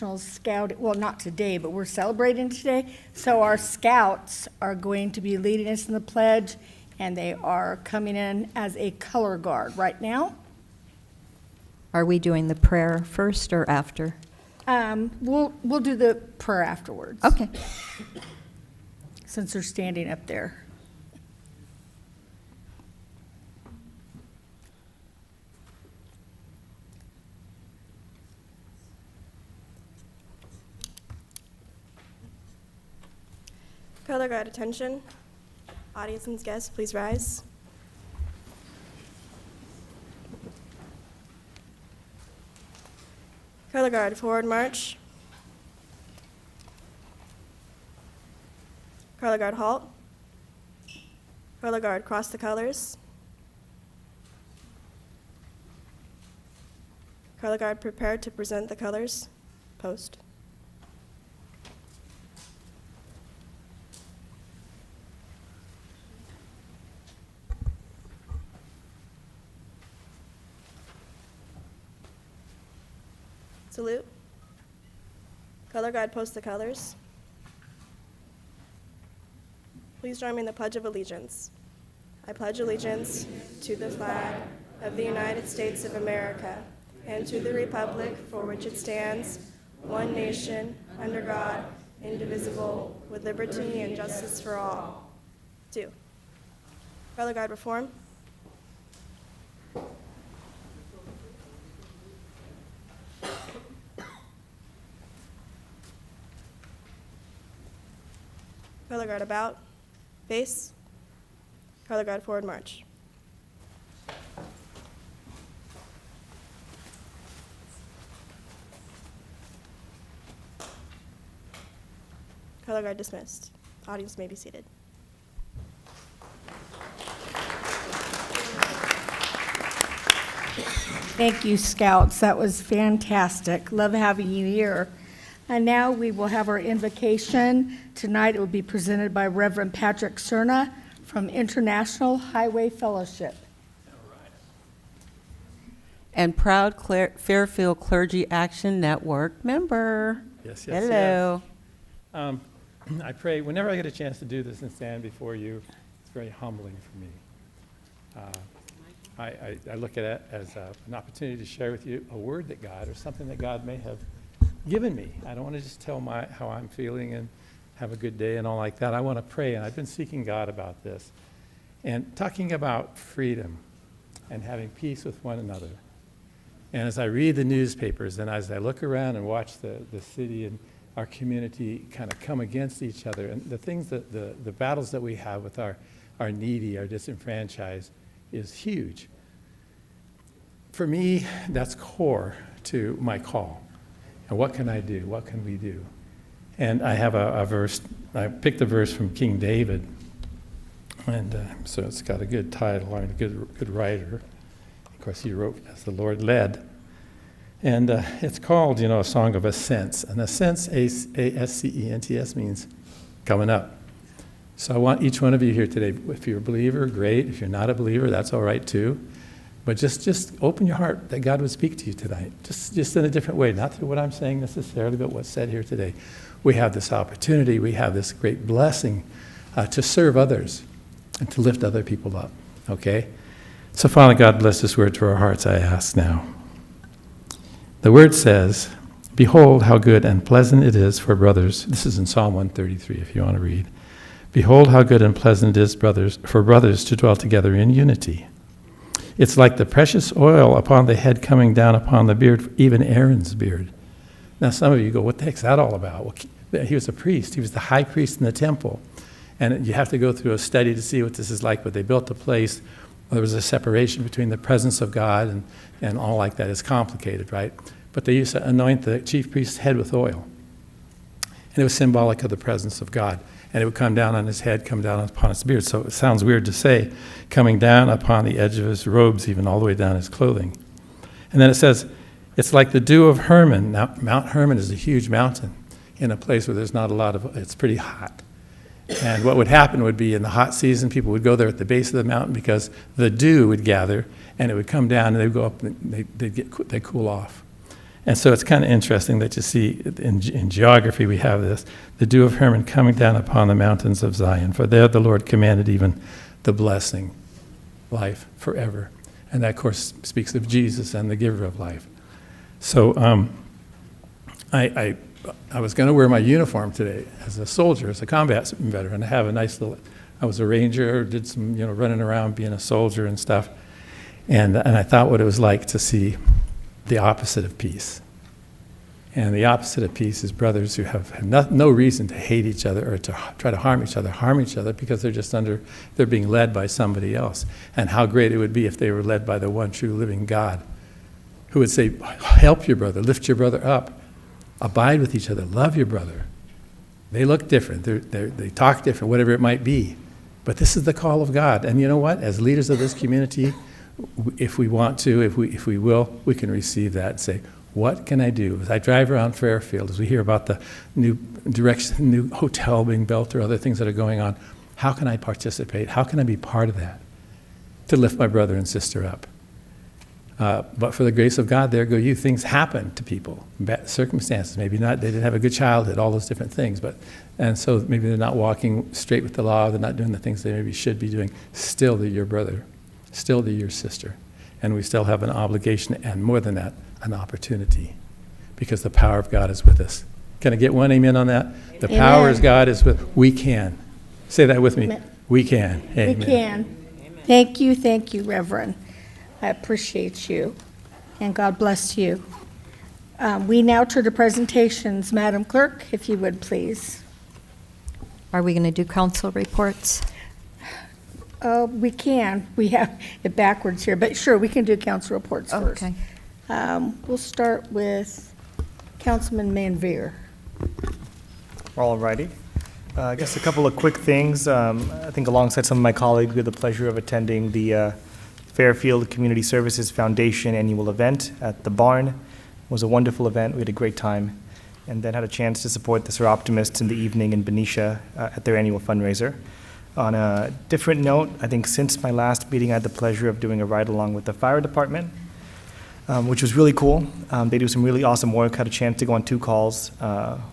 National Scout, well, not today, but we're celebrating today. So our scouts are going to be leading us in the pledge, and they are coming in as a color guard right now. Are we doing the prayer first or after? We'll do the prayer afterwards. Okay. Since they're standing up there. Color guard attention. Audience and guests, please rise. Color guard forward march. Color guard halt. Color guard cross the colors. Color guard prepare to present the colors. Post. Salute. Color guard post the colors. Please join me in the Pledge of Allegiance. I pledge allegiance to the flag of the United States of America and to the republic for which it stands, one nation, under God, indivisible, with liberty and justice for all. 2. Color guard reform. Color guard about, face, color guard forward march. Color guard dismissed. Audience may be seated. Thank you, Scouts. That was fantastic. Love having you here. And now we will have our invocation. Tonight it will be presented by Reverend Patrick Cerna from International Highway Fellowship. And proud Fairfield Clergy Action Network member. Yes. Hello. Yes. I pray whenever I get a chance to do this and stand before you, it's very humbling for me. I look at it as an opportunity to share with you a word that God, or something that God may have given me. I don't want to just tell how I'm feeling and have a good day and all like that. I want to pray, and I've been seeking God about this. And talking about freedom and having peace with one another. And as I read the newspapers and as I look around and watch the city and our community kind of come against each other, and the things that the battles that we have with our needy, our disenfranchised, is huge. For me, that's core to my call. And what can I do? What can we do? And I have a verse. I picked a verse from King David, and so it's got a good title. I'm a good writer. Of course, he wrote as the Lord led. And it's called, A Song of Ascents. And ascents, A-S-C-E-N-T-S, means coming up. So I want each one of you here today, if you're a believer, great. If you're not a believer, that's all right too. But just open your heart that God would speak to you tonight, just in a different way, not through what I'm saying necessarily, but what's said here today. We have this opportunity, we have this great blessing to serve others and to lift other people up, okay? So Father God, bless this word to our hearts, I ask now. The word says, behold how good and pleasant it is for brothers. This is in Psalm 133, if you want to read. Behold how good and pleasant it is for brothers to dwell together in unity. It's like the precious oil upon the head coming down upon the beard, even Aaron's beard. Now some of you go, what the heck's that all about? Well, he was a priest. He was the high priest in the temple. And you have to go through a study to see what this is like, but they built a place where there was a separation between the presence of God and all like that. It's complicated, right? But they used to anoint the chief priest's head with oil. And it was symbolic of the presence of God. And it would come down on his head, come down upon his beard. So it sounds weird to say, coming down upon the edge of his robes, even all the way down his clothing. And then it says, it's like the dew of Hermon. Now, Mount Hermon is a huge mountain in a place where there's not a lot of, it's pretty hot. And what would happen would be in the hot season, people would go there at the base of the mountain because the dew would gather and it would come down and they'd go up and they'd cool off. And so it's kind of interesting that you see in geography we have this, the dew of Hermon coming down upon the mountains of Zion. For there the Lord commanded even the blessing, life forever. And that, of course, speaks of Jesus and the giver of life. So I was going to wear my uniform today as a soldier, as a combat veteran. I have a nice little, I was a ranger, did some, running around being a soldier and stuff. And I thought what it was like to see the opposite of peace. And the opposite of peace is brothers who have no reason to hate each other or to try to harm each other because they're being led by somebody else. And how great it would be if they were led by the one true living God, who would say, help your brother, lift your brother up, abide with each other, love your brother. They look different, they talk different, whatever it might be. But this is the call of God. And you know what? As leaders of this community, if we want to, if we will, we can receive that and say, what can I do? As I drive around Fairfield, as we hear about the new hotel being built or other things that are going on, how can I participate? How can I be part of that to lift my brother and sister up? But for the grace of God, there go you. Things happen to people, bad circumstances. Maybe not, they didn't have a good childhood, all those different things. And so maybe they're not walking straight with the law, they're not doing the things they maybe should be doing. Still, they're your brother. Still, they're your sister. And we still have an obligation, and more than that, an opportunity, because the power of God is with us. Can I get one amen on that? The power of God is with, we can. Say that with me. Amen. We can. Amen. We can. Thank you, Reverend. I appreciate you, and God bless you. We now turn to presentations. Madam Clerk, if you would, please. Are we going to do council reports? We can. We have it backwards here, but sure, we can do council reports first. Okay. We'll start with Councilman Manveer. All righty. I guess a couple of quick things. I think alongside some of my colleagues, we had the pleasure of attending the Fairfield Community Services Foundation annual event at the barn. It was a wonderful event. We had a great time. And then had a chance to support the Seroptimists in the evening in Benicia at their annual fundraiser. On a different note, I think since my last meeting, I had the pleasure of doing a ride-along with the fire department, which was really cool. They do some really awesome work. Had a chance to go on 2 calls.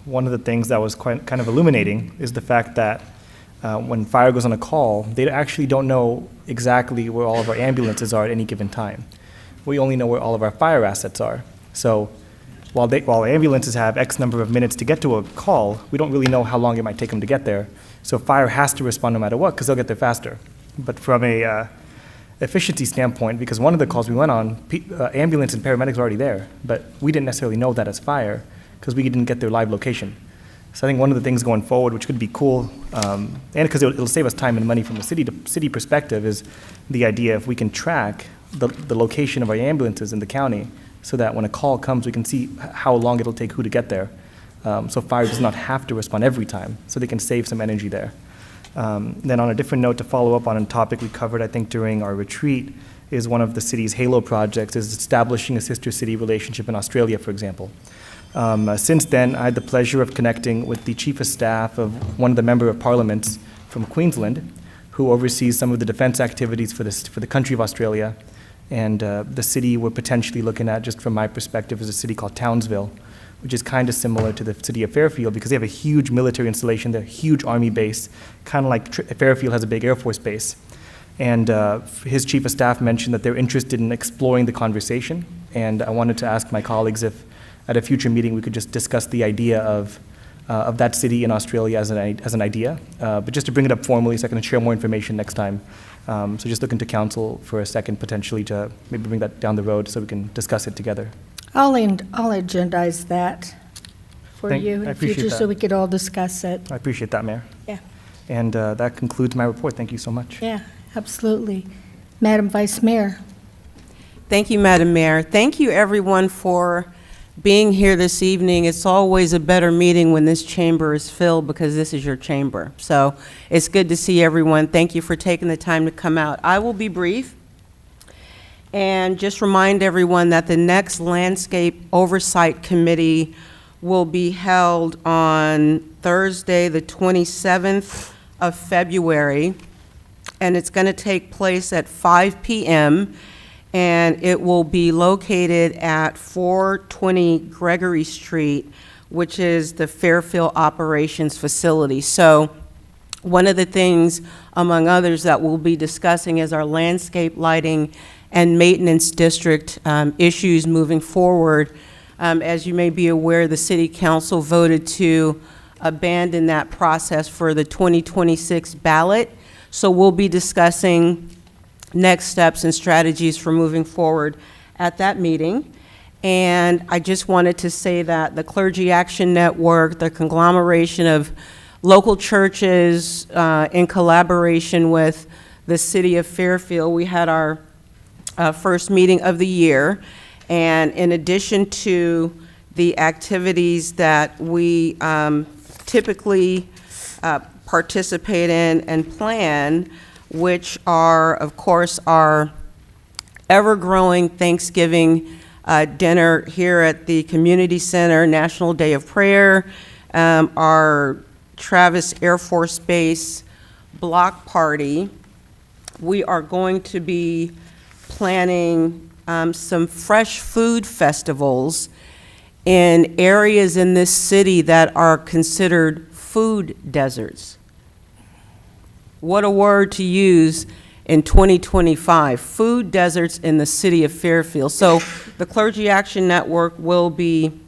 One of the things that was kind of illuminating is the fact that when fire goes on a call, they actually don't know exactly where all of our ambulances are at any given time. We only know where all of our fire assets are. So while ambulances have X number of minutes to get to a call, we don't really know how long it might take them to get there. So fire has to respond no matter what, because they'll get there faster. But from a efficiency standpoint, because one of the calls we went on, ambulance and paramedics were already there, but we didn't necessarily know that as fire, because we didn't get their live location. So I think one of the things going forward, which could be cool, and because it'll save us time and money from a city perspective, is the idea if we can track the location of our ambulances in the county, so that when a call comes, we can see how long it'll take who to get there. So fire does not have to respond every time, so they can save some energy there. Then on a different note, to follow up on a topic we covered, I think, during our retreat, is one of the city's Halo projects, is establishing a sister city relationship in Australia, for example. Since then, I had the pleasure of connecting with the chief of staff of one of the member of parliaments from Queensland, who oversees some of the defense activities for the country of Australia. And the city we're potentially looking at, just from my perspective, is a city called Townsville, which is kind of similar to the city of Fairfield because they have a huge military installation, they're a huge army base, kind of like Fairfield has a big Air Force base. And his chief of staff mentioned that they're interested in exploring the conversation, and I wanted to ask my colleagues if at a future meeting we could just discuss the idea of that city in Australia as an idea, but just to bring it up formally so I can share more information next time. So just looking to council for a second potentially to maybe bring that down the road so we can discuss it together. I'll agendize that for you I in the appreciate future so that. we could all discuss it. I appreciate that, Mayor. Yeah, And that concludes my report. Thank you so much. yeah, absolutely. Madam Vice Mayor. Thank you, Madam Mayor. Thank you, everyone, for being here this evening. It's always a better meeting when this chamber is filled because this is your chamber. So it's good to see everyone. Thank you for taking the time to come out. I will be brief and just remind everyone that the next Landscape Oversight Committee will be held on Thursday, the 27th of February, and it's going to take place at 5 p.m. and it will be located at 420 Gregory Street, which is the Fairfield Operations Facility. So one of the things, among others, that we'll be discussing is our landscape lighting and maintenance district issues moving forward. As you may be aware, the City Council voted to abandon that process for the 2026 ballot. So we'll be discussing next steps and strategies for moving forward at that meeting. And I just wanted to say that the Clergy Action Network, the conglomeration of local churches in collaboration with the City of Fairfield, we had our first meeting of the year. And in addition to the activities that we typically participate in and plan, which are, of course, our ever-growing Thanksgiving dinner here at the Community Center, National Day of Prayer, our Travis Air Force Base block party. We are going to be planning some fresh food festivals in areas in this city that are considered food deserts. What a word to use in 2025, food deserts in the city of Fairfield. So the Clergy Action Network will be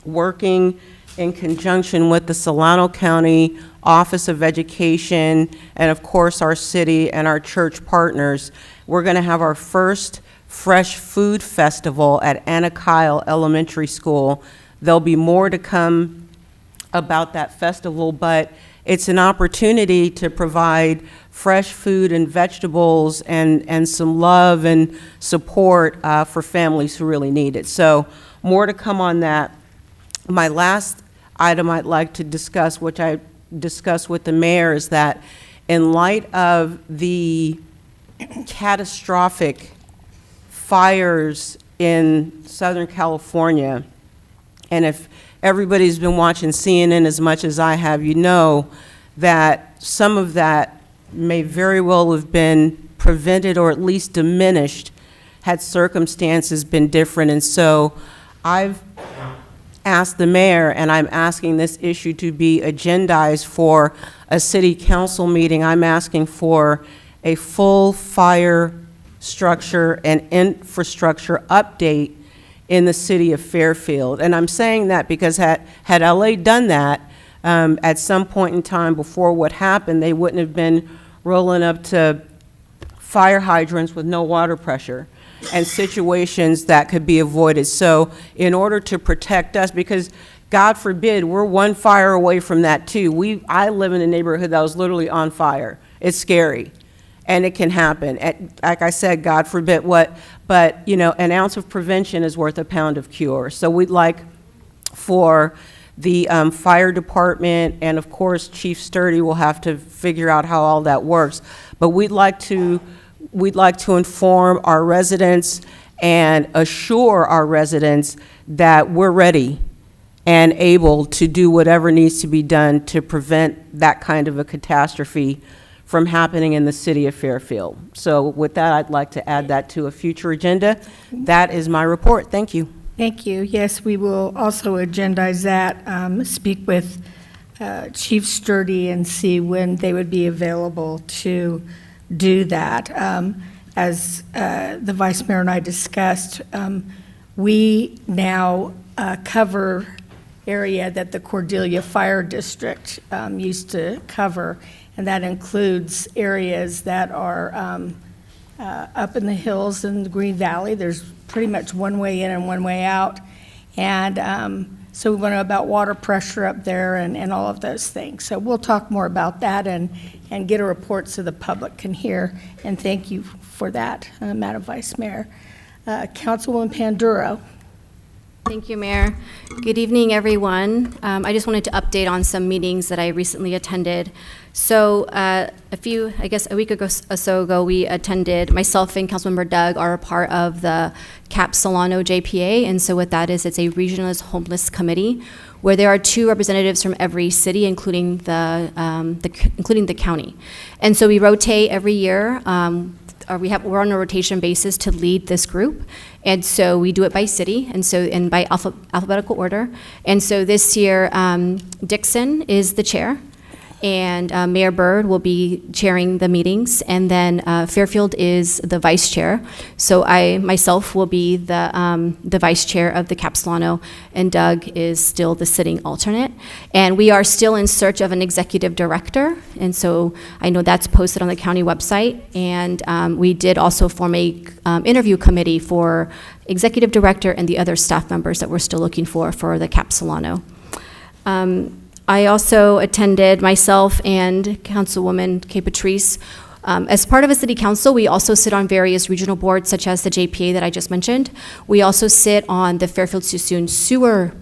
working in conjunction with the Solano County Office of Education and, of course, our city and our church partners. We're going to have our first Fresh Food Festival at Anna Kyle Elementary School. There'll be more to come about that festival, but it's an opportunity to provide fresh food and vegetables and some love and support for families who really need it. So more to come on that. My last item I'd like to discuss, which I discussed with the mayor, is that in light of the catastrophic fires in Southern California, and if everybody's been watching CNN as much as I have, you know that some of that may very well have been prevented or at least diminished had circumstances been different. And so I've asked the mayor, and I'm asking this issue to be agendized for a city council meeting. I'm asking for a full fire structure and infrastructure update in the city of Fairfield. And I'm saying that because had LA done that at some point in time before what happened, they wouldn't have been rolling up to fire hydrants with no water pressure and situations that could be avoided. So in order to protect us, because God forbid, we're one fire away from that too. I live in a neighborhood that was literally on fire. It's scary. And it can happen. Like I said, God forbid what, but you know, an ounce of prevention is worth a pound of cure. So we'd like for the fire department, and of course Chief Sturdy will have to figure out how all that works. But we'd like to inform our residents and assure our residents that we're ready and able to do whatever needs to be done to prevent that kind of a catastrophe from happening in the city of Fairfield. So with that, I'd like to add that to a future agenda. That is my report. Thank you. Thank you. Yes, we will also agendize that, speak with Chief Sturdy and see when they would be available to do that. As the Vice Mayor and I discussed, we now cover area that the Cordelia Fire District used to cover, and that includes areas that are up in the hills in the Green Valley. There's pretty much one way in and one way out. And so we want to know about water pressure up there and all of those things. So we'll talk more about that and get a report so the public can hear. And thank you for that, Madam Vice Mayor. Councilwoman Panduro. Thank you, Mayor. Good evening, everyone. I just wanted to update on some meetings that I recently attended. So a week ago or so ago, we attended, myself and Councilmember Doug are a part of the CAP Solano JPA. And so what that is, it's a regionalist homeless committee where there are 2 representatives from every city, including the county. And so we rotate every year. we're on a rotation basis to lead this group. And so we do it by city and by alphabetical order. And so this year, Dixon is the chair, and Mayor Byrd will be chairing the meetings, and then Fairfield is the vice chair. So I myself will be the vice chair of the Capilano, and Doug is still the sitting alternate. And we are still in search of an executive director, and so I know that's posted on the county website. And we did also form a interview committee for executive director and the other staff members that we're still looking for the Capilano. I also attended, myself and Councilwoman Kay Patrice. As part of a city council, we also sit on various regional boards, such as the JPA that I just mentioned. We also sit on the Fairfield-Suisun Sewer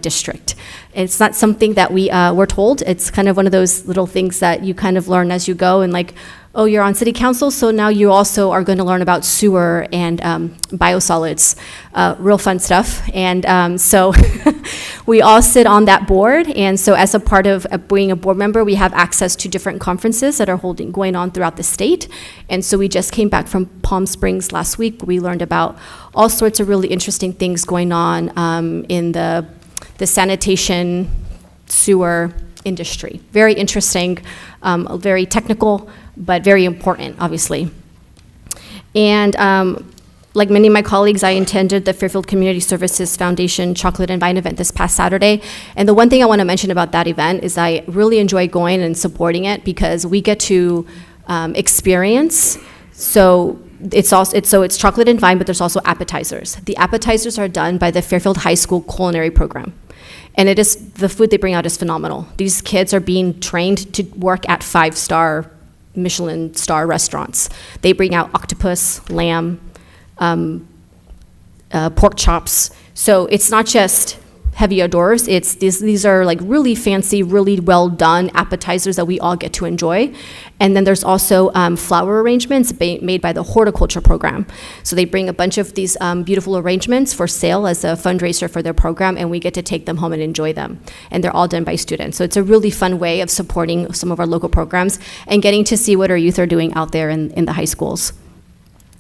District. It's not something that we were told. It's kind of one of those little things that you kind of learn as you go, and like, oh, you're on city council, so now you also are going to learn about sewer and biosolids. Real fun stuff. And so we all sit on that board, and so as a part of being a board member, we have access to different conferences that are going on throughout the state. And so we just came back from Palm Springs last week. We learned about all sorts of really interesting things going on in the sanitation sewer industry. Very interesting, very technical, but very important, obviously. And like many of my colleagues, I attended the Fairfield Community Services Foundation Chocolate and Vine event this past Saturday. And the one thing I want to mention about that event is I really enjoy going and supporting it because we get to experience. So it's chocolate and vine, but there's also appetizers. The appetizers are done by the Fairfield High School culinary program. And the food they bring out is phenomenal. These kids are being trained to work at 5-star Michelin star restaurants. They bring out octopus, lamb, pork chops. So it's not just heavy hors d'oeuvres. These are like really fancy, really well done appetizers that we all get to enjoy. And then there's also flower arrangements made by the horticulture program. So they bring a bunch of these beautiful arrangements for sale as a fundraiser for their program, and we get to take them home and enjoy them. And they're all done by students. So it's a really fun way of supporting some of our local programs and getting to see what our youth are doing out there in the high schools.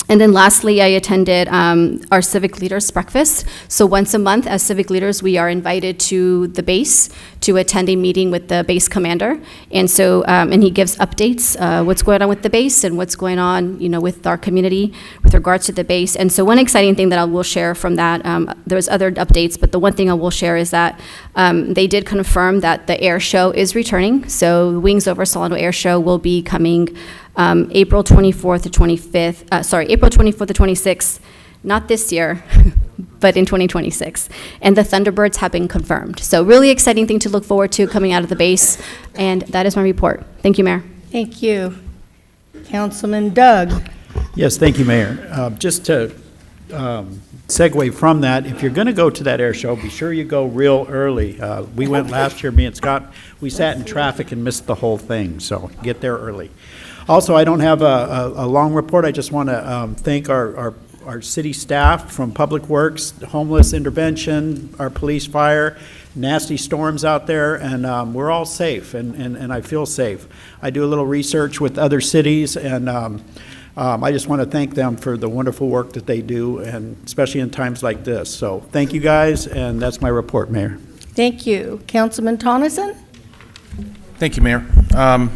And then lastly, I attended our Civic Leaders Breakfast. So once a month, as civic leaders, we are invited to the base to attend a meeting with the base commander. And so, and he gives updates, what's going on with the base and what's going on, with our community with regards to the base. And so one exciting thing that I will share from that, there's other updates, but the one thing I will share is that they did confirm that the air show is returning. So Wings Over Solano Air Show will be coming April 24th to 26th, not this year, but in 2026. And the Thunderbirds have been confirmed. So really exciting thing to look forward to coming out of the base. And that is my report. Thank you, Mayor. Thank you. Councilman Doug. Yes, thank you, Mayor. Just to segue from that, if you're going to go to that air show, be sure you go real early. We went last year, me and Scott, we sat in traffic and missed the whole thing, so get there early. Also, I don't have a long report. I just want to thank our city staff from Public Works, Homeless Intervention, our police, fire, nasty storms out there, and we're all safe, and I feel safe. I do a little research with other cities, and I just want to thank them for the wonderful work that they do, and especially in times like this. So thank you, guys, and that's my report, Mayor. Thank you. Councilman Tonneson? Thank you, Mayor. I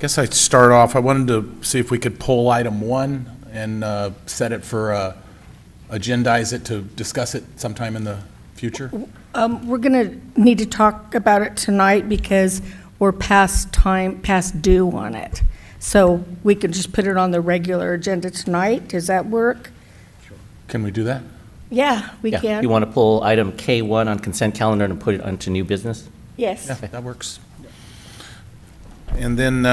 guess I'd start off, I wanted to see if we could pull item 1 and set it for, agendize it to discuss it sometime in the future. We're going to need to talk about it tonight because we're past due on it. So we could just put it on the regular agenda tonight. Does that work? Can we do that? Yeah, we Yeah. can. You want to pull item K1 on consent calendar and put it onto new business? Yes. Yeah, that works. And then,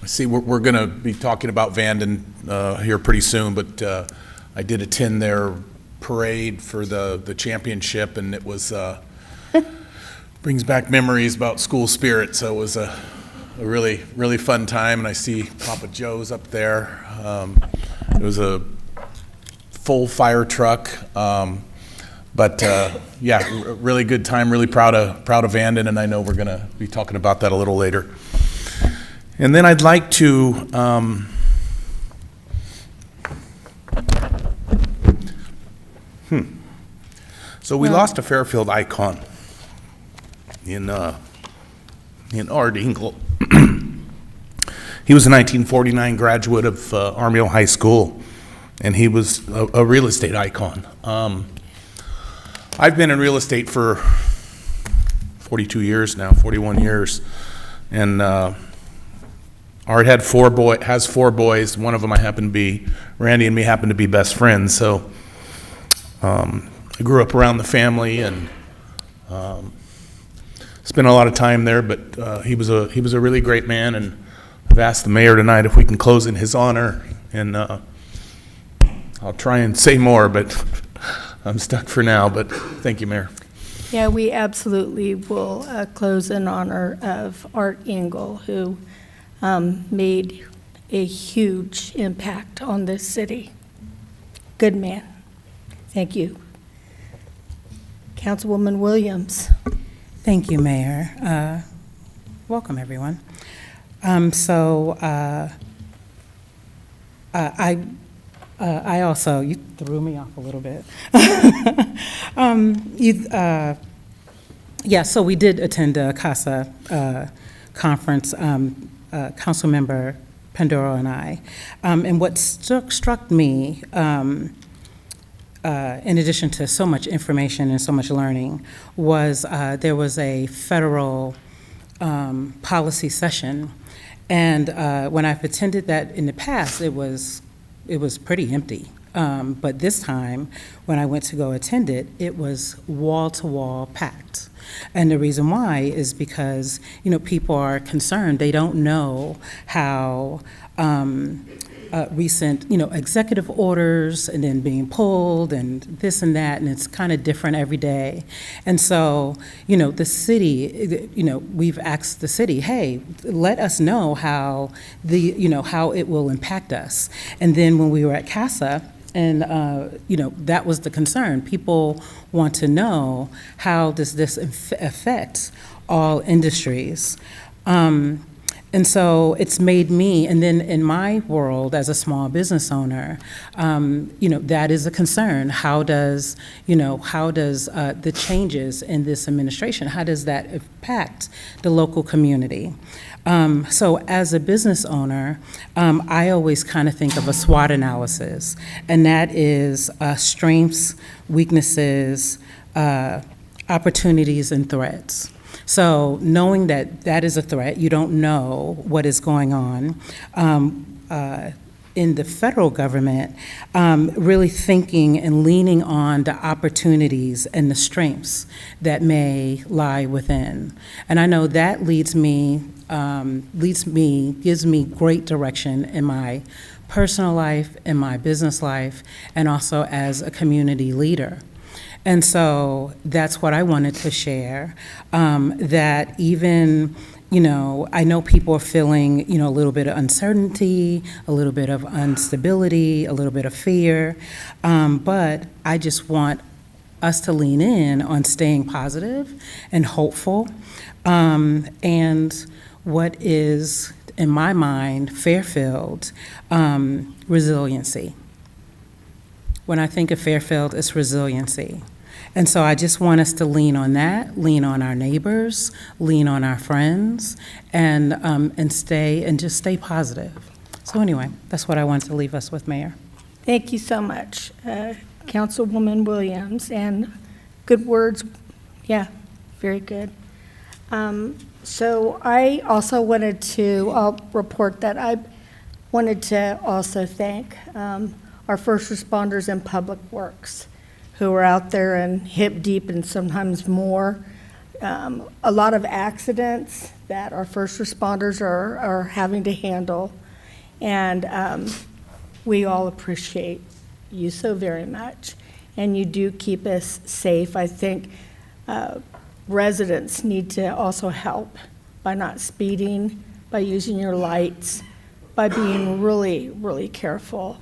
see, we're going to be talking about Vanden here pretty soon, but I did attend their parade for the championship, and it was, brings back memories about school spirit, so it was a really, really fun time, and I see Papa Joe's up there. It was a full fire truck, but yeah, really good time, really proud of Vanden, and I know we're going to be talking about that a little later. And then I'd like to So we lost a Fairfield icon in Art Engel. He was a 1949 graduate of Armiel High School, and he was a real estate icon. I've been in real estate for 42 years now, 41 years, and Art has 4 boys. One of them Randy and me happen to be best friends. So I grew up around the family and spent a lot of time there. But he was a really great man, and I've asked the mayor tonight if we can close in his honor, and I'll try and say more, but I'm stuck for now. But thank you, Mayor. Yeah, we absolutely will close in honor of Art Engel, who made a huge impact on this city. Good man. Thank you. Councilwoman Williams. Thank you, Mayor. Welcome, everyone. I also, you threw me off a little bit. Yeah, so we did attend a CASA conference, Councilmember Pandoro and I. And what struck me, in addition to so much information and so much learning, was there was a federal policy session. And when I've attended that in the past, it was pretty empty. But this time, when I went to go attend it, it was wall-to-wall packed. And the reason why is because, people are concerned. They don't know how recent, executive orders and then being pulled and this and that, and it's kind of different every day. And so, the city, we've asked the city, hey, let us know how how it will impact us. And then when we were at CASA, and, that was the concern. People want to know, how does this affect all industries? And so it's made me, and then in my world as a small business owner, that is a concern. How does the changes in this administration, how does that impact the local community? So as a business owner, I always kind of think of a SWOT analysis, and that is strengths, weaknesses, opportunities, and threats. So knowing that that is a threat, you don't know what is going on. In the federal government, really thinking and leaning on the opportunities and the strengths that may lie within. And I know that gives me great direction in my personal life, in my business life, and also as a community leader. And so that's what I wanted to share, that even, I know people are feeling, a little bit of uncertainty, a little bit of instability, a little bit of fear, but I just want us to lean in on staying positive and hopeful, and what is, in my mind, Fairfield, resiliency. When I think of Fairfield, it's resiliency. And so I just want us to lean on that, lean on our neighbors, lean on our friends, and just stay positive. So anyway, that's what I wanted to leave us with, Mayor. Thank you so much, Councilwoman Williams, and good words. Yeah, very good. So I also wanted to, I'll report that I wanted to also thank our first responders in public works who are out there and hip deep and sometimes more. A lot of accidents that our first responders are having to handle. And we all appreciate you so very much. And you do keep us safe. I think residents need to also help by not speeding, by using your lights, by being really, really careful.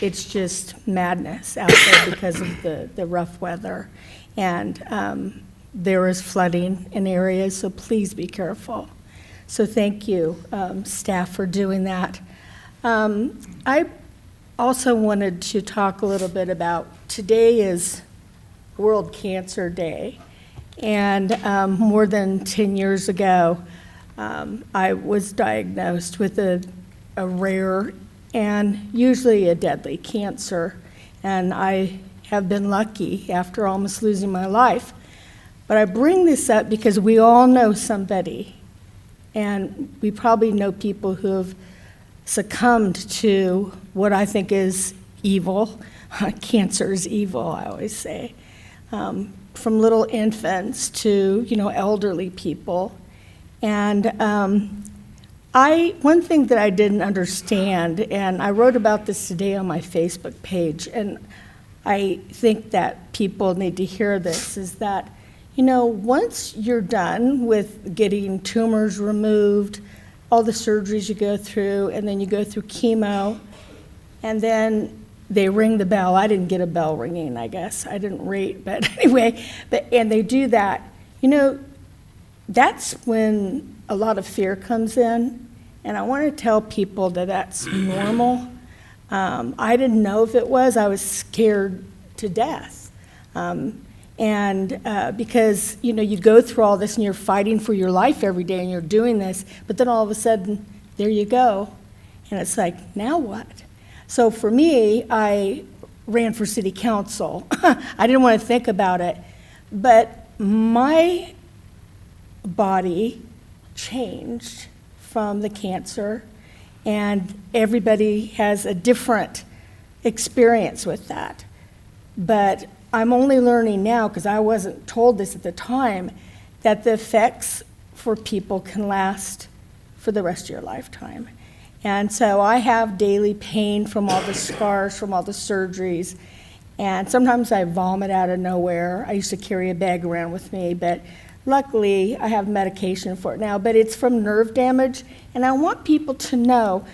It's just madness out there because of the rough weather. And there is flooding in areas, so please be careful. So thank you, staff, for doing that. I also wanted to talk a little bit about, today is World Cancer Day, and more than 10 years ago, I was diagnosed with a rare and usually a deadly cancer, and I have been lucky after almost losing my life. But I bring this up because we all know somebody, and we probably know people who have succumbed to what I think is evil. Cancer is evil, I always say. From little infants to, elderly people. And one thing that I didn't understand, and I wrote about this today on my Facebook page, and I think that people need to hear this, is that, once you're done with getting tumors removed, all the surgeries you go through, and then you go through chemo, and then they ring the bell. I didn't get a bell ringing, I guess. I didn't rate, but anyway, and they do that. That's when a lot of fear comes in, and I want to tell people that that's normal. I didn't know if it was. I was scared to death. Because, you go through all this and you're fighting for your life every day and you're doing this, but then all of a sudden, there you go. And it's like, now what? So for me, I ran for city council. I didn't want to think about it, but my body changed from the cancer, and everybody has a different experience with that. But I'm only learning now, because I wasn't told this at the time, that the effects for people can last for the rest of your lifetime. And so I have daily pain from all the scars, from all the surgeries, and sometimes I vomit out of nowhere. I used to carry a bag around with me, but luckily I have medication for it now, but it's from nerve damage, and I want people to know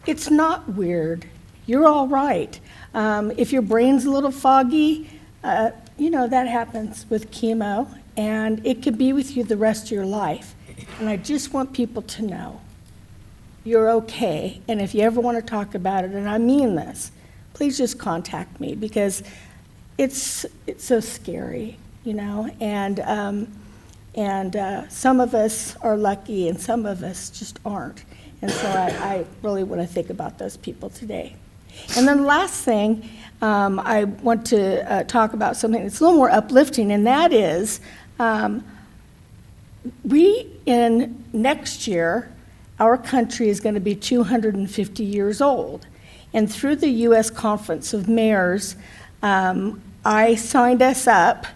it's not weird. You're all right. If your brain's a little foggy, that happens with chemo, and it could be with you the rest of your life. And I just want people to know you're okay. And if you ever want to talk about it, and I mean this, please just contact me, because it's so scary, and some of us are lucky and some of us just aren't. And so I really want to think about those people today. And then the last thing, I want to talk about something that's a little more uplifting, and that is next year, our country is going to be 250 years old. And through the U.S. Conference of Mayors, I signed us up,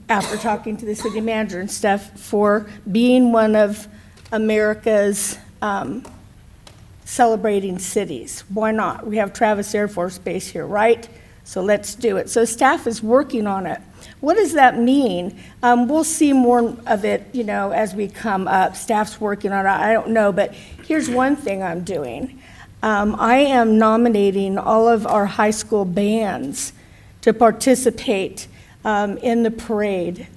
after talking to the city manager and stuff, for being one of America's celebrating cities. Why not? We have Travis Air Force Base here, right? So let's do it. So staff is working on it. What does that mean? We'll see more of it, as we come up. Staff's working on it. I don't know, but here's one thing I'm doing. I am nominating all of our high school bands to participate in the parade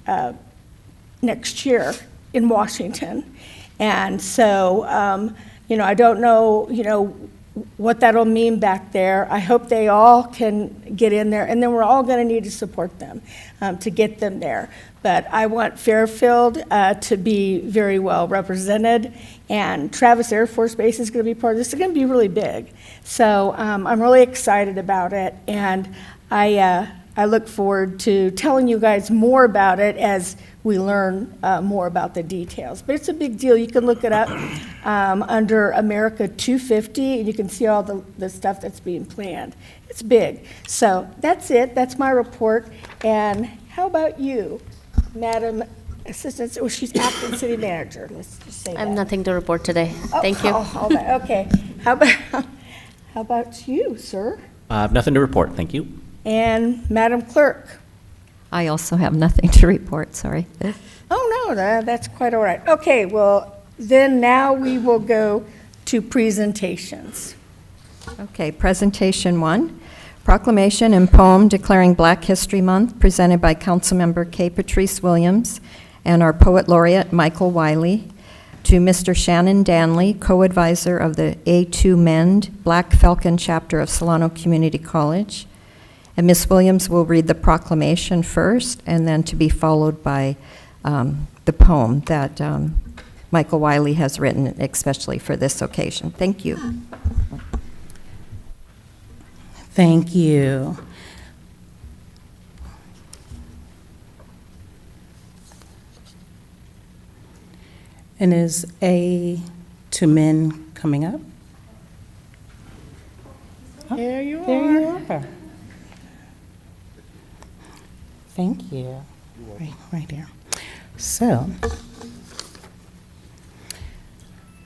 next year in Washington. And so, I don't know, what that'll mean back there. I hope they all can get in there, and then we're all going to need to support them to get them there. But I want Fairfield to be very well represented, and Travis Air Force Base is going to be part of this. It's going to be really big. So I'm really excited about it, and I look forward to telling you guys more about it as we learn more about the details. But it's a big deal. You can look it up under America 250, and you can see all the stuff that's being planned. It's big. So that's it. That's my report. And how about you, Madam Assistant? Oh, she's acting city manager. Let's just say I have that. nothing to report today. Thank you. All that. Okay. How about you, sir? I have nothing to report, thank you. And Madam Clerk? I also have nothing to report, sorry. Oh, no, that's quite all right. Okay, well, then now we will go to presentations. Okay, presentation 1, proclamation and poem declaring Black History Month, presented by Councilmember K. Patrice Williams and our Poet Laureate, Michael Wiley. to Mr. Shannon Danley, co-advisor of the A2 Mend Black Falcon chapter of Solano Community College. And Ms. Williams will read the proclamation first, and then to be followed by the poem that Michael Wiley has written especially for this occasion. Thank you. Thank you. And is A to Men coming up? There you There you are. Thank you. Right there. So,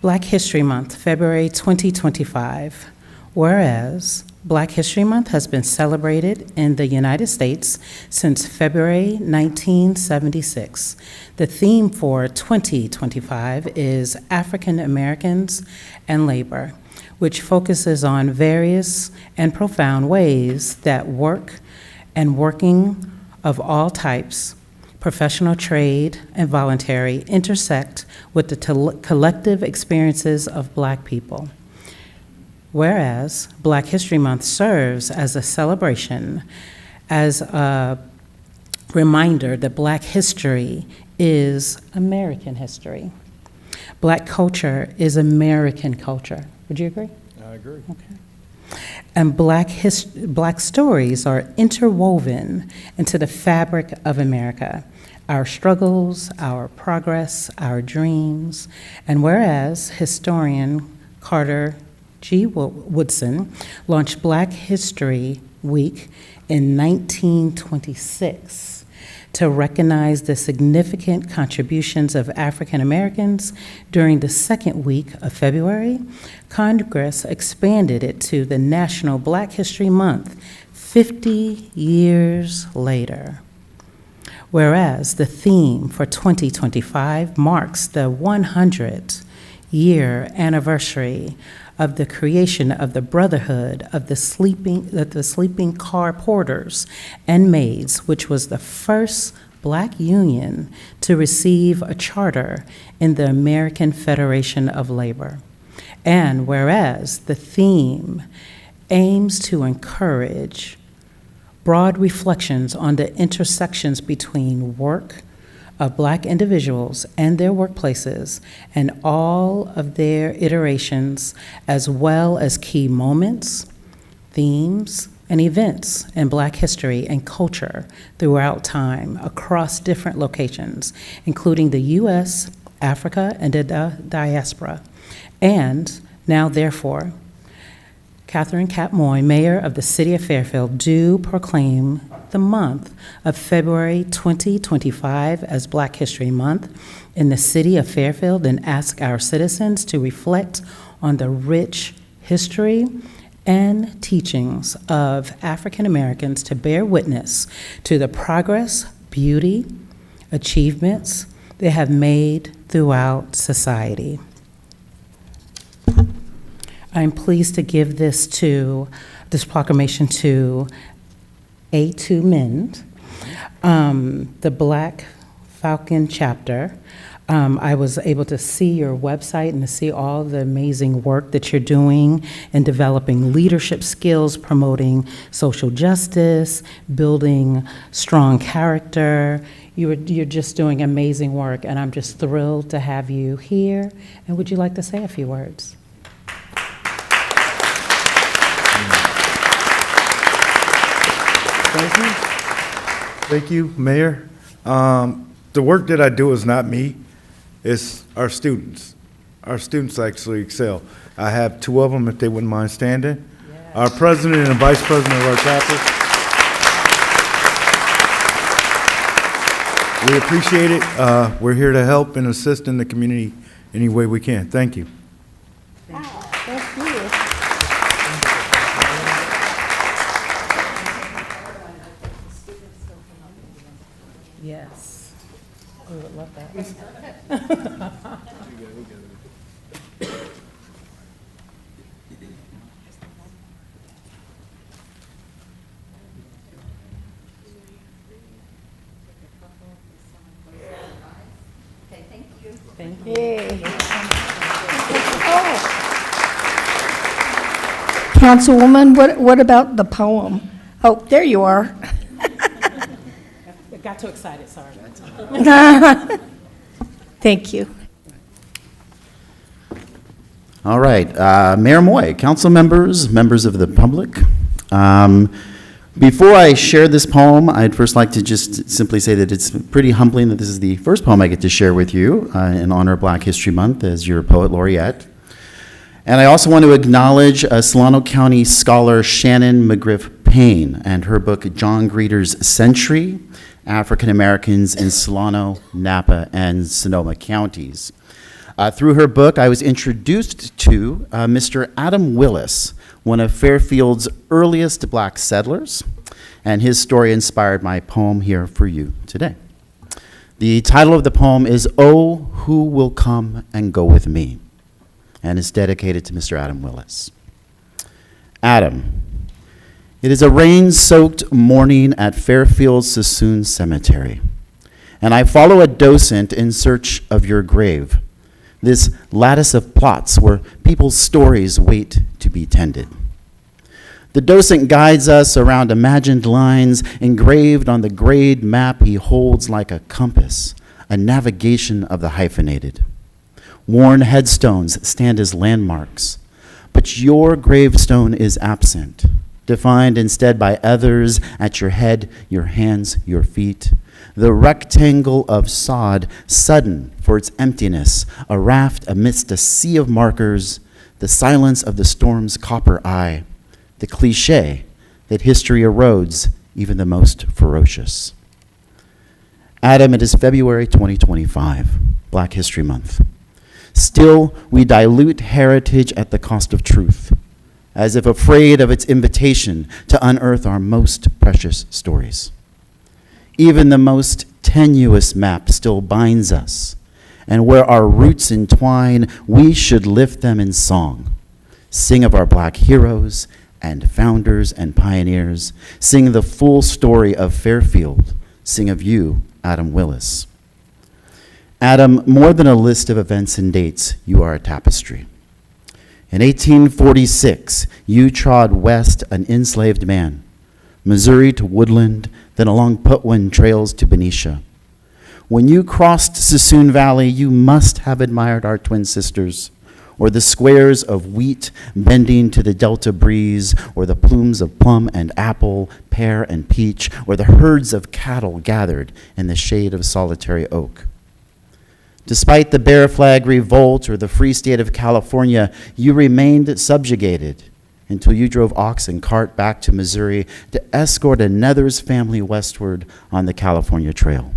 Black History Month, February 2025. Whereas Black History Month has been celebrated in the United States since February 1976. The theme for 2025 is African Americans and Labor, which focuses on various and profound ways that work and working of all types, professional, trade, and voluntary, intersect with the collective experiences of Black people. Whereas Black History Month serves as a celebration, as a reminder that Black history is American history. Black culture is American culture. Would you agree? I agree. Okay. And Black stories are interwoven into the fabric of America, our struggles, our progress, our dreams. And whereas historian Carter G. Woodson launched Black History Week in 1926 to recognize the significant contributions of African Americans during the second week of February, Congress expanded it to the National Black History Month 50 years later. Whereas the theme for 2025 marks the 100-year anniversary of the creation of the Brotherhood of the Sleeping Car Porters and Maids, which was the first Black union to receive a charter in the American Federation of Labor. And whereas the theme aims to encourage broad reflections on the intersections between work of Black individuals and their workplaces and all of their iterations, as well as key moments, themes, and events in Black history and culture throughout time across different locations, including the U.S., Africa, and the diaspora. And now, therefore, Catherine Capmoy, Mayor of the City of Fairfield, do proclaim the month of February 2025 as Black History Month in the City of Fairfield and ask our citizens to reflect on the rich history and teachings of African Americans to bear witness to the progress, beauty, achievements they have made throughout society. I'm pleased to give this proclamation to A2 Mend, the Black Falcon chapter. I was able to see your website and to see all the amazing work that you're doing in developing leadership skills, promoting social justice, building strong character. You're just doing amazing work, and I'm just thrilled to have you here. And would you like to say a few words? Thank you. Thank you, Mayor. The work that I do is not me, it's our students. Our students actually excel. I have two of them, if they wouldn't mind standing. Yes. Our president and vice president of our chapter. We appreciate it. We're here to help and assist in the community any way we can. Thank you. Thank you. Yes. We would love that. Okay, thank you. Thank you. Yay. Councilwoman, what about the poem? Oh, there you are. I got too excited, sorry. Thank you. All right, Mayor Moy, council members, members of the public. Before I share this poem, I'd first like to just simply say that it's pretty humbling that this is the first poem I get to share with you in honor of Black History Month as your poet laureate. And I also want to acknowledge Solano County scholar Shannon McGriff Payne and her book, John Greeter's Century, African Americans in Solano, Napa, and Sonoma Counties. Through her book, I was introduced to Mr. Adam Willis, one of Fairfield's earliest black settlers, and his story inspired my poem here for you today. The title of the poem is "Oh, Who Will Come and Go With Me?" and is dedicated to Mr. Adam Willis. Adam, it is a rain-soaked morning at Fairfield Sassoon Cemetery, and I follow a docent in search of your grave, this lattice of plots where people's stories wait to be tended. The docent guides us around imagined lines engraved on the grade map he holds like a compass, a navigation of the hyphenated. Worn headstones stand as landmarks, but your gravestone is absent, defined instead by others at your head, your hands, your feet. The rectangle of sod, sudden for its emptiness, a raft amidst a sea of markers, the silence of the storm's copper eye, the cliche that history erodes even the most ferocious. Adam, it is February 2025, Black History Month. Still, we dilute heritage at the cost of truth, as if afraid of its invitation to unearth our most precious stories. Even the most tenuous map still binds us, and where our roots entwine, we should lift them in song. Sing of our black heroes and founders and pioneers. Sing the full story of Fairfield. Sing of you, Adam Willis. Adam, more than a list of events and dates, you are a tapestry. In 1846, you trod west an enslaved man, Missouri to Woodland, then along Putwin trails to Benicia. When you crossed Sassoon Valley, you must have admired our twin sisters, or the squares of wheat bending to the Delta breeze, or the plumes of plum and apple, pear and peach, or the herds of cattle gathered in the shade of solitary oak. Despite the Bear Flag Revolt or the Free State of California, you remained subjugated until you drove ox and cart back to Missouri to escort a Nethers family westward on the California Trail.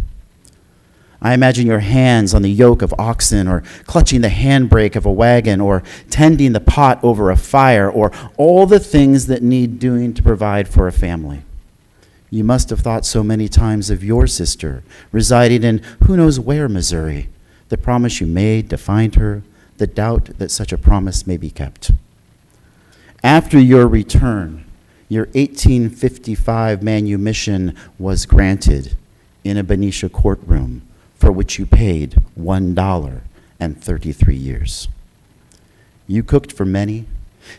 I imagine your hands on the yoke of oxen, or clutching the handbrake of a wagon, or tending the pot over a fire, or all the things that need doing to provide for a family. You must have thought so many times of your sister residing in who knows where Missouri, the promise you made to find her, the doubt that such a promise may be kept. After your return, your 1855 manumission was granted in a Benicia courtroom, for which you paid $1 and 33 years. You cooked for many,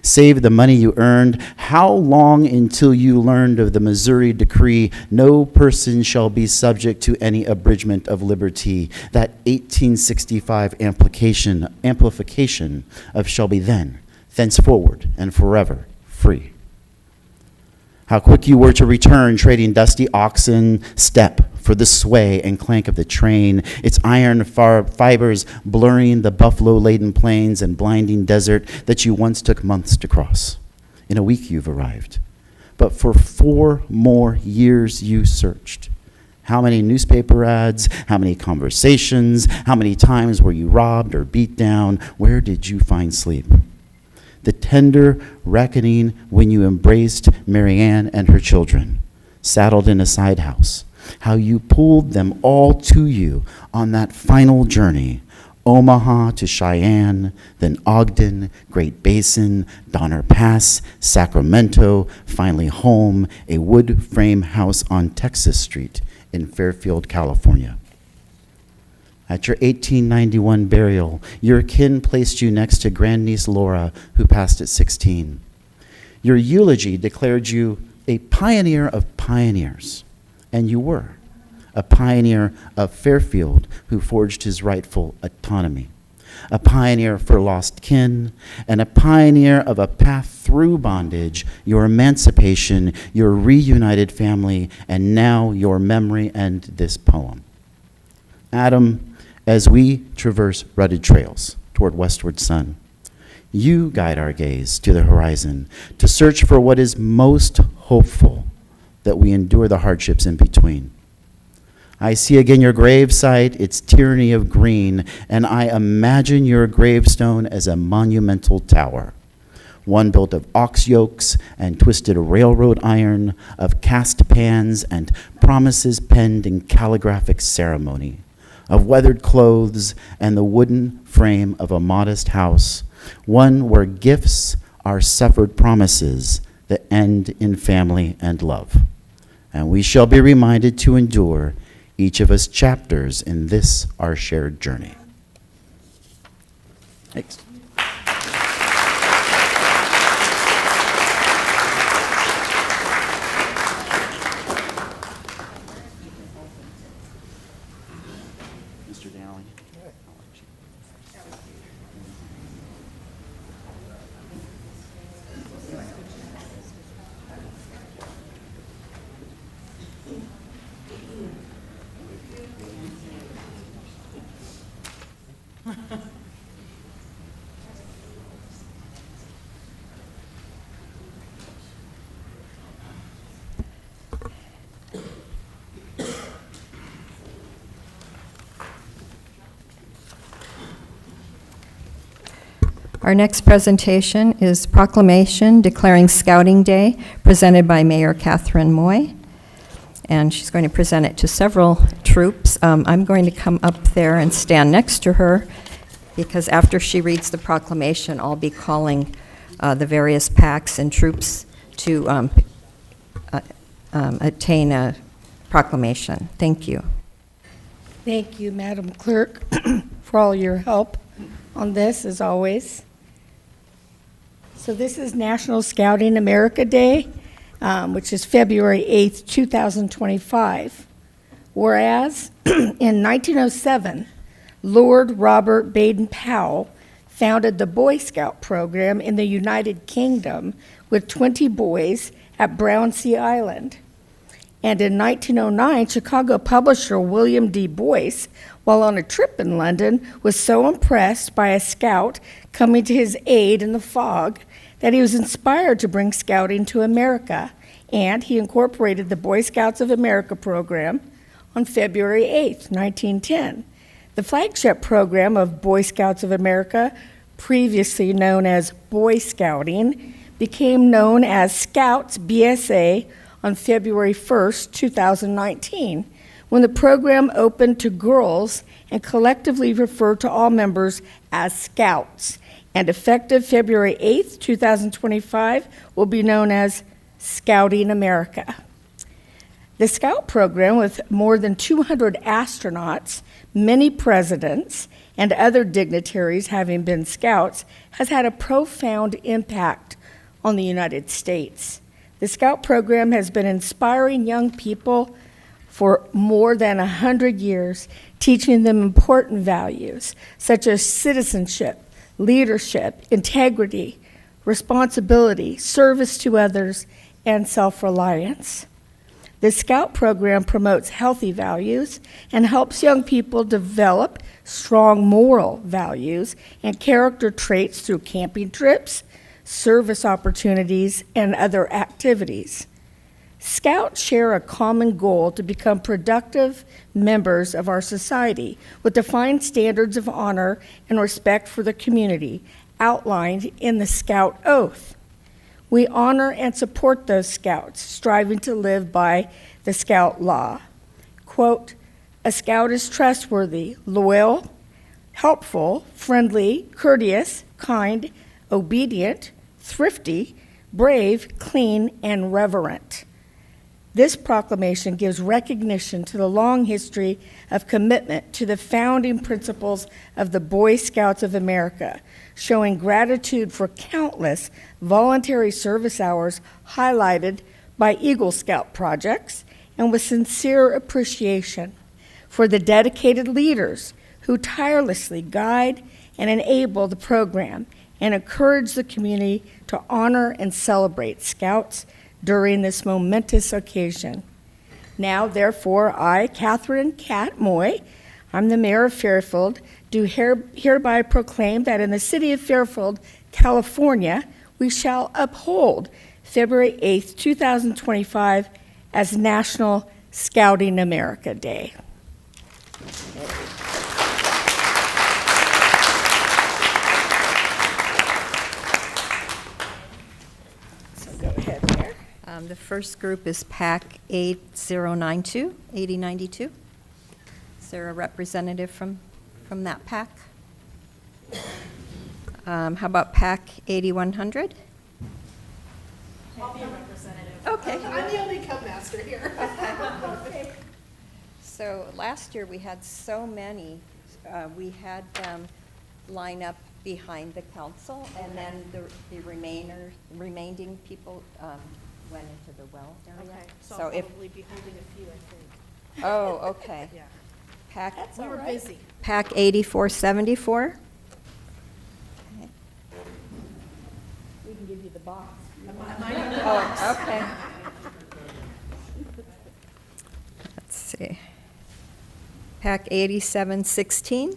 saved the money you earned. How long until you learned of the Missouri decree, no person shall be subject to any abridgment of liberty, that 1865 amplification of shall be then, thenceforward, and forever free. How quick you were to return, trading dusty oxen step for the sway and clank of the train, its iron fibers blurring the buffalo-laden plains and blinding desert that you once took months to cross. In a week you've arrived. But for 4 more years you searched. How many newspaper ads? How many conversations? How many times were you robbed or beat down? Where did you find sleep? The tender reckoning when you embraced Marianne and her children, saddled in a side house. How you pulled them all to you on that final journey, Omaha to Cheyenne, then Ogden, Great Basin, Donner Pass, Sacramento, finally home, a wood frame house on Texas Street in Fairfield, California. At your 1891 burial, your kin placed you next to grandniece Laura, who passed at 16. Your eulogy declared you a pioneer of pioneers, and you were a pioneer of Fairfield who forged his rightful autonomy, a pioneer for lost kin, and a pioneer of a path through bondage, your emancipation, your reunited family, and now your memory and this poem. Adam, as we traverse rutted trails toward westward sun, you guide our gaze to the horizon to search for what is most hopeful, that we endure the hardships in between. I see again your gravesite, its tyranny of green, and I imagine your gravestone as a monumental tower, one built of ox yokes and twisted railroad iron, of cast pans and promises penned in calligraphic ceremony, of weathered clothes and the wooden frame of a modest house, one where gifts are suffered promises that end in family and love. And we shall be reminded to endure, each of us, chapters in this our shared journey. Thanks. Mr. Dowling. Our next presentation is proclamation declaring Scouting Day, presented by Mayor Catherine Moy. And she's going to present it to several troops. I'm going to come up there and stand next to her, because after she reads the proclamation, I'll be calling the various packs and troops to attain a proclamation. Thank you. Thank you, Madam Clerk, for all your help on this, as always. So this is National Scouting America Day, which is February 8th, 2025. Whereas in 1907, Lord Robert Baden-Powell founded the Boy Scout program in the United Kingdom with 20 boys at Brownsea Island. And in 1909, Chicago publisher William D. Boyce, while on a trip in London, was so impressed by a scout coming to his aid in the fog that he was inspired to bring scouting to America, and he incorporated the Boy Scouts of America program on February 8, 1910. The flagship program of Boy Scouts of America, previously known as Boy Scouting, became known as Scouts BSA on February 1st, 2019, when the program opened to girls and collectively referred to all members as Scouts. And effective February 8th, 2025, will be known as Scouting America. The Scout program, with more than 200 astronauts, many presidents, and other dignitaries having been Scouts, has had a profound impact on the United States. The Scout program has been inspiring young people for more than 100 years, teaching them important values such as citizenship, leadership, integrity, responsibility, service to others, and self-reliance. The Scout program promotes healthy values and helps young people develop strong moral values and character traits through camping trips, service opportunities, and other activities. Scouts share a common goal to become productive members of our society with defined standards of honor and respect for the community outlined in the Scout Oath. We honor and support those Scouts striving to live by the Scout Law. Quote, "A Scout is trustworthy, loyal, helpful, friendly, courteous, kind, obedient, thrifty, brave, clean, and reverent." This proclamation gives recognition to the long history of commitment to the founding principles of the Boy Scouts of America, showing gratitude for countless voluntary service hours highlighted by Eagle Scout projects, and with sincere appreciation for the dedicated leaders who tirelessly guide and enable the program and encourage the community to honor and celebrate Scouts during this momentous occasion. Now, therefore, I, Catherine Cat Moy, I'm the mayor of Fairfield, do hereby proclaim that in the city of Fairfield, California, we shall uphold February 8th, 2025 as National Scouting America Day. So go ahead there. The first group is PAC 8092, 8092. Is there a representative from that PAC? How about PAC 8100? I'll be a representative. Okay. I'm the only Cub master here. Okay. So last year, we had so many, we had them line up behind the council, and then the remaining people went into the well area. Okay, so I'll if probably be holding a few, I think. Oh, okay. Yeah. PAC, We were busy. PAC 8474. We can give you the box. Oh, okay. Let's see. PAC 8716.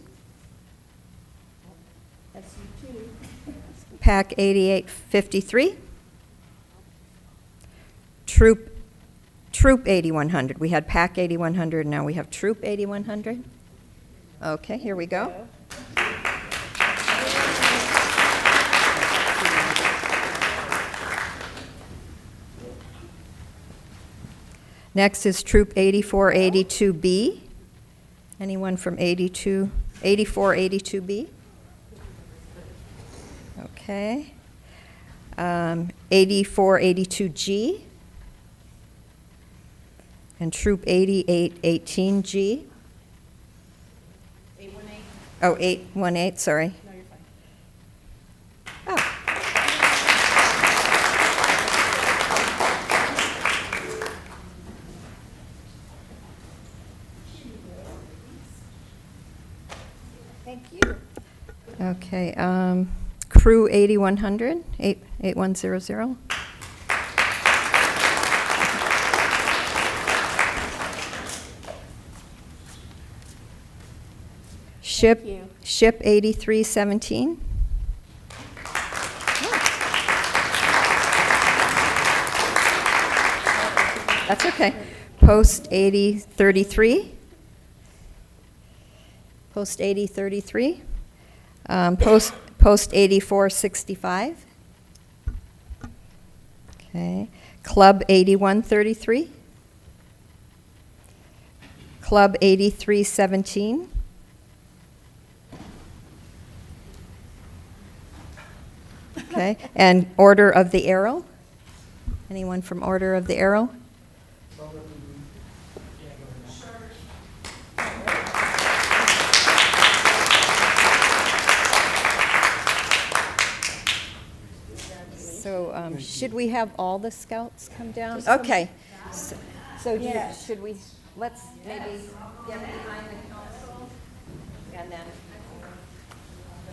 That's you too. PAC 8853. Troop 8100. We had PAC 8100, now we have Troop 8100. Okay, here we go. Next is Troop 8482B. Anyone from 8482B? Okay. 8482G. And Troop 8818G. 818. Oh, 818, sorry. No, you're fine. Oh. Thank you. Okay, Crew 8100, 8100. Ship 8317. That's okay. Post 8033. Post 8033. Post 8465. Okay. Club 8133. Club 8317. Okay, and Order of the Arrow? Anyone from Order of the Arrow? So, should we have all the scouts come down? Okay. So Yes. should we, let's maybe get behind the council and then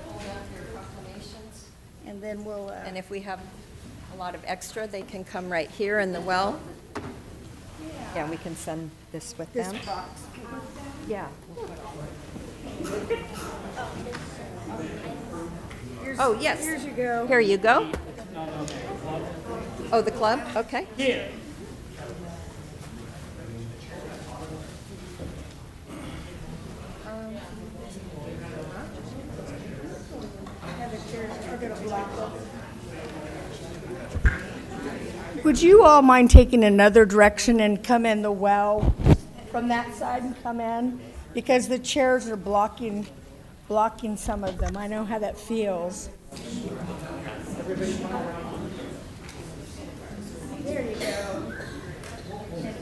hold up your proclamations? And then we'll, And if we have a lot of extra, they can come right here in the well. Yeah, we can send this with this them. box. Yeah. Here's- Oh, yes. Here you go. Here you go. Oh, the club? Okay. Would you all mind taking another direction and come in the well from that side and come in? Because the chairs are blocking some of them. I know how that feels. There you go. And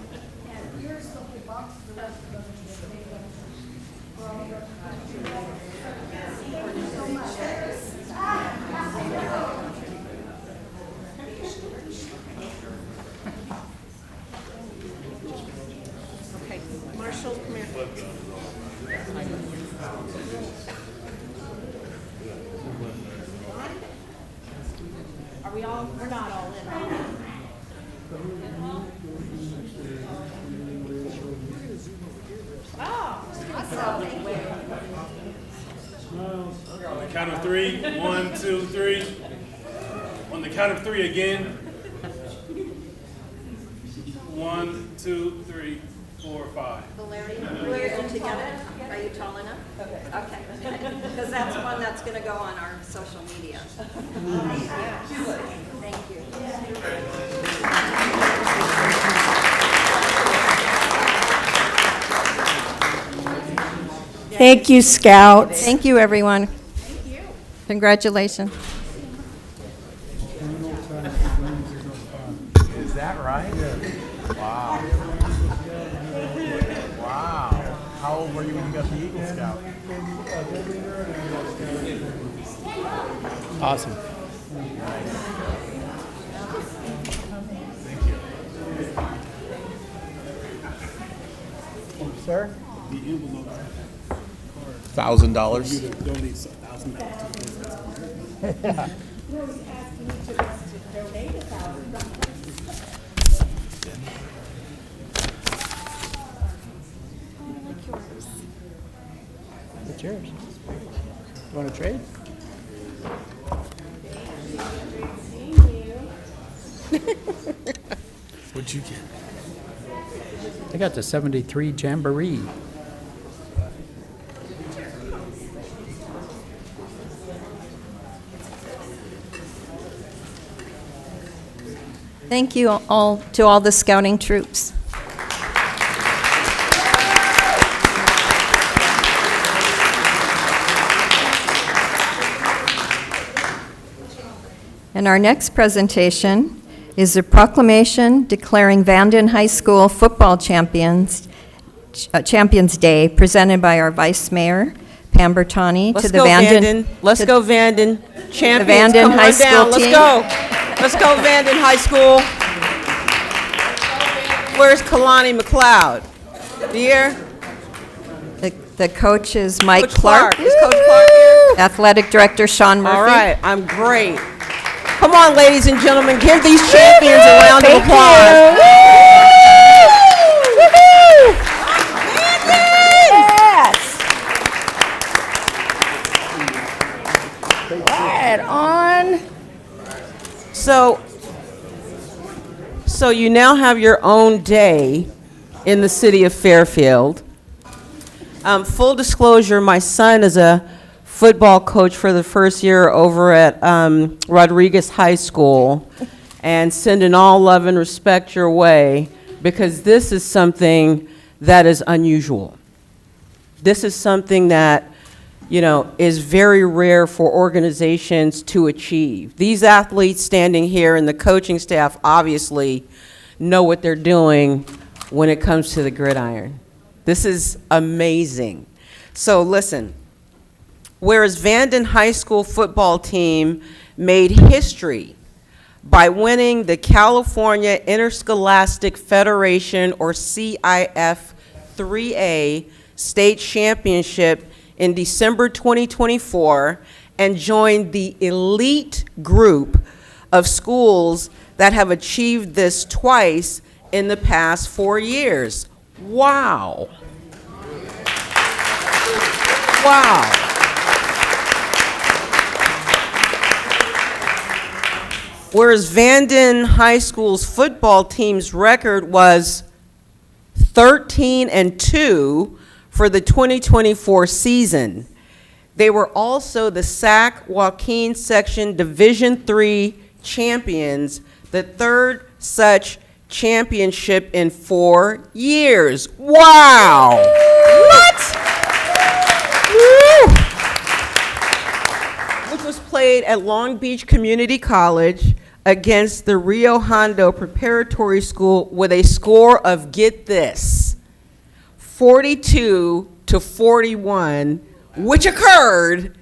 we're not all in. On the count of three, 1, 2, 3. On the count of three again. 1, 2, 3, 4, 5. Will you go together? Are you tall enough? Okay. Because that's one that's going to go on our social media. Thank you. Thank you, Scouts. Thank you, everyone. Thank you. Congratulations. Is that right? Wow. Wow. How old were you when you got the Eagle Scout? Awesome. Thank you. Sir? $1,000. Donate $1,000. It's yours. You want to trade? What'd you get? I got the 73 Jamboree. Thank you all to all the scouting troops. And our next presentation is a proclamation declaring Vanden High School football Champions Day, presented by our Vice Mayor, Pam Bertani. Let's go, Vanden. Let's go, Vanden. Champions, come on down. Let's go. Let's go, Vanden High School. Where's Kalani McLeod? Dear? The coach is Mike Coach Clark. Is Coach Clark here? Athletic Director Sean Murphy. All right, I'm great. Come on, ladies and gentlemen, give these champions a round of applause. Right on. So you now have your own day in the city of Fairfield. Full disclosure, my son is a football coach for the first year over at Rodriguez High School, and sending all love and respect your way, because this is something that is unusual. This is something that, you know, is very rare for organizations to achieve. These athletes standing here and the coaching staff obviously know what they're doing when it comes to the gridiron. This is amazing. So listen. Whereas Vanden High School football team made history by winning the California Interscholastic Federation, or CIF 3A, state championship in December 2024, and joined the elite group of schools that have achieved this twice in the past 4 years. Wow. Wow. Whereas Vanden High School's football team's record was 13-2 for the 2024 season. They were also the SAC Joaquin Section Division III champions, the third such championship in 4 years. Wow! What? Woo! Which was played at Long Beach Community College against the Rio Hondo Preparatory School with a score of, get this, 42-41, which occurred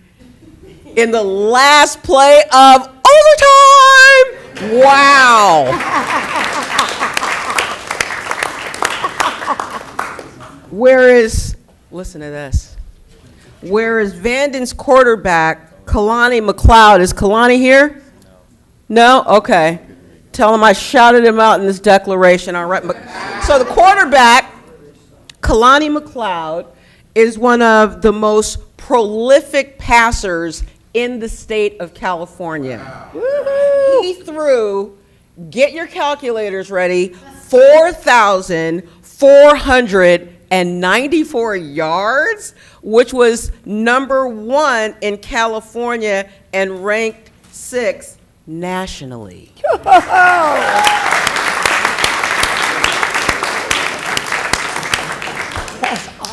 in the last play of overtime. Wow. Whereas, listen to this, whereas Vanden's quarterback, Kalani McLeod, is Kalani here? No? Okay. Tell him I shouted him out in this declaration. All right. So the quarterback, Kalani McLeod, is one of the most prolific passers in the state of California. He threw, get your calculators ready, 4,494 yards, which was #1 in California and ranked 6th nationally.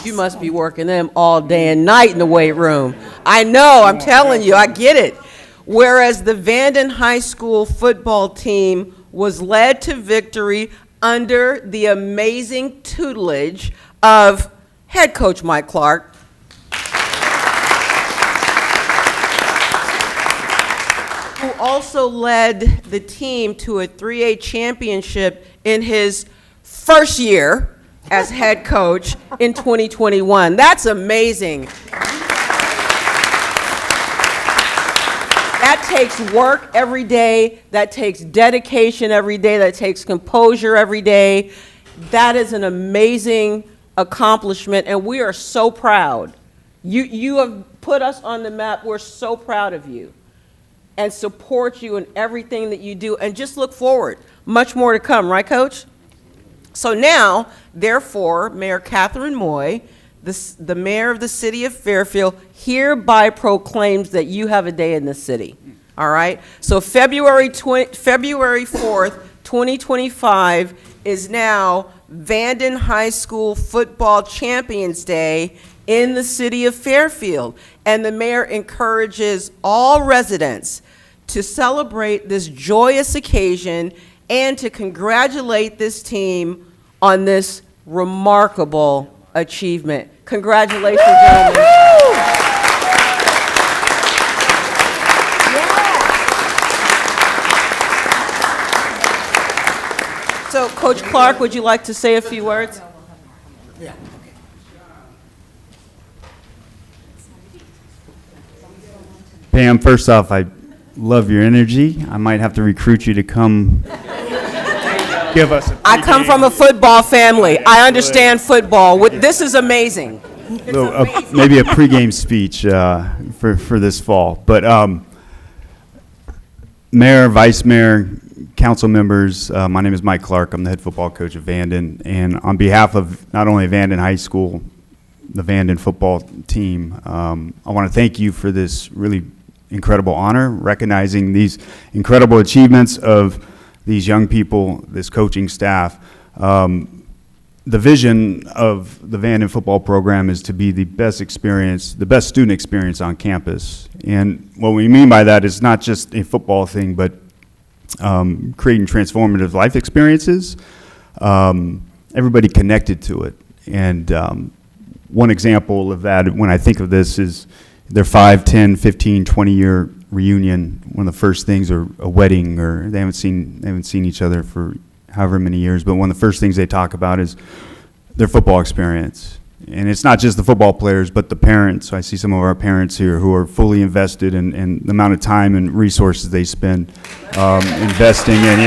You must be working them all day and night in the weight room. I know, I'm telling you, I get it. Whereas the Vanden High School football team was led to victory under the amazing tutelage of head coach Mike Clark, who also led the team to a 3A championship in his first year as head coach in 2021. That's amazing. That takes work every day. That takes dedication every day. That takes composure every day. That is an amazing accomplishment, and we are so proud. You have put us on the map. We're so proud of you and support you in everything that you do, and just look forward. Much more to come, right, Coach? So now, therefore, Mayor Catherine Moy, the mayor of the city of Fairfield, hereby proclaims that you have a day in the city. All right? So February 4th, 2025 is now Vanden High School Football Champions Day in the city of Fairfield. And the mayor encourages all residents to celebrate this joyous occasion and to congratulate this team on this remarkable achievement. Congratulations, gentlemen. So, Coach Clark, would you like to say a few words? Pam, first off, I love your energy. I might have to recruit you to come give us a I come from a football family. I understand football. This is amazing. Maybe a pregame speech for this fall. But Mayor, Vice Mayor, council members, my name is Mike Clark. I'm the head football coach of Vanden. And on behalf of not only Vanden High School, the Vanden football team, I want to thank you for this really incredible honor, recognizing these incredible achievements of these young people, this coaching staff. The vision of the Vanden football program is to be the best experience, the best student experience on campus. And what we mean by that is not just a football thing, but creating transformative life experiences, everybody connected to it. And one example of that, when I think of this, is their 5, 10, 15, 20-year reunion. One of the first things, or a wedding, or they haven't seen each other for however many years, but one of the first things they talk about is their football experience. And it's not just the football players, but the parents. So I see some of our parents here who are fully invested in the amount of time and resources they spend investing in,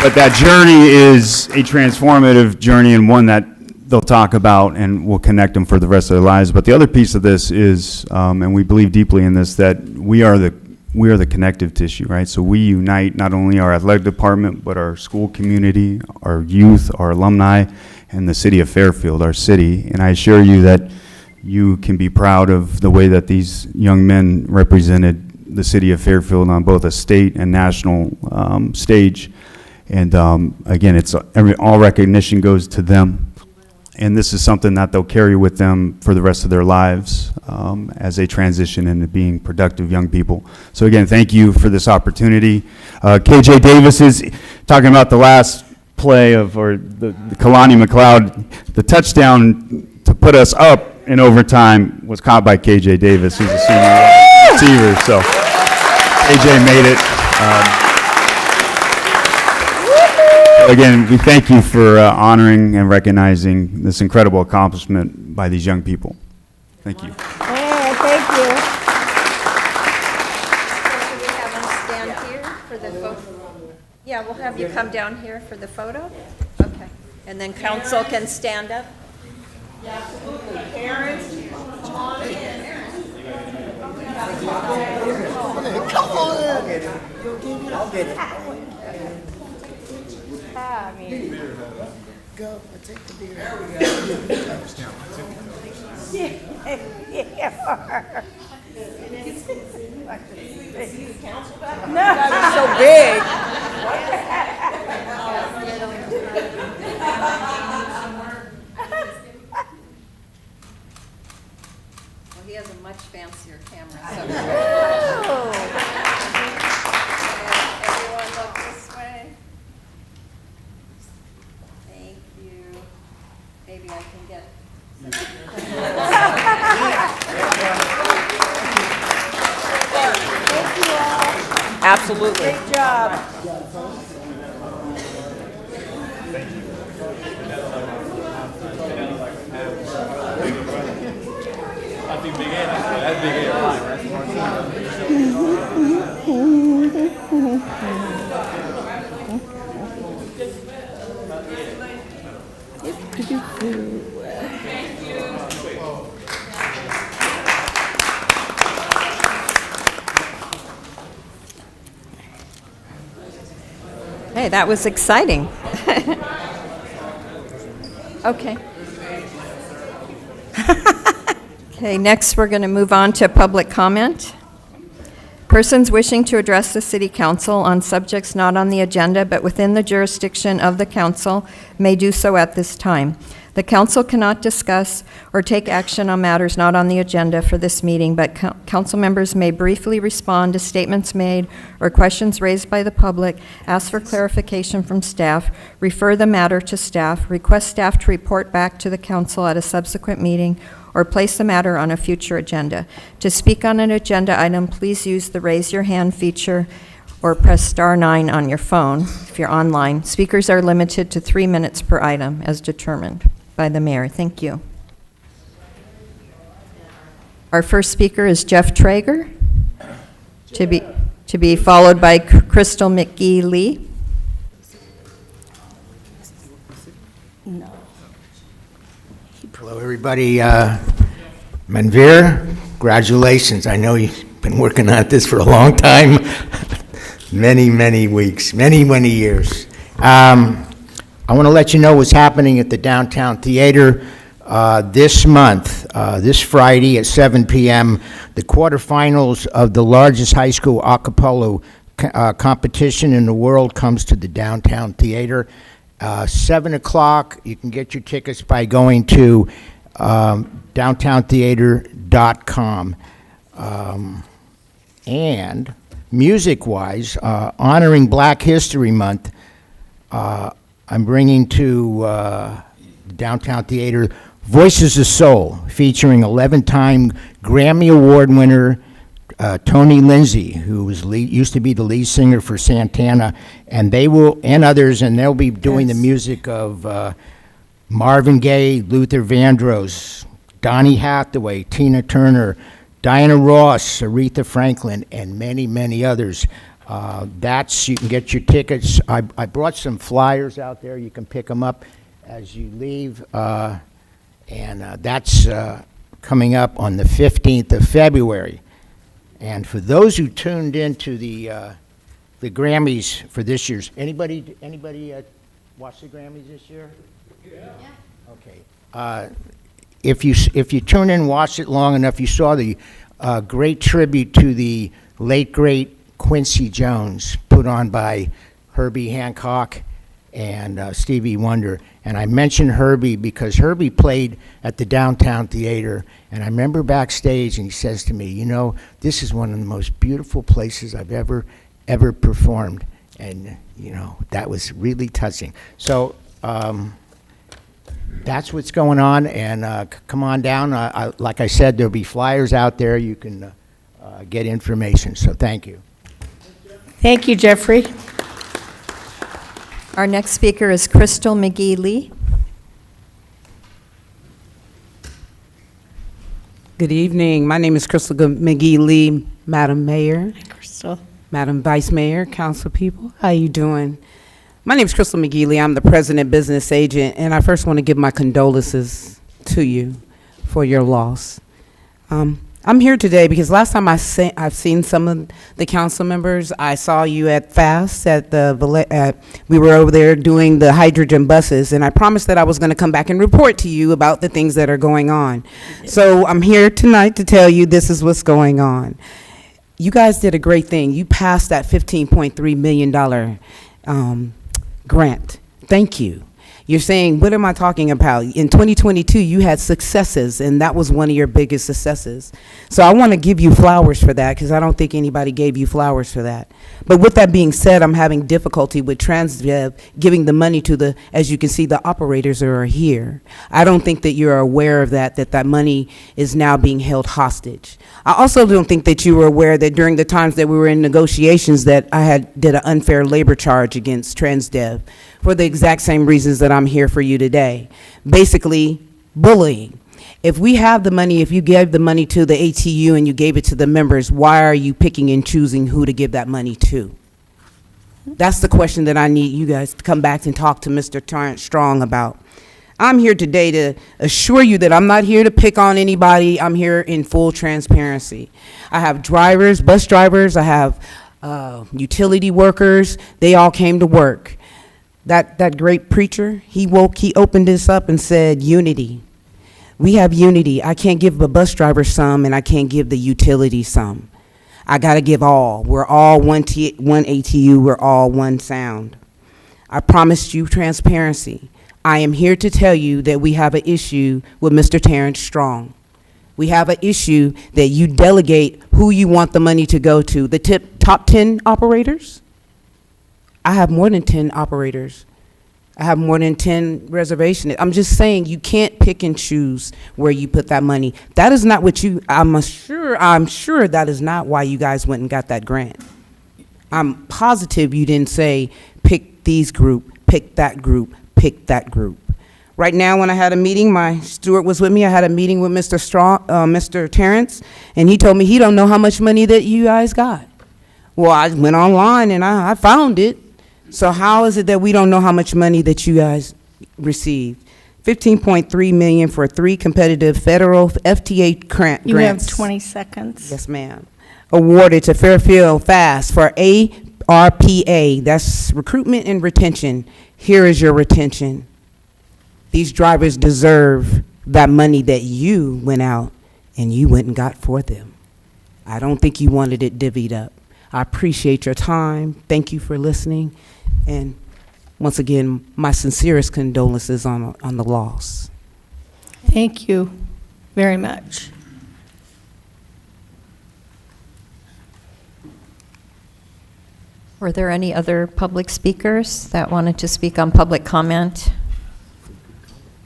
but that journey is a transformative journey, and one that they'll talk about and will connect them for the rest of their lives. But the other piece of this is, and we believe deeply in this, that we are the connective tissue, right? So we unite not only our athletic department, but our school community, our youth, our alumni, and the city of Fairfield, our city. And I assure you that you can be proud of the way that these young men represented the city of Fairfield on both a state and national stage. And again, all recognition goes to them. And this is something that they'll carry with them for the rest of their lives as they transition into being productive young people. So again, thank you for this opportunity. KJ Davis is talking about the last play or the Kalani McLeod. The touchdown to put us up in overtime was caught by KJ Davis, who's a senior receiver. So KJ made it. Again, we thank you for honoring and recognizing this incredible accomplishment by these young people. Thank you. Thank you. the photo? Yeah, we'll have you come down here for the photo. Okay. And then council can stand up. Parents, come on in. Go, take the beer. So big. Well, he has a much fancier camera, so. Everyone look this way. Thank you. Maybe I can get. Absolutely. Great job. Hey, that was exciting. Okay. Okay, next we're going to move on to public comment. Persons wishing to address the city council on subjects not on the agenda but within the jurisdiction of the council may do so at this time. The council cannot discuss or take action on matters not on the agenda for this meeting, but council members may briefly respond to statements made or questions raised by the public, ask for clarification from staff, refer the matter to staff, request staff to report back to the council at a subsequent meeting, or place the matter on a future agenda. To speak on an agenda item, please use the raise your hand feature or press *9 on your phone if you're online. Speakers are limited to 3 minutes per item as determined by the mayor. Thank you. Our first speaker is Jeff Traeger, to be followed by Crystal McGee Lee. No. Hello, everybody. Manvir, congratulations. I know you've been working on this for a long time, many weeks, many years. I want to let you know what's happening at the Downtown Theater this month, this Friday at 7 p.m., the quarterfinals of the largest high school a cappella competition in the world comes to the Downtown Theater. 7 o'clock, you can get your tickets by going to downtowntheater.com. And music-wise, honoring Black History Month, I'm bringing to Downtown Theater Voices of Soul, featuring 11-time Grammy Award winner Tony Lindsay, who used to be the lead singer for Santana, and others, and they'll be doing the music of Marvin Gaye, Luther Vandross, Donny Hathaway, Tina Turner, Diana Ross, Aretha Franklin, and many others. You can get your tickets. I brought some flyers out there. You can pick them up as you leave. That's coming up on the 15th of February. And for those who tuned into the Grammys for this year's, anybody watch the Grammys this year? Yeah. Okay. If you tune in and watched it long enough, you saw the great tribute to the late great Quincy Jones, put on by Herbie Hancock and Stevie Wonder. And I mentioned Herbie because Herbie played at the Downtown Theater, and I remember backstage, and he says to me, you know, this is one of the most beautiful places I've ever performed. And, you know, that was really touching. So that's what's going on, and come on down. Like I said, there'll be flyers out there. You can get information, so thank you. Thank you, Jeffrey. Our next speaker is Crystal McGee Lee. Good evening. My name is Crystal McGee Lee, Madam Mayor. Hi, Crystal. Madam Vice Mayor, council people, how you doing? My name is Crystal McGeely. I'm the president business agent, and I first want to give my condolences to you for your loss. I'm here today because last time I've seen some of the council members, I saw you at FAST we were over there doing the hydrogen buses, and I promised that I was going to come back and report to you about the things that are going on. So I'm here tonight to tell you this is what's going on. You guys did a great thing. You passed that $15.3 million grant. Thank you. You're saying, what am I talking about? In 2022, you had successes, and that was one of your biggest successes. So I want to give you flowers for that, because I don't think anybody gave you flowers for that. But with that being said, I'm having difficulty with TransDev giving the money to the, as you can see, the operators are here. I don't think that you're aware of that money is now being held hostage. I also don't think that you were aware that during the times that we were in negotiations that I did an unfair labor charge against TransDev for the exact same reasons that I'm here for you today. Basically, bullying. If we have the money, if you gave the money to the ATU and you gave it to the members, why are you picking and choosing who to give that money to? That's the question that I need you guys to come back and talk to Mr. Terrence Strong about. I'm here today to assure you that I'm not here to pick on anybody. I'm here in full transparency. I have drivers, bus drivers, I have utility workers. They all came to work. That great preacher, he opened this up and said, unity. We have unity. I can't give a bus driver some, and I can't give the utility some. I got to give all. We're all one ATU. We're all one sound. I promised you transparency. I am here to tell you that we have an issue with Mr. Terrence Strong. We have an issue that you delegate who you want the money to go to. The top 10 operators? I have more than 10 operators. I have more than 10 reservations. I'm just saying you can't pick and choose where you put that money. That is not what I'm sure that is not why you guys went and got that grant. I'm positive you didn't say pick these group, pick that group, pick that group. Right now, when I had a meeting, my steward was with me. I had a meeting with Mr. Terrence, and he told me he don't know how much money that you guys got. Well, I went online and I found it. So how is it that we don't know how much money that you guys received? $15.3 million for 3 competitive federal FTA grants. You have 20 seconds. Yes, ma'am. Awarded to Fairfield FAST for ARPA. That's recruitment and retention. Here is your retention. These drivers deserve that money that you went out and you went and got for them. I don't think you wanted it divvied up. I appreciate your time. Thank you for listening. And once again, my sincerest condolences on the loss. Thank you very much. Were there any other public speakers that wanted to speak on public comment?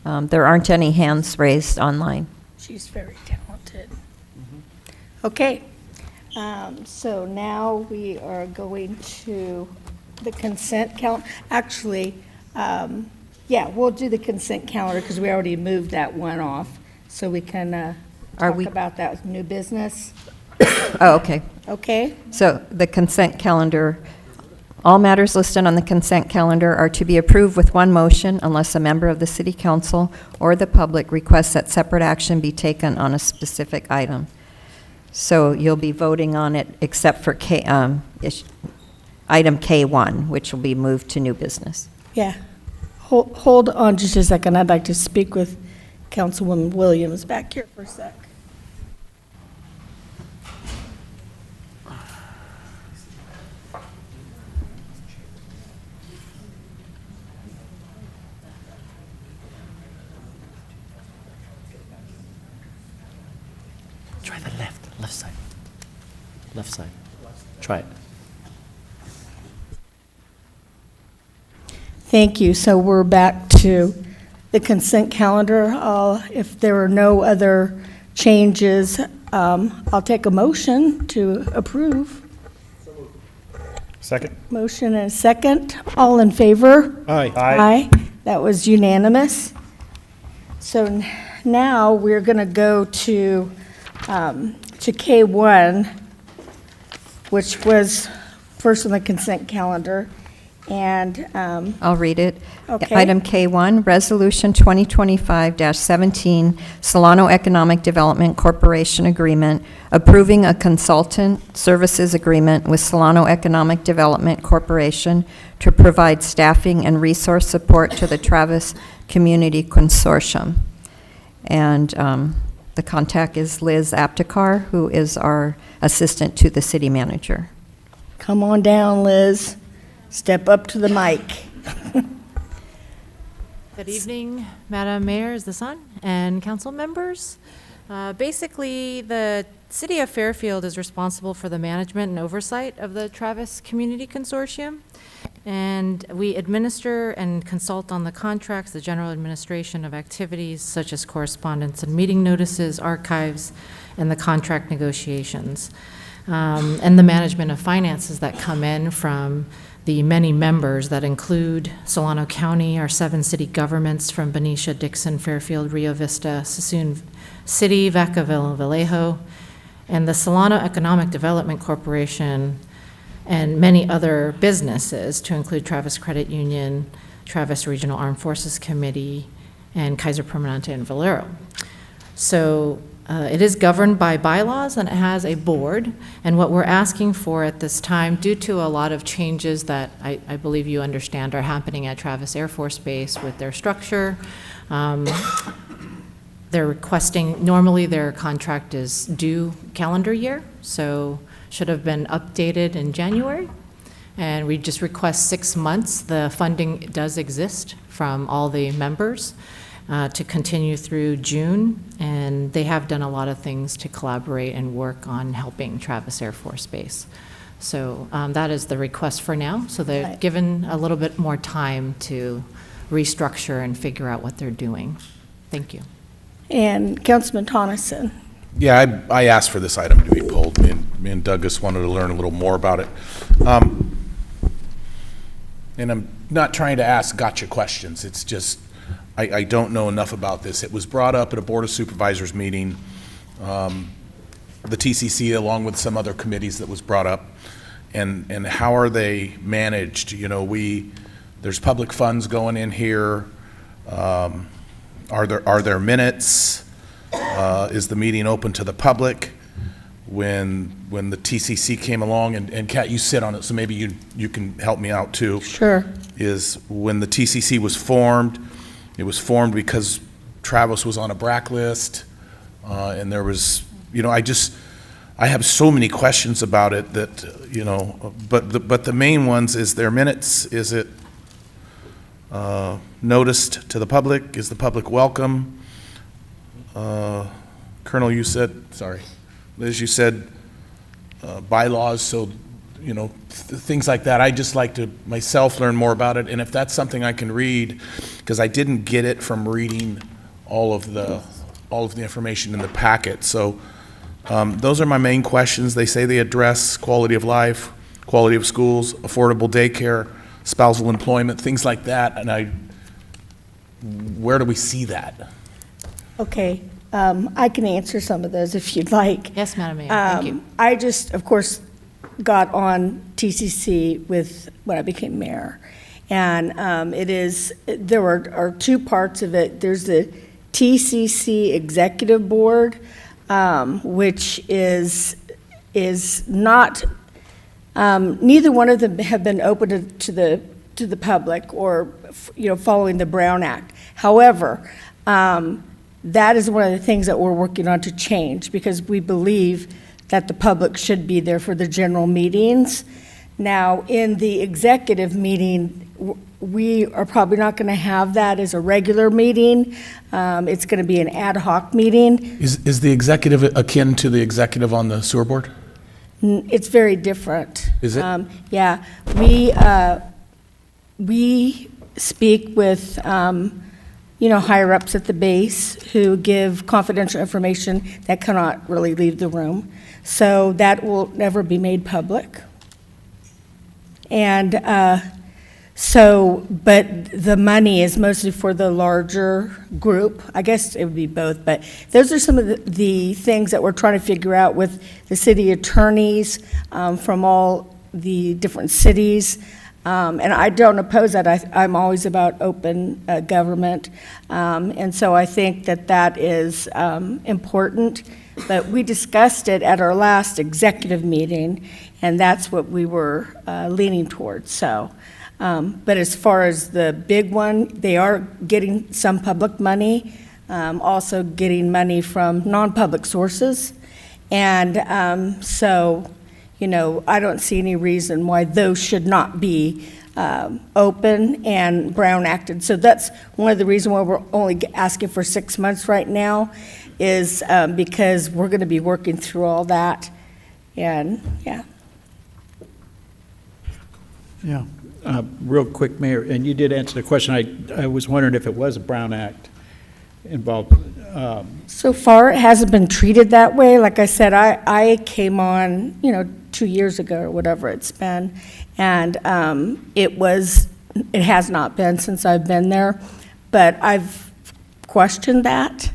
There aren't any hands raised online. She's very talented. Okay. So now we are going to the consent calendar. Actually, yeah, we'll do the consent calendar because we already moved that one off. So we can talk about that with new business. Oh, okay. Okay. So the consent calendar, all matters listed on the consent calendar are to be approved with one motion unless a member of the city council or the public requests that separate action be taken on a specific item. So you'll be voting on it except for item K1, which will be moved to new business. Yeah. Hold on just a second. I'd like to speak with Councilwoman Williams back here for a sec. Try the left side. Left side. Try it. Thank you. So we're back to the consent calendar. If there are no other changes, I'll take a motion to approve. Second. Motion and a second. All in favor? Aye. Aye. That was unanimous. So now we're going to go to K1, which was first on the consent calendar, and, I'll read it. Okay. Item K1, Resolution 2025-17, Solano Economic Development Corporation Agreement, approving a consultant services agreement with Solano Economic Development Corporation to provide staffing and resource support to the Travis Community Consortium. And the contact is Liz Aptekar, who is our assistant to the city manager. come on down, Liz. Step up to the mic. Good evening, Madam Mayor, is this on? And council members. Basically, the City of Fairfield is responsible for the management and oversight of the Travis Community Consortium. And we administer and consult on the contracts, the general administration of activities such as correspondence and meeting notices, archives, and the contract negotiations. And the management of finances that come in from the many members that include Solano County, our 7 city governments from Benicia, Dixon, Fairfield, Rio Vista, Suisun City, Vacaville, Vallejo, and the Solano Economic Development Corporation, and many other businesses, to include Travis Credit Union, Travis Regional Armed Forces Committee, and Kaiser Permanente and Valero. So it is governed by bylaws, and it has a board. And what we're asking for at this time, due to a lot of changes that I believe you understand are happening at Travis Air Force Base with their structure, they're requesting, normally their contract is due calendar year, so should have been updated in January. And we just request 6 months. The funding does exist from all the members to continue through June, and they have done a lot of things to collaborate and work on helping Travis Air Force Base. So that is the request for now. So they're given a little bit more time to restructure and figure out what they're doing. Thank you. And Councilman Tonneson. Yeah, I asked for this item to be pulled. Me and Douglas wanted to learn a little more about it. And I'm not trying to ask gotcha questions. It's just, I don't know enough about this. It was brought up at a Board of Supervisors meeting, the TCC, along with some other committees that was brought up. And how are they managed? You know, there's public funds going in here. Are there minutes? Is the meeting open to the public? When the TCC came along, and Kat, you sit on it, so maybe you can help me out too. Sure. Is when the TCC was formed, it was formed because Travis was on a BRAC list, and there was, you know, I have so many questions about it that, you know, but the main ones is their minutes. Is it noticed to the public? Is the public welcome? Colonel, you said, sorry, Liz, you said bylaws, so, you know, things like that. I just like to myself learn more about it, and if that's something I can read, because I didn't get it from reading all of the information in the packet. So those are my main questions. They say they address quality of life, quality of schools, affordable daycare, spousal employment, things like that, and where do we see that? Okay, I can answer some of those if you'd like. Yes, Madam Mayor, thank you. I just, of course, got on TCC when I became mayor. And there are 2 parts of it. There's the TCC Executive Board, which is not, neither one of them have been open to the public or, you know, following the Brown Act. However, that is one of the things that we're working on to change, because we believe that the public should be there for the general meetings. Now, in the executive meeting, we are probably not going to have that as a regular meeting. It's going to be an ad hoc meeting. Is the executive akin to the executive on the sewer board? It's very different. Is it? Yeah, we speak with, you know, higher ups at the base who give confidential information that cannot really leave the room. So that will never be made public. And but the money is mostly for the larger group. I guess it would be both, but those are some of the things that we're trying to figure out with the city attorneys from all the different cities. And I don't oppose that. I'm always about open government. And so I think that that is important. But we discussed it at our last executive meeting, and that's what we were leaning towards. So, but as far as the big one, they are getting some public money, also getting money from non-public sources. And so, you know, I don't see any reason why those should not be open and Brown acted. So that's one of the reasons why we're only asking for 6 months right now, is because we're going to be working through all that. And yeah. Yeah. Real quick, Mayor, and you did answer the question. I was wondering if it was a Brown Act involved. So far, it hasn't been treated that way. Like I said, I came on, you know, 2 years ago or whatever it's been, and it has not been since I've been there, but I've questioned that,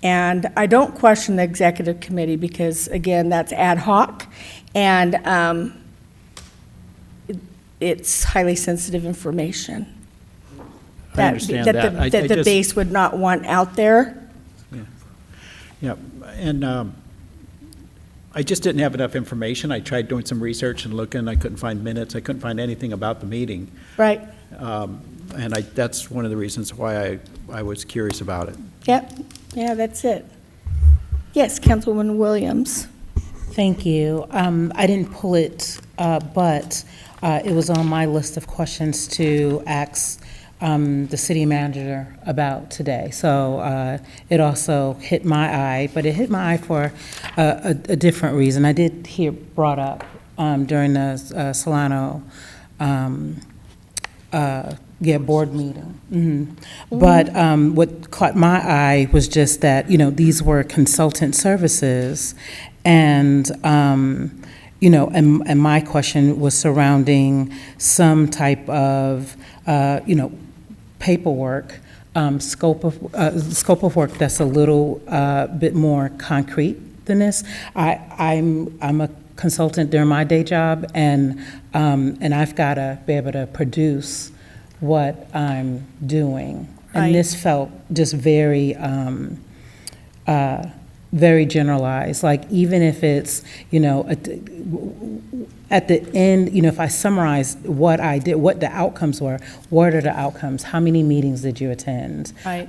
and I don't question the executive committee because, again, that's ad hoc, and it's highly sensitive information. I understand that. That the base would not want out there. Yeah, and I just didn't have enough information. I tried doing some research and looking. I couldn't find minutes. I couldn't find anything about the meeting. Right. And that's one of the reasons why I was curious about it. Yep. Yeah, that's it. Yes, Councilwoman Williams. Thank you. I didn't pull it, but it was on my list of questions to ask the city manager about today. So it also hit my eye, but it hit my eye for a different reason. I did hear brought up during the Solano board meeting. Mm-hmm. But what caught my eye was just that, you know, these were consultant services, and you know, and my question was surrounding some type of, you know, paperwork, scope of work that's a little bit more concrete than this. I'm a consultant during my day job, and I've got to be able to produce what I'm doing. Right. And this felt just very very generalized. Like, even if it's, you know, at the end, you know, if I summarize what I did, what the outcomes were, what are the outcomes? How many meetings did you attend? Right.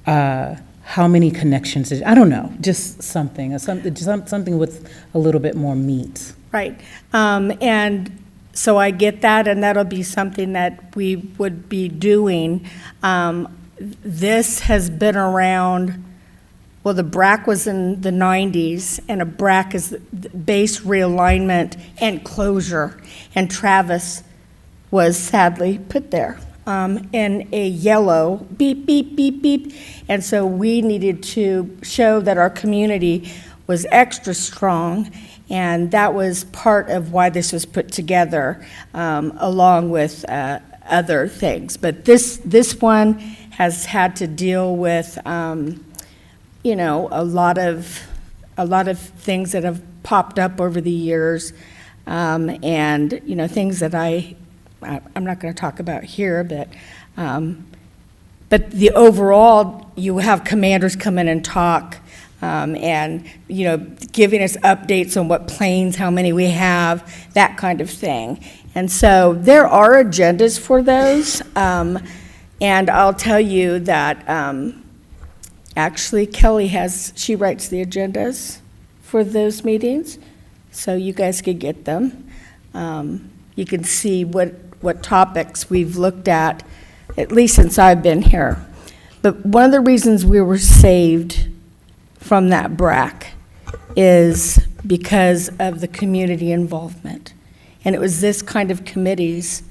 How many connections did, I don't know, just something with a little bit more meat. Right. And so I get that, and that'll be something that we would be doing. This has been around. Well, the BRAC was in the 90s, and a BRAC is base realignment and closure, and Travis was sadly put there in a yellow beep, beep, beep, beep. And so we needed to show that our community was extra strong, and that was part of why this was put together, along with other things. But this one has had to deal with you know, a lot of things that have popped up over the years, and you know, things that I'm not going to talk about here, but the overall, you have commanders come in and talk, and you know, giving us updates on what planes, how many we have, that kind of thing. And so there are agendas for those, and I'll tell you that. Actually, Kelly she writes the agendas for those meetings, so you guys could get them. You can see what topics we've looked at least since I've been here. But one of the reasons we were saved from that BRAC is because of the community involvement. And it was this kind of committees,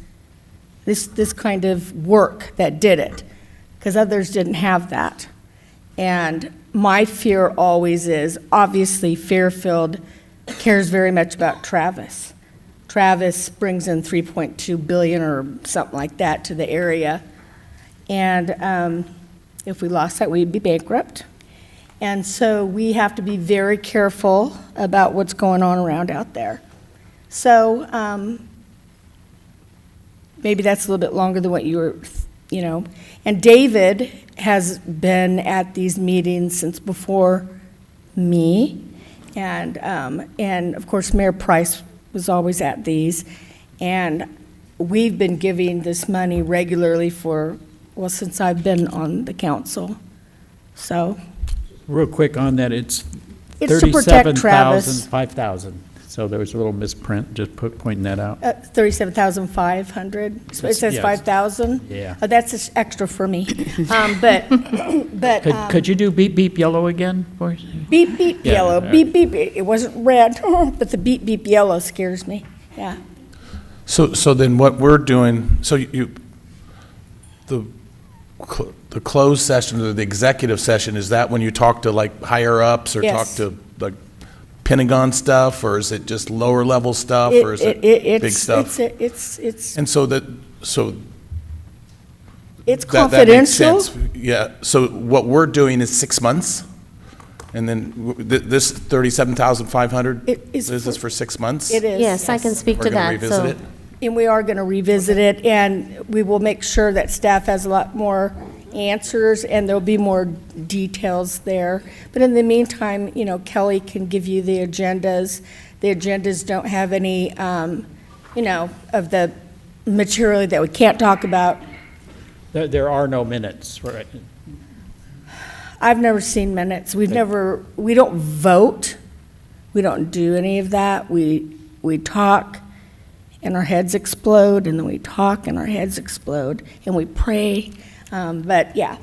this kind of work that did it, because others didn't have that. And my fear always is, obviously, Fairfield cares very much about Travis. Travis brings in $3.2 billion or something like that to the area. And if we lost that, we'd be bankrupt. And so we have to be very careful about what's going on around out there. So maybe that's a little bit longer than what you were, And David has been at these meetings since before me. And of course, Mayor Price was always at these. And we've been giving this money regularly since I've been on the council. So, Real quick on that, it's It's to protect Travis. 5,000. So there was a little misprint, just pointing that out. 37,500. So it says Yes. 5,000? Yeah. That's just extra for me. But Could you do beep, beep, yellow again for us? beep, beep, Yeah, yellow, all right. beep, beep. It wasn't red, but the beep, beep, yellow scares me. Yeah. So then what we're doing, the closed session or the executive session, is that when you talk to like higher ups or talk Yes. to like Pentagon stuff, or is it just lower level stuff, or is it big stuff? It's And so it's that makes confidential. sense. Yeah, so what we're doing is 6 months? And then this 37,500, is is this for 6 months? It is. Yes, I can speak We're to gonna that. revisit it? And we are going to revisit it, and we will make sure that staff has a lot more answers, and there'll be more details there. But in the meantime, Kelly can give you the agendas. The agendas don't have any, of the material that we can't talk about. There are no minutes, right? I've never seen minutes. We don't vote. We don't do any of that. We talk and our heads explode, and then we talk and our heads explode, and we pray. But yeah,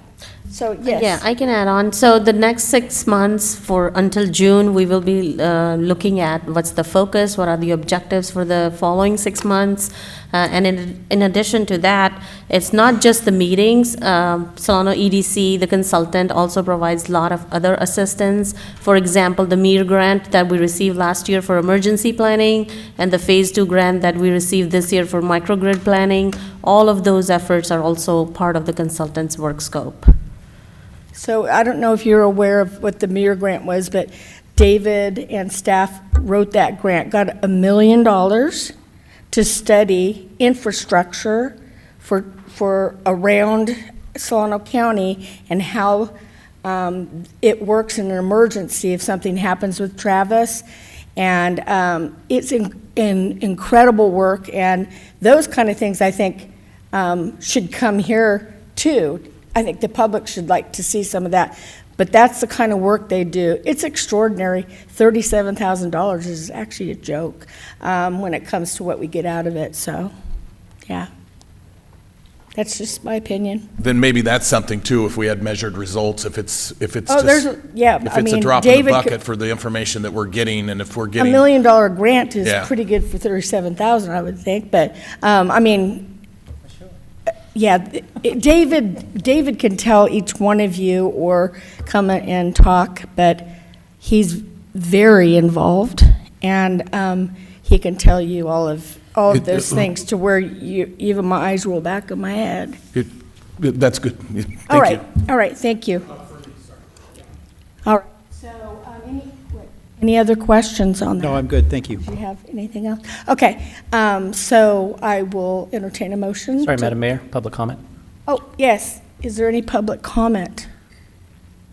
so yes. Yeah, I can add on. So the next 6 months until June, we will be looking at what's the focus, what are the objectives for the following 6 months. And in addition to that, it's not just the meetings. Solano EDC, the consultant, also provides a lot of other assistance. For example, the MEER grant that we received last year for emergency planning and the Phase 2 grant that we received this year for microgrid planning. All of those efforts are also part of the consultant's work scope. So I don't know if you're aware of what the MEER grant was, but David and staff wrote that grant, got $1 million to study infrastructure for around Solano County and how it works in an emergency if something happens with Travis. And it's incredible work, and those kind of things I think should come here too. I think the public should like to see some of that. But that's the kind of work they do. It's extraordinary. $37,000 is actually a joke when it comes to what we get out of it. So, yeah. That's just my opinion. Then maybe that's something too, if we had measured results, if it's Oh, just, there's if I it's a mean, drop in the David bucket for the information that we're getting, and if we're $1 getting. million grant is Yeah. pretty good for $37,000, I would think. But, I mean, yeah, David can tell each one of you or come and talk, but he's very involved, and he can tell you all of those things to where even my eyes roll back in my head. That's good. Thank All right, you. all right, thank you. All right, so any other questions on that? No, I'm good, thank you. Do you have anything else? Okay, so I will entertain a motion. Sorry, to- Madam Mayor, public comment. Oh, yes. Is there any public comment?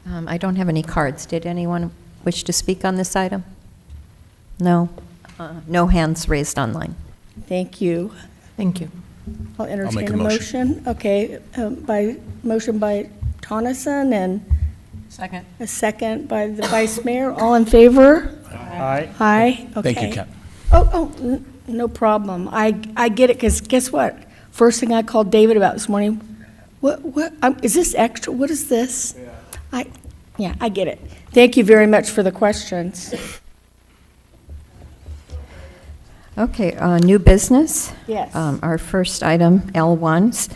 I don't have any cards. Did anyone wish to speak on this item? No? No hands raised online. Thank you. Thank you. I'll entertain make a a motion. Okay, motion by Tonneson and Second. a second by the vice mayor. All in favor? Aye. Aye, okay. Thank you, Ken. No problem. I get it, because guess what? First thing I called David about this morning, is this extra? What is this? Yeah, I get it. Thank you very much for the questions. Okay, new business. Yes. Our first item, L1s.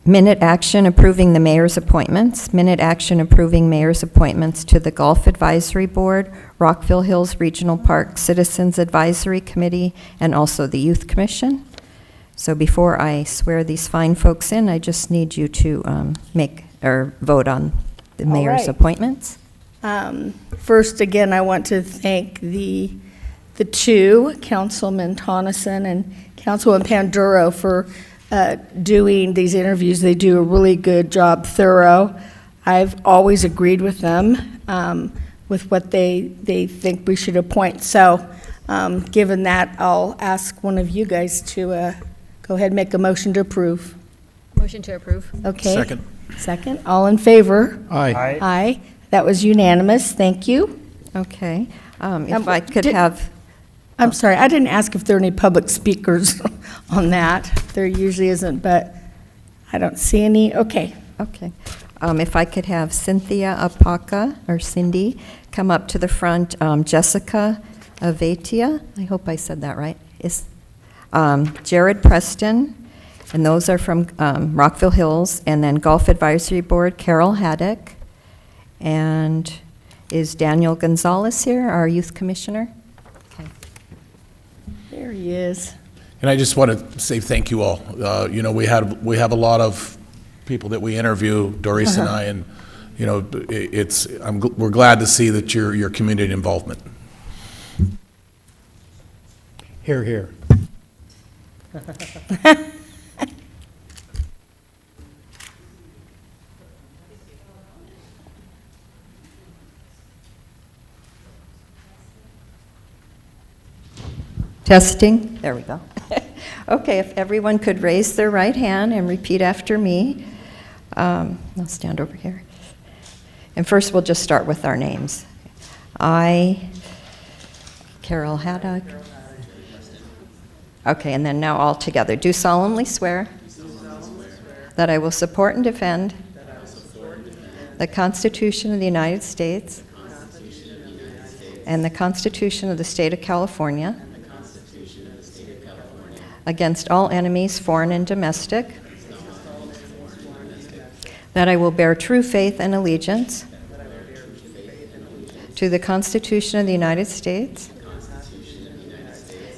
Minute action approving the mayor's appointments. Minute action approving mayor's appointments to the Golf Advisory Board, Rockville Hills Regional Park Citizens Advisory Committee, and also the Youth Commission. So before I swear these fine folks in, I just need you to vote on the mayor's right. appointments. First, again, I want to thank the the two, Councilman Tonneson and Councilman Panduro, for doing these interviews. They do a really good job, thorough. I've always agreed with them with what they think we should appoint. So given that, I'll ask one of you guys to go ahead and make a motion to approve. Motion to approve. Okay. Second. Second. All in favor? Aye. Aye. That was unanimous. Thank you. Okay. If I could have, I'm sorry, I didn't ask if there are any public speakers on that. There usually isn't, but I don't see any. Okay. okay. If I could have Cynthia Apaka, or Cindy, come up to the front. Jessica Avatia, I hope I said that right, is Jared Preston, and those are from Rockville Hills, and then Golf Advisory Board, Carol Haddock, and is Daniel Gonzalez here, our youth commissioner? Okay. There he is. And I just want to say thank you all. You know, we have a lot of people that we interview, Doris and I, and you know, we're glad to see that your community involvement. Here, here. Testing, there we go. Okay, if everyone could raise their right hand and repeat after me. I'll stand over here. And first, we'll just start with our names. I, Carol Haddock. Okay, and then now all together. Do solemnly swear that I will support and defend the Constitution of the United States and the Constitution of the State of California against all enemies, foreign and domestic, that I will bear true faith and allegiance to the Constitution of the United States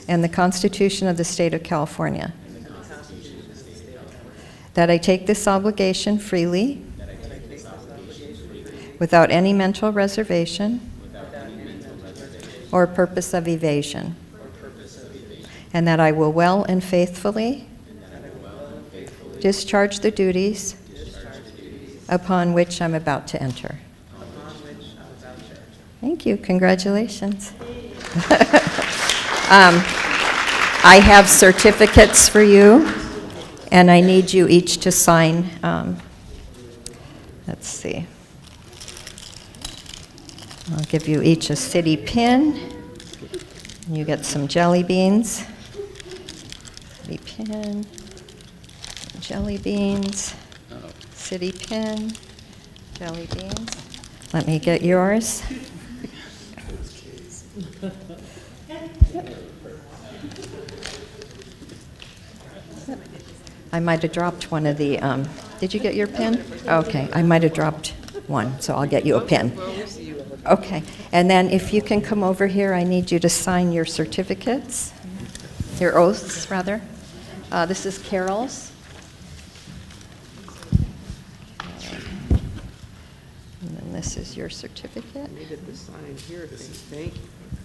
and the Constitution of the State of California, that I take this obligation freely without any mental reservation or purpose of evasion, and that I will well and faithfully discharge the duties upon which I'm about to enter. Thank you. Congratulations. I have certificates for you, and I need you each to sign. Let's see. I'll give you each a city pin. You get some jelly beans. City pin, jelly beans, city pin, jelly beans. Let me get yours. I might have dropped one of the, did you get your pin? Okay, I might have dropped one, so I'll get you a pin. Okay, and then if you can come over here, I need you to sign your certificates, your oaths, rather. This is Carol's. And then this is your certificate. We did the sign here thing. Thank you.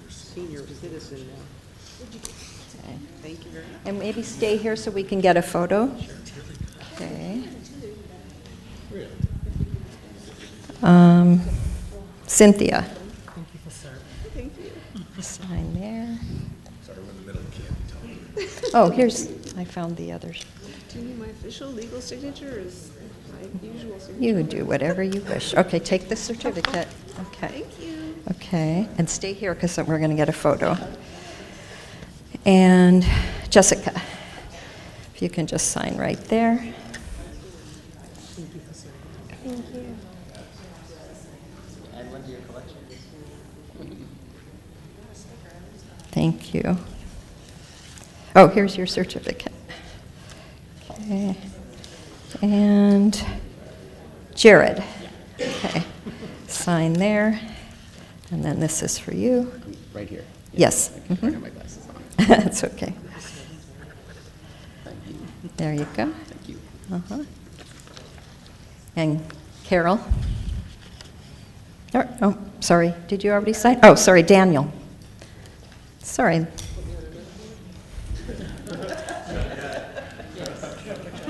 Senior citizen now. Okay. Thank you very much. And maybe stay here so we can get a photo. Okay. Cynthia. Thank you. Sign there. Oh, here's, I found the others. Do you need my official legal signature or is my usual signature? You do whatever you wish. Okay, take the certificate. Okay. Thank you. Okay, and stay here because we're going to get a photo. And Jessica, if you can just sign right there. Thank you. Add one to your collection. Thank you. Oh, here's your certificate. Okay. And Jared. Okay. Sign there. And then this is for you. Right here. Yes. I got my glasses on. That's okay. Thank you. There you go. Thank you. Uh-huh. And Carol? Oh, sorry. Did you already sign? Oh, sorry, Daniel. Sorry.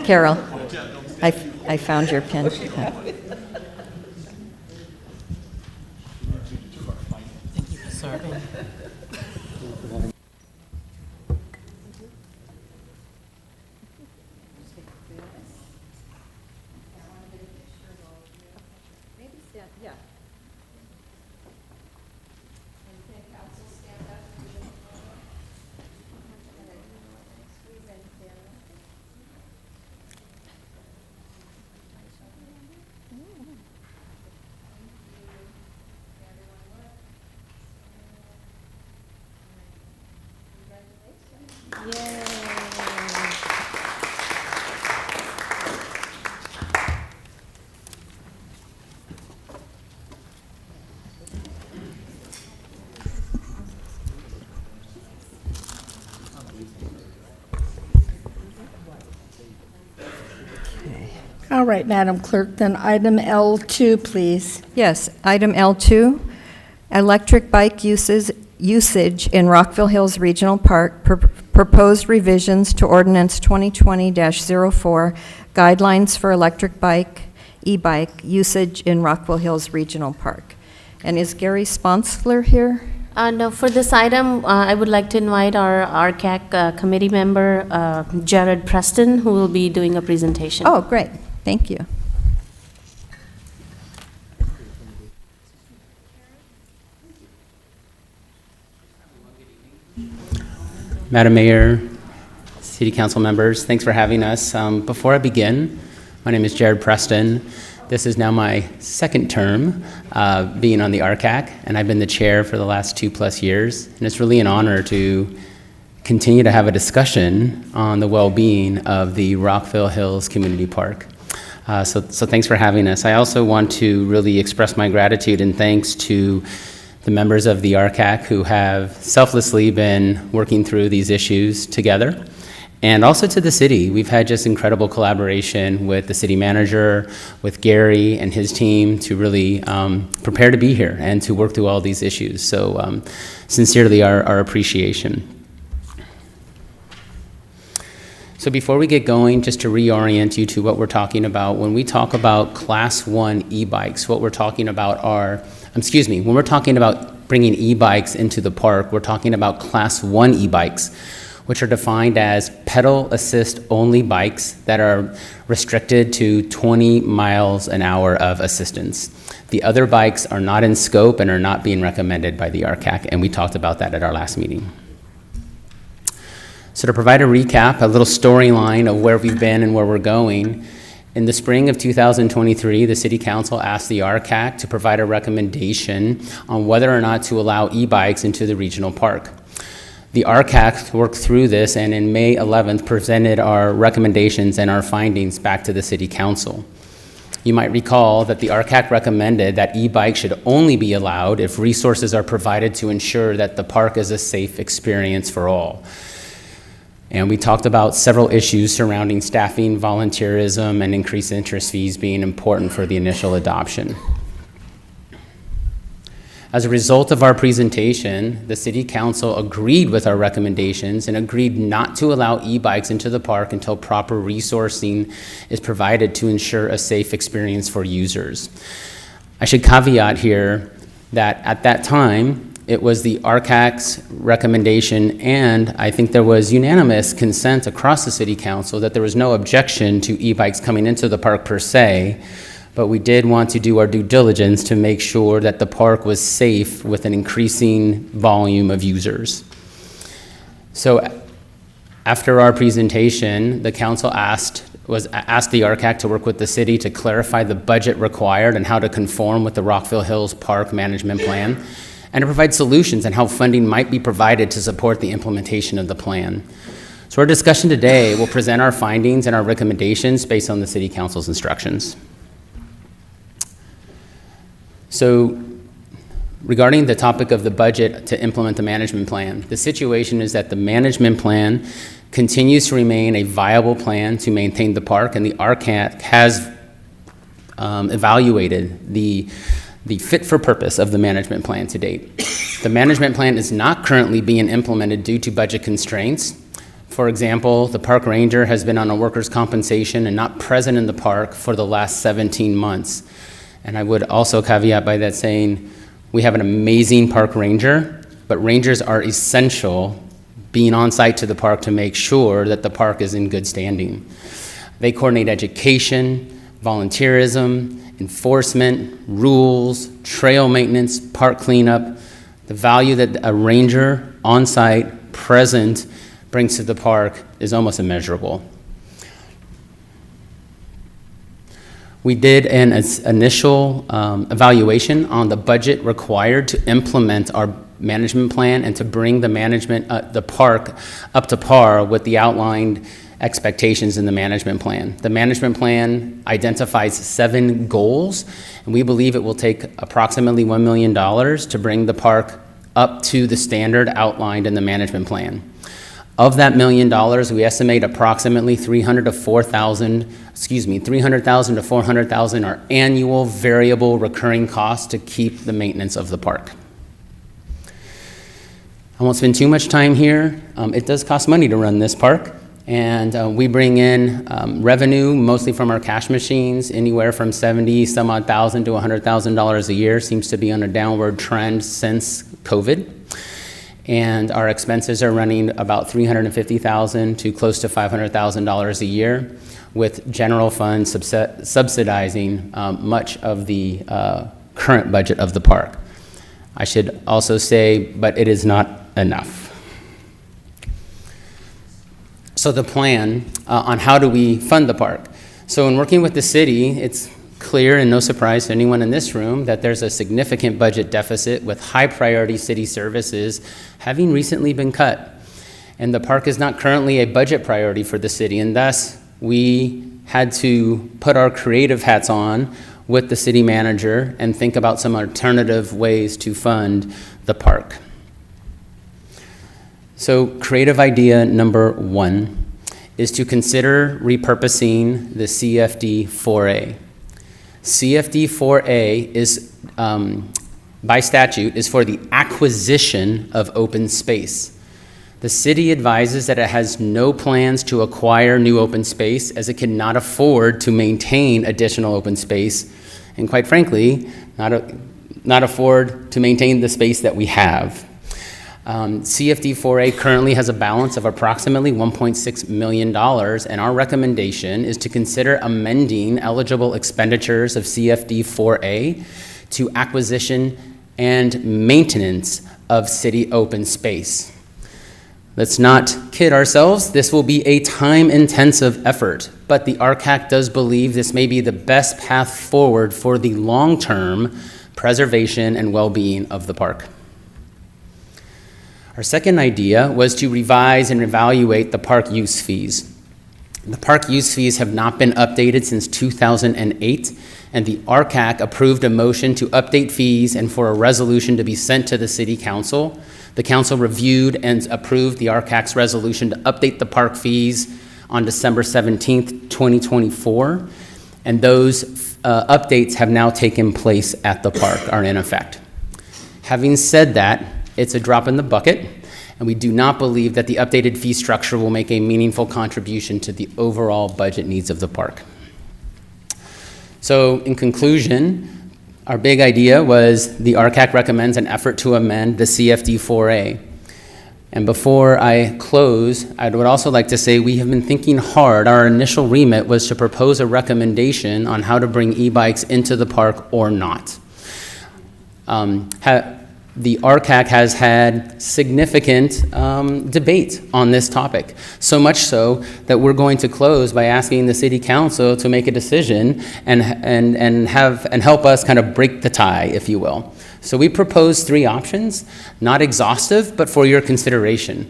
Carol, I found your pen. All right, Madam Clerk, then item L2, please. Yes, item L2, electric bike usage in Rockville Hills Regional Park, proposed revisions to ordinance 2020-04, guidelines for electric e-bike usage in Rockville Hills Regional Park. And is Gary Sponsler here? No, for this item, I would like to invite our RCAC committee member, Jared Preston, who will be doing a presentation. Oh, great. Thank you. Madam Mayor, City Council members, thanks for having us. Before I begin, my name is Jared Preston. This is now my second term being on the RCAC, and I've been the chair for the last 2+ years. And it's really an honor to continue to have a discussion on the well-being of the Rockville Hills Community Park. So thanks for having us. I also want to really express my gratitude and thanks to the members of the RCAC who have selflessly been working through these issues together, and also to the city. We've had just incredible collaboration with the city manager, with Gary and his team to really prepare to be here and to work through all these issues. So sincerely, our appreciation. So before we get going, just to reorient you to what we're talking about, when we talk about Class 1 e-bikes, what we're talking about are, when we're talking about bringing e-bikes into the park, we're talking about Class 1 e-bikes, which are defined as pedal assist only bikes that are restricted to 20 miles an hour of assistance. The other bikes are not in scope and are not being recommended by the RCAC, and we talked about that at our last meeting. So to provide a recap, a little storyline of where we've been and where we're going, in the spring of 2023, the City Council asked the RCAC to provide a recommendation on whether or not to allow e-bikes into the regional park. The RCAC worked through this and in May 11th presented our recommendations and our findings back to the City Council. You might recall that the RCAC recommended that e-bikes should only be allowed if resources are provided to ensure that the park is a safe experience for all. And we talked about several issues surrounding staffing, volunteerism, and increased interest fees being important for the initial adoption. As a result of our presentation, the City Council agreed with our recommendations and agreed not to allow e-bikes into the park until proper resourcing is provided to ensure a safe experience for users. I should caveat here that at that time, it was the RCAC's recommendation, and I think there was unanimous consent across the City Council that there was no objection to e-bikes coming into the park per se, but we did want to do our due diligence to make sure that the park was safe with an increasing volume of users. So after our presentation, the council asked the RCAC to work with the city to clarify the budget required and how to conform with the Rockville Hills Park Management Plan, and to provide solutions on how funding might be provided to support the implementation of the plan. So our discussion today will present our findings and our recommendations based on the City Council's instructions. So regarding the topic of the budget to implement the management plan, the situation is that the management plan continues to remain a viable plan to maintain the park, and the RCAC has evaluated the fit for purpose of the management plan to date. The management plan is not currently being implemented due to budget constraints. For example, the park ranger has been on a workers' compensation and not present in the park for the last 17 months. And I would also caveat by that saying, we have an amazing park ranger, but rangers are essential being on site to the park to make sure that the park is in good standing. They coordinate education, volunteerism, enforcement, rules, trail maintenance, park cleanup. The value that a ranger on site, present, brings to the park is almost immeasurable. We did an initial evaluation on the budget required to implement our management plan and to bring the management, the park up to par with the outlined expectations in the management plan. The management plan identifies 7 goals, and we believe it will take approximately $1 million to bring the park up to the standard outlined in the management plan. Of that $1 million, we estimate approximately $300,000 to $400,000 are annual variable recurring costs to keep the maintenance of the park. I won't spend too much time here. It does cost money to run this park, and we bring in revenue mostly from our cash machines, anywhere from $70,000 to $100,000 a year. Seems to be on a downward trend since COVID. And our expenses are running about $350,000 to close to $500,000 a year, with general funds subsidizing much of the current budget of the park. I should also say, but it is not enough. So the plan on how do we fund the park. So in working with the city, it's clear and no surprise to anyone in this room that there's a significant budget deficit with high priority city services having recently been cut. And the park is not currently a budget priority for the city, and thus we had to put our creative hats on with the city manager and think about some alternative ways to fund the park. So creative idea number 1 is to consider repurposing the CFD 4A. CFD 4A is, by statute, is for the acquisition of open space. The city advises that it has no plans to acquire new open space as it cannot afford to maintain additional open space, and quite frankly, not afford to maintain the space that we have. CFD 4A currently has a balance of approximately $1.6 million, and our recommendation is to consider amending eligible expenditures of CFD 4A to acquisition and maintenance of city open space. Let's not kid ourselves. This will be a time-intensive effort, but the RCAC does believe this may be the best path forward for the long-term preservation and well-being of the park. Our second idea was to revise and evaluate the park use fees. The park use fees have not been updated since 2008, and the RCAC approved a motion to update fees and for a resolution to be sent to the City Council. The Council reviewed and approved the RCAC's resolution to update the park fees on December 17th, 2024, and those updates have now taken place at the park, are in effect. Having said that, it's a drop in the bucket, and we do not believe that the updated fee structure will make a meaningful contribution to the overall budget needs of the park. So in conclusion, our big idea was the RCAC recommends an effort to amend the CFD 4A. And before I close, I would also like to say we have been thinking hard. Our initial remit was to propose a recommendation on how to bring e-bikes into the park or not. The RCAC has had significant debate on this topic, so much so that we're going to close by asking the City Council to make a decision and help us kind of break the tie, if you will. So we propose 3 options, not exhaustive, but for your consideration.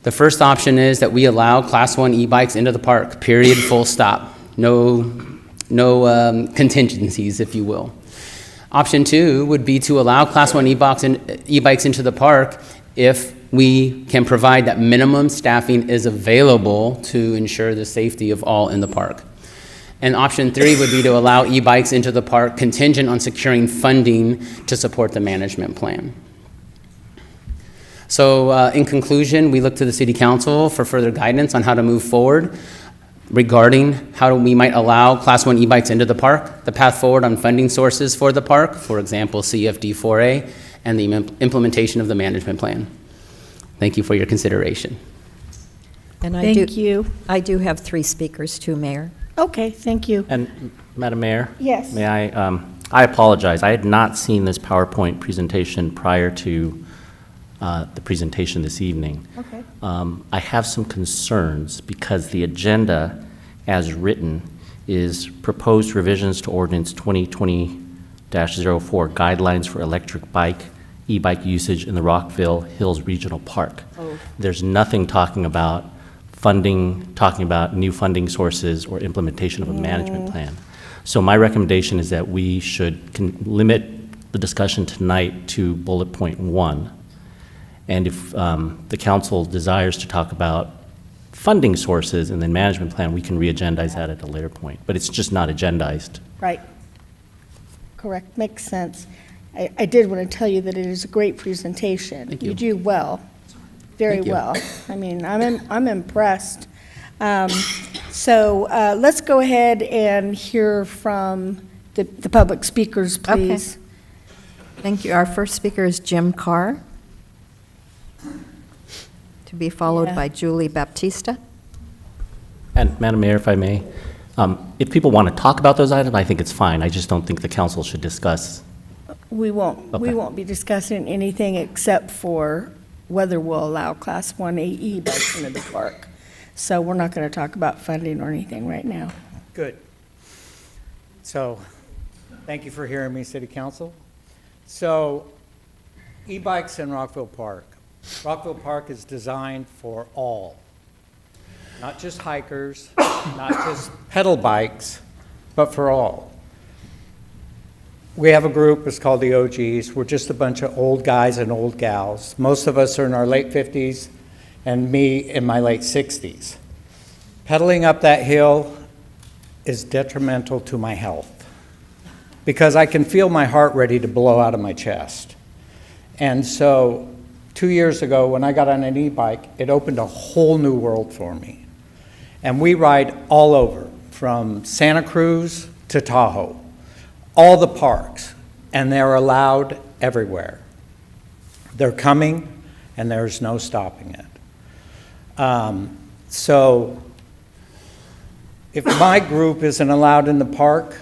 The first option is that we allow Class 1 e-bikes into the park, period, full stop. No contingencies, if you will. Option 2 would be to allow Class 1 e-bikes into the park if we can provide that minimum staffing is available to ensure the safety of all in the park. And option 3 would be to allow e-bikes into the park contingent on securing funding to support the management plan. So in conclusion, we look to the City Council for further guidance on how to move forward regarding how we might allow Class 1 e-bikes into the park, the path forward on funding sources for the park, for example, CFD 4A, and the implementation of the management plan. Thank you for your consideration. And Thank you. I do have 3 speakers too, Mayor. Okay, thank you. And Madam Mayor? Yes. May I apologize. I had not seen this PowerPoint presentation prior to the presentation this evening. Okay. I have some concerns because the agenda as written is proposed revisions to ordinance 2020-04 guidelines for electric e-bike usage in the Rockville Hills Regional Park. Oh. There's nothing talking about funding, talking about new funding sources or implementation of a management plan. So my recommendation is that we should limit the discussion tonight to bullet point 1. And if the council desires to talk about funding sources and then management plan, we can re-agendize that at a later point. But it's just not agendized. Right. Correct, makes sense. I did want to tell you that it is a great presentation. Thank you. You do well, very Thank you. well. I mean, I'm impressed. So let's go ahead and hear from the public speakers, please. Thank you. Our first speaker is Jim Carr, to be followed Yeah. by Julie Baptista. And Madam Mayor, if I may, if people want to talk about those items, I think it's fine. I just don't think the council should discuss. We won't be discussing anything except for whether we'll allow Class 1 AE bikes into the park. So we're not going to talk about funding or anything right now. Good. So, thank you for hearing me, City Council. So, e-bikes in Rockville Park. Rockville Park is designed for all, not just hikers, not just pedal bikes, but for all. We have a group, it's called the OGs. We're just a bunch of old guys and old gals. Most of us are in our late 50s, and me in my late 60s. Pedaling up that hill is detrimental to my health because I can feel my heart ready to blow out of my chest. And so 2 years ago, when I got on an e-bike, it opened a whole new world for me. And we ride all over, from Santa Cruz to Tahoe, all the parks, and they're allowed everywhere. They're coming, and there's no stopping it. So if my group isn't allowed in the park,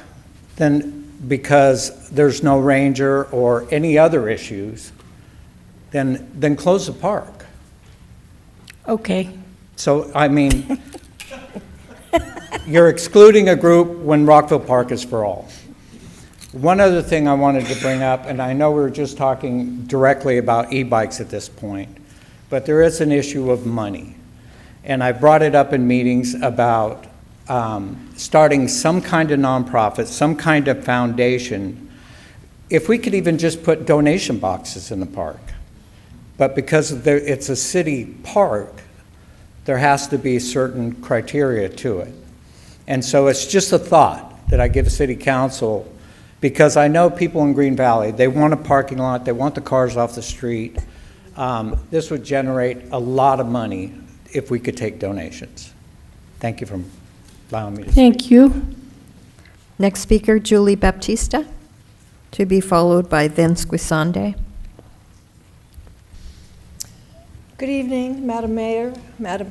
then because there's no ranger or any other issues, then close the park. Okay. So, I mean, you're excluding a group when Rockville Park is for all. One other thing I wanted to bring up, and I know we were just talking directly about e-bikes at this point, but there is an issue of money. And I brought it up in meetings about starting some kind of nonprofit, some kind of foundation. If we could even just put donation boxes in the park. But because it's a city park, there has to be certain criteria to it. And so it's just a thought that I give City Council, because I know people in Green Valley, they want a parking lot, they want the cars off the street. This would generate a lot of money if we could take donations. Thank you for allowing me to speak. Thank you. Next speaker, Julie Baptista, to be followed by Vince Guisande. Good evening, Madam Mayor, Madam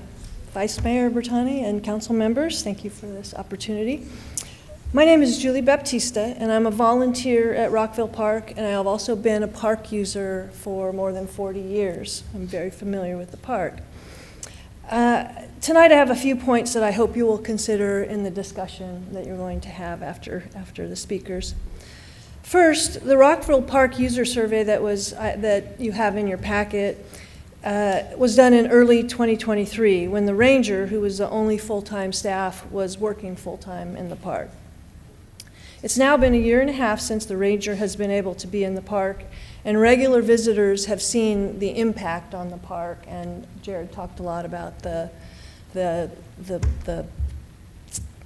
Vice Mayor Bertani, and council members. Thank you for this opportunity. My name is Julie Baptista, and I'm a volunteer at Rockville Park, and I have also been a park user for more than 40 years. I'm very familiar with the park. Tonight I have a few points that I hope you will consider in the discussion that you're going to have after the speakers. First, the Rockville Park user survey that you have in your packet was done in early 2023 when the ranger, who was the only full-time staff, was working full-time in the park. It's now been 1.5 years since the ranger has been able to be in the park, and regular visitors have seen the impact on the park, and Jared talked a lot about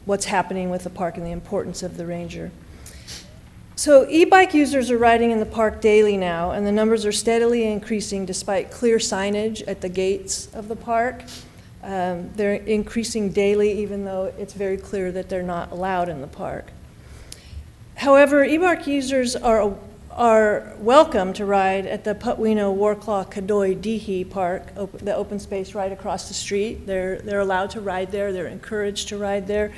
what's happening with the park and the importance of the ranger. So e-bike users are riding in the park daily now, and the numbers are steadily increasing despite clear signage at the gates of the park. They're increasing daily, even though it's very clear that they're not allowed in the park. However, e-bike users are welcome to ride at the Putwino Warclaw Kadoy Dihi Park, the open space right across the street. They're allowed to ride there. They're encouraged to ride there.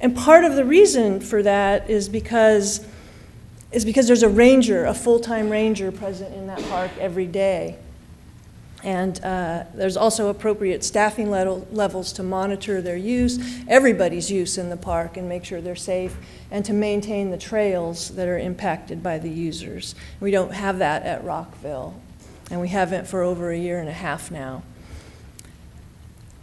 And part of the reason for that is because there's a ranger, a full-time ranger present in that park every day. And there's also appropriate staffing levels to monitor their use, everybody's use in the park, and make sure they're safe, and to maintain the trails that are impacted by the users. We don't have that at Rockville, and we haven't for over a year and a half now.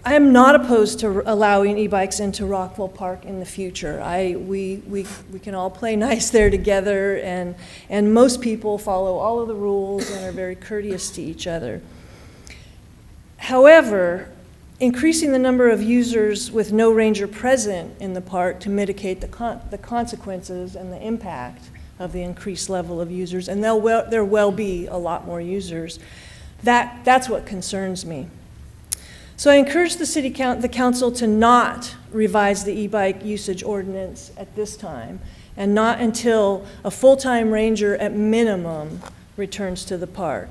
I am not opposed to allowing e-bikes into Rockville Park in the future. We can all play nice there together, and most people follow all of the rules and are very courteous to each other. However, increasing the number of users with no ranger present in the park to mitigate the consequences and the impact of the increased level of users, and there will be a lot more users, that's what concerns me. So I encourage the council to not revise the e-bike usage ordinance at this time, and not until a full-time ranger at minimum returns to the park.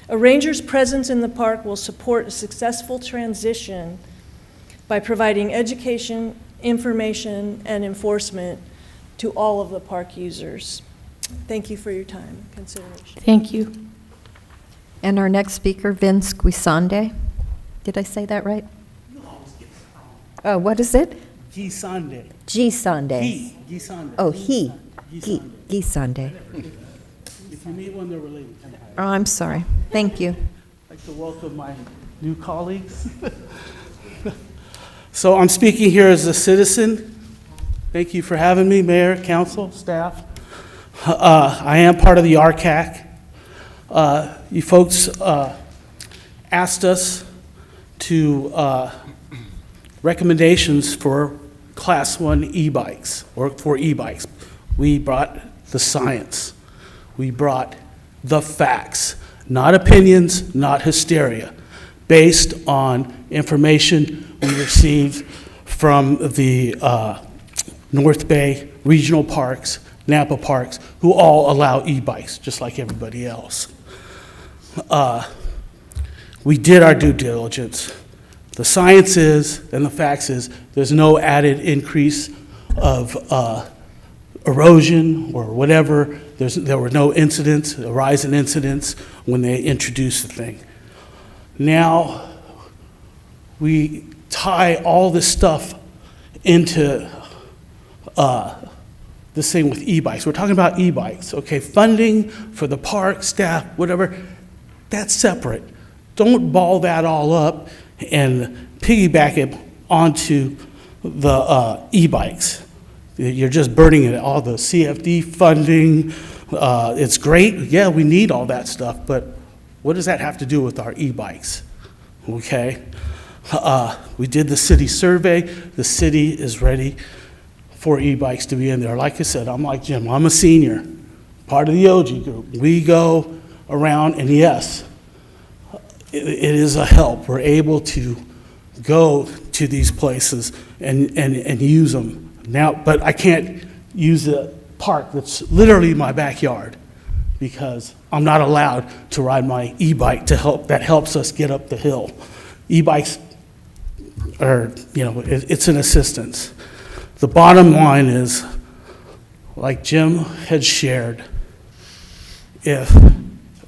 A ranger's presence in the park will support a successful transition by providing education, information, and enforcement to all of the park users. Thank you for your time and consideration. Thank you. And our next speaker, Vince Guisande. Did I say that right? Oh, what is it? Guisande. Guisande. Guisande. Oh, Guisande. If you meet one, they're related. Oh, I'm sorry. Thank you. I'd like to welcome my new colleagues. So I'm speaking here as a citizen. Thank you for having me, Mayor, Council, staff. I am part of the RCAC. You folks asked us to recommendations for Class 1 e-bikes, or for e-bikes. We brought the science. We brought the facts, not opinions, not hysteria, based on information we received from the North Bay Regional Parks, Napa Parks, who all allow e-bikes, just like everybody else. We did our due diligence. The science is, and the facts is, there's no added increase of erosion or whatever. There were no incidents, a rise in incidents when they introduced the thing. Now, we tie all this stuff into this thing with e-bikes. We're talking about e-bikes, okay? Funding for the park, staff, whatever, that's separate. Don't ball that all up and piggyback it onto the e-bikes. You're just burning it, all the CFD funding. It's great, yeah, we need all that stuff, but what does that have to do with our e-bikes, okay? We did the city survey. The city is ready for e-bikes to be in there. Like I said, I'm like Jim, I'm a senior, part of the OG group. We go around, and yes, it is a help. We're able to go to these places and use them. Now, but I can't use a park that's literally my backyard because I'm not allowed to ride my e-bike that helps us get up the hill. E-bikes are, it's an assistance. The bottom line is, like Jim had shared, if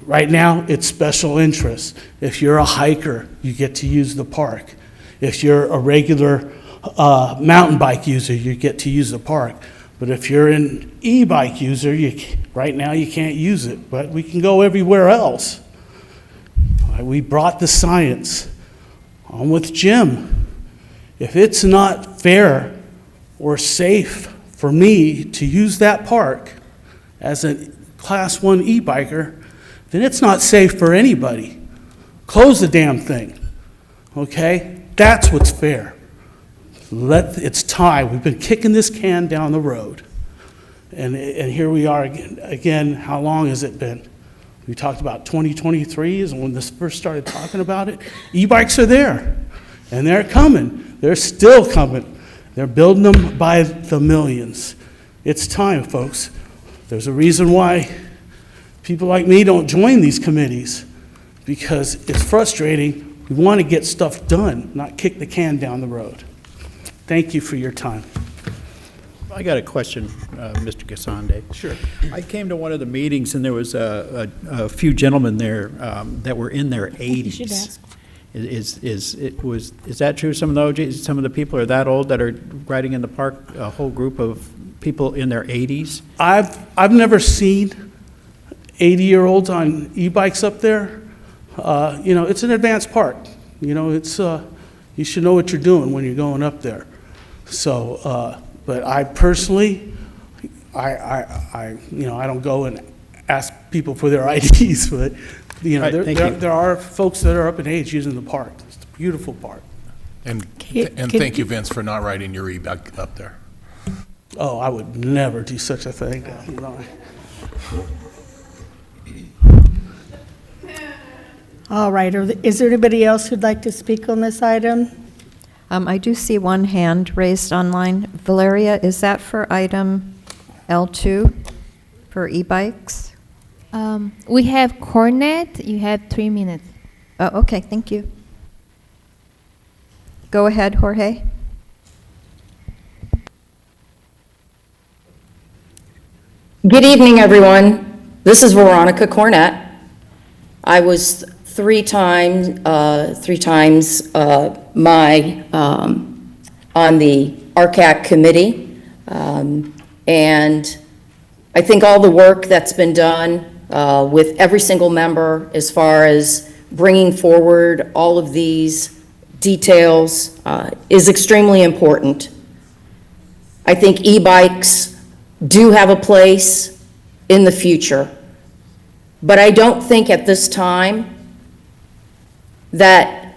right now it's special interest. If you're a hiker, you get to use the park. If you're a regular mountain bike user, you get to use the park. But if you're an e-bike user, right now you can't use it, but we can go everywhere else. We brought the science. I'm with Jim. If it's not fair or safe for me to use that park as a Class 1 e-biker, then it's not safe for anybody. Close the damn thing, okay? That's what's fair. It's time. We've been kicking this can down the road. And here we are again, how long has it been? We talked about 2023 is when this first started talking about it. E-bikes are there, and they're coming. They're still coming. They're building them by the millions. It's time, folks. There's a reason why people like me don't join these committees, because it's frustrating. We want to get stuff done, not kick the can down the road. Thank you for your time. I got a question, Mr. Gasande. Sure. I came to one of the meetings, and there was a few gentlemen there that were in their 80s. You should ask. Is that true? Some of the people are that old that are riding in the park, a whole group of people in their 80s? I've never seen 80-year-olds on e-bikes up there. You know, it's an advanced park. You know, it's you should know what you're doing when you're going up there. So, but I personally, I don't go and ask people for their IDs, but you know, Right, there are folks that are up in age using the park. It's a beautiful park. And thank you, Vince, for not riding your e-bike up there. Oh, I would never do such a thing. You know. All right, is there anybody else who'd like to speak on this item? I do see one hand raised online. Valeria, is that for item L2 for e-bikes? We have Cornet. You have 3 minutes. Oh, okay, thank you. Go ahead, Jorge. Good evening, everyone. This is Veronica Cornett. I was three times on the RCAC committee, and I think all the work that's been done with every single member as far as bringing forward all of these details is extremely important. I think e-bikes do have a place in the future, but I don't think at this time that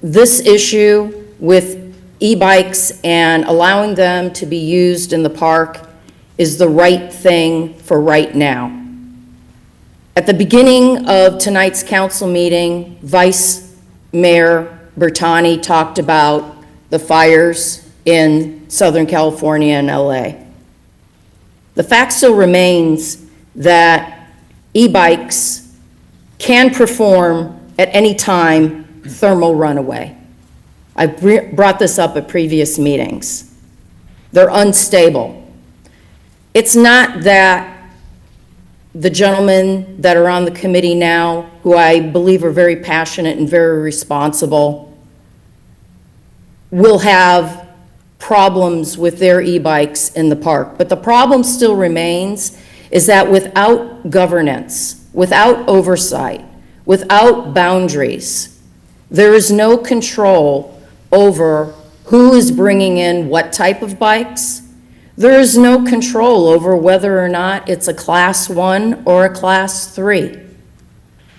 this issue with e-bikes and allowing them to be used in the park is the right thing for right now. At the beginning of tonight's council meeting, Vice Mayor Bertani talked about the fires in Southern California and LA. The fact still remains that e-bikes can perform at any time thermal runaway. I brought this up at previous meetings. They're unstable. It's not that the gentlemen that are on the committee now, who I believe are very passionate and very responsible, will have problems with their e-bikes in the park. But the problem still remains is that without governance, without oversight, without boundaries, there is no control over who is bringing in what type of bikes. There is no control over whether or not it's a Class 1 or a Class 3.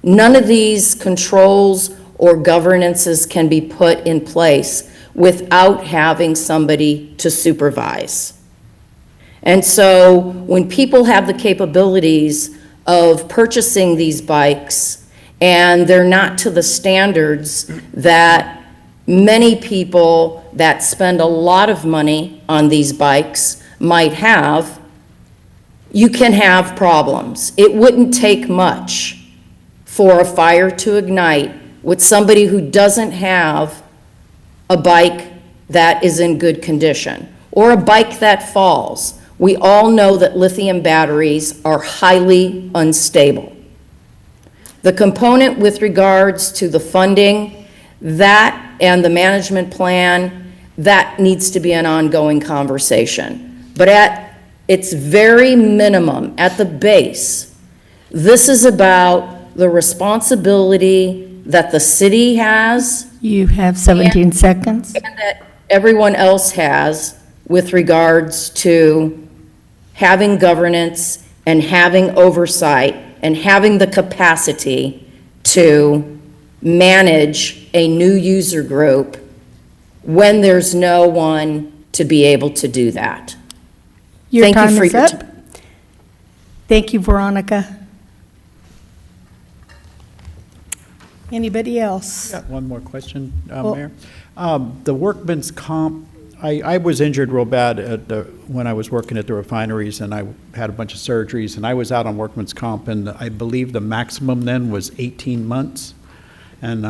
None of these controls or governances can be put in place without having somebody to supervise. And so when people have the capabilities of purchasing these bikes and they're not to the standards that many people that spend a lot of money on these bikes might have, you can have problems. It wouldn't take much for a fire to ignite with somebody who doesn't have a bike that is in good condition, or a bike that falls. We all know that lithium batteries are highly unstable. The component with regards to the funding, that and the management plan, that needs to be an ongoing conversation. But at its very minimum, at the base, this is about the responsibility that the city has. You have 17 seconds. And that everyone else has with regards to having governance and having oversight and having the capacity to manage a new user group when there's no one to be able to do that. Your Thank you time for is your up. time. Thank you, Veronica. Anybody else? Got one more question, Well- Mayor. The workman's comp, I was injured real bad when I was working at the refineries, and I had a bunch of surgeries, and I was out on workman's comp, and I believe the maximum then was 18 months. And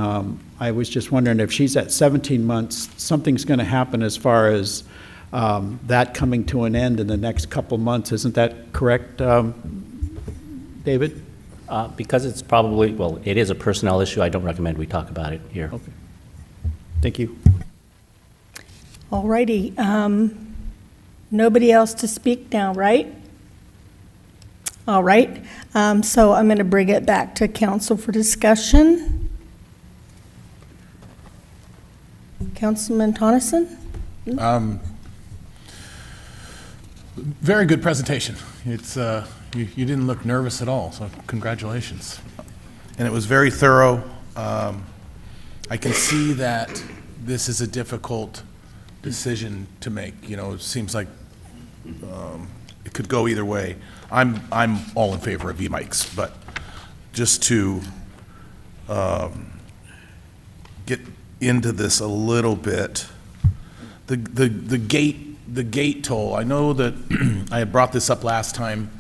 I was just wondering if she's at 17 months, something's going to happen as far as that coming to an end in the next couple months. Isn't that correct, David? Because it's probably, well, it is a personnel issue, I don't recommend we talk about it here. Okay. Thank you. All righty. Nobody else to speak now, right? All right. So I'm going to bring it back to council for discussion. Councilman Tonneson? Very good presentation. It's, you didn't look nervous at all, so congratulations. And it was very thorough. I can see that this is a difficult decision to make. You know, it seems like it could go either way. I'm all in favor of e-bikes, but just to get into this a little bit, the gate toll. I know that I had brought this up last time,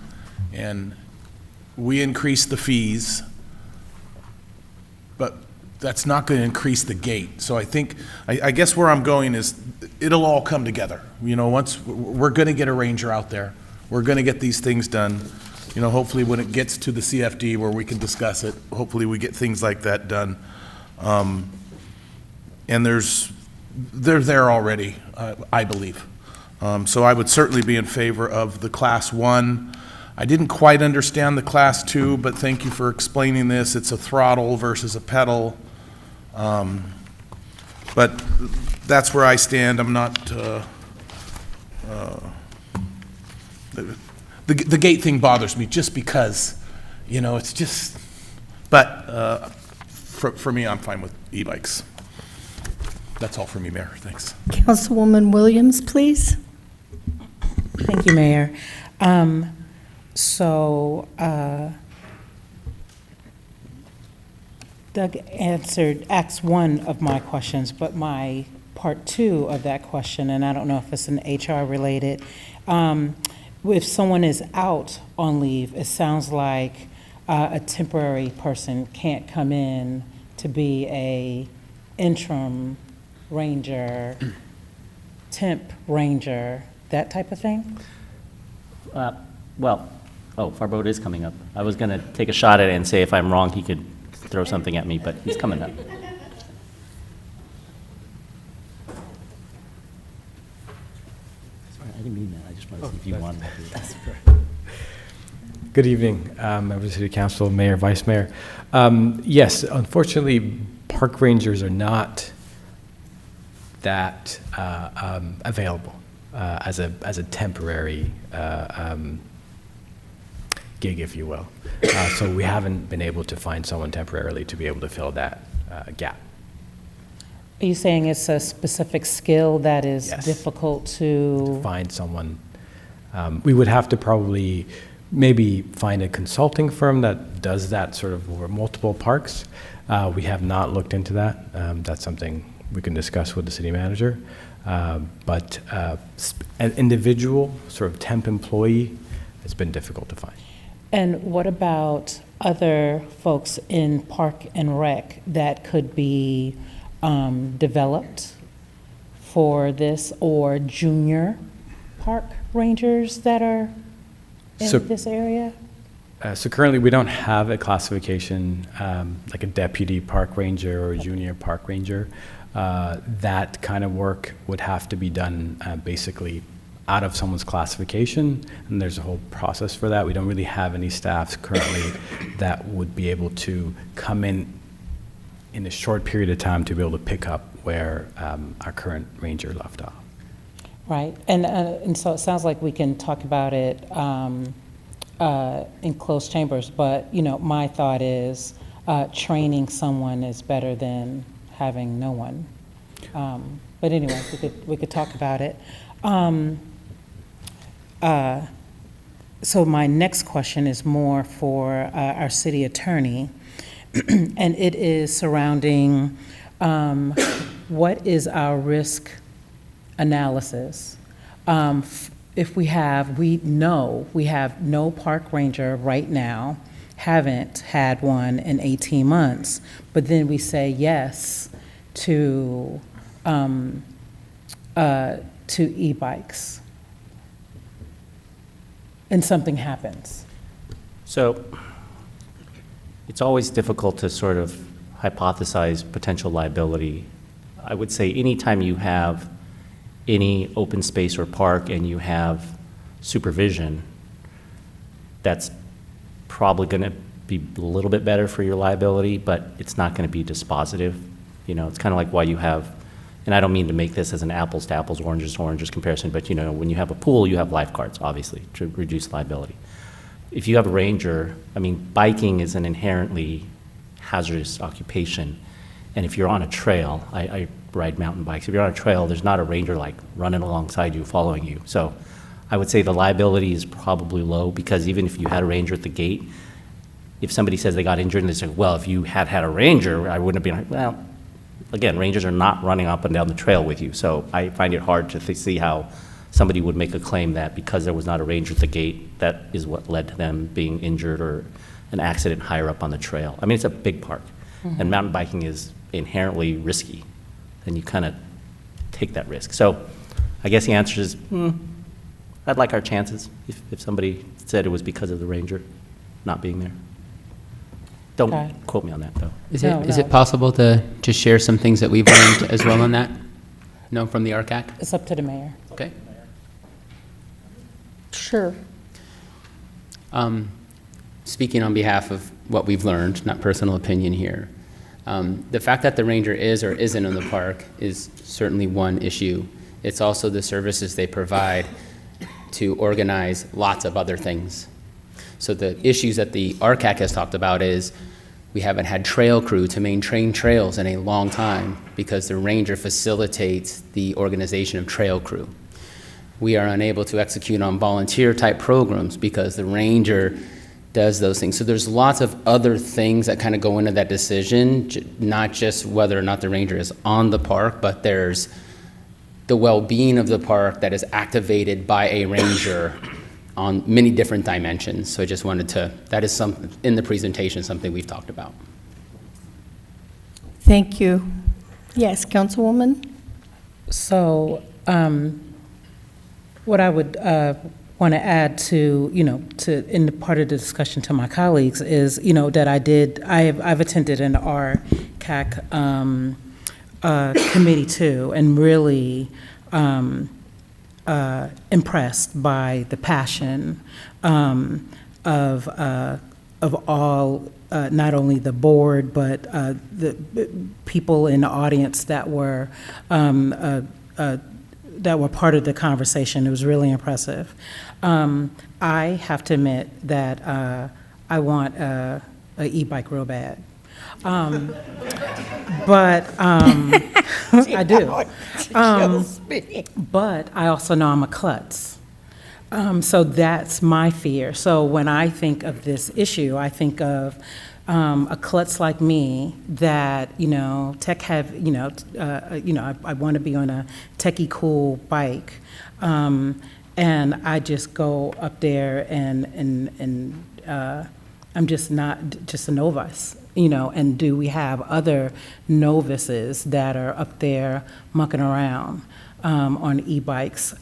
and we increased the fees, but that's not going to increase the gate. So I think, I guess where I'm going is, it'll all come together. You know, once, we're going to get a ranger out there. We're going to get these things done. You know, hopefully when it gets to the CFD where we can discuss it, hopefully we get things like that done. And they're there already, I believe. So I would certainly be in favor of the Class 1. I didn't quite understand the Class 2, but thank you for explaining this. It's a throttle versus a pedal. But that's where I stand. I'm not, the gate thing bothers me just because, you know, it's just, but for me, I'm fine with e-bikes. That's all for me, Mayor. Thanks. Councilwoman Williams, please. Thank you, Mayor. Doug asked one of my questions, but my part two of that question, and I don't know if it's an HR related, if someone is out on leave, it sounds like a temporary person can't come in to be a interim ranger, temp ranger, that type of thing? Well, Farboad is coming up. I was going to take a shot at it and say if I'm wrong, he could throw something at me, but he's coming up. Sorry, I didn't mean that. I just wanted to see if you wanted to. Good evening, members of the City Council, Mayor, Vice Mayor. Yes, unfortunately, park rangers are not that available as a temporary gig, if you will. So we haven't been able to find someone temporarily to be able to fill that gap. Are you saying it's a specific skill that is Yes. difficult to? Find someone. We would have to probably maybe find a consulting firm that does that sort of over multiple parks. We have not looked into that. That's something we can discuss with the city manager. But an individual, sort of temp employee, it's been difficult to find. And what about other folks in Park and Rec that could be developed for this, or junior park rangers that are So- in this area? So currently, we don't have a classification like a deputy park ranger or a junior park ranger. That kind of work would have to be done basically out of someone's classification, and there's a whole process for that. We don't really have any staffs currently that would be able to come in a short period of time to be able to pick up where our current ranger left off. Right, and so it sounds like we can talk about it in closed chambers, but, you know, my thought is training someone is better than having no one. But anyway, we could talk about it. So my next question is more for our city attorney, and it is surrounding what is our risk analysis? If we have no park ranger right now, haven't had one in 18 months, but then we say yes to e-bikes, and something happens. So it's always difficult to sort of hypothesize potential liability. I would say anytime you have any open space or park and you have supervision, that's probably going to be a little bit better for your liability, but it's not going to be dispositive. You know, it's kind of like why you have, and I don't mean to make this as an apples to apples, oranges to oranges comparison, but you know, when you have a pool, you have lifeguards, obviously, to reduce liability. If you have a ranger, I mean, biking is an inherently hazardous occupation. And if you're on a trail, I ride mountain bikes. If you're on a trail, there's not a ranger like running alongside you, following you. So I would say the liability is probably low, because even if you had a ranger at the gate, if somebody says they got injured and they say, well, if you had had a ranger, I wouldn't have been, well, again, rangers are not running up and down the trail with you. So I find it hard to see how somebody would make a claim that because there was not a ranger at the gate, that is what led to them being injured or an accident higher up on the trail. I mean, it's a big park, and mountain biking is inherently risky, and you kind of take that risk. So I guess the answer is, I'd like our chances if somebody said it was because of the ranger not being there. Don't quote me on that, though. Is it possible to share some things that we've learned as well on that? No, from the RCAC? It's up to the mayor. Okay. Sure. Speaking on behalf of what we've learned, not personal opinion here, the fact that the ranger is or isn't in the park is certainly one issue. It's also the services they provide to organize lots of other things. So the issues that the RCAC has talked about is we haven't had trail crew to maintain trails in a long time because the ranger facilitates the organization of trail crew. We are unable to execute on volunteer type programs because the ranger does those things. So there's lots of other things that kind of go into that decision, not just whether or not the ranger is on the park, but there's the well-being of the park that is activated by a ranger on many different dimensions. So I just wanted to, that is something in the presentation, something we've talked about. Thank you. Yes, Councilwoman? So what I would want to add to, in the part of the discussion to my colleagues is, that I've attended an RCAC committee too, and really impressed by the passion of all, not only the board, but the people in the audience that were part of the conversation. It was really impressive. I have to admit that I want a e-bike real bad. But I do. But I also know I'm a klutz. So that's my fear. So when I think of this issue, I think of a klutz like me that, tech have, I want to be on a techie cool bike. And I just go up there and I'm just not just a novice, and do we have other novices that are up there mucking around on e-bikes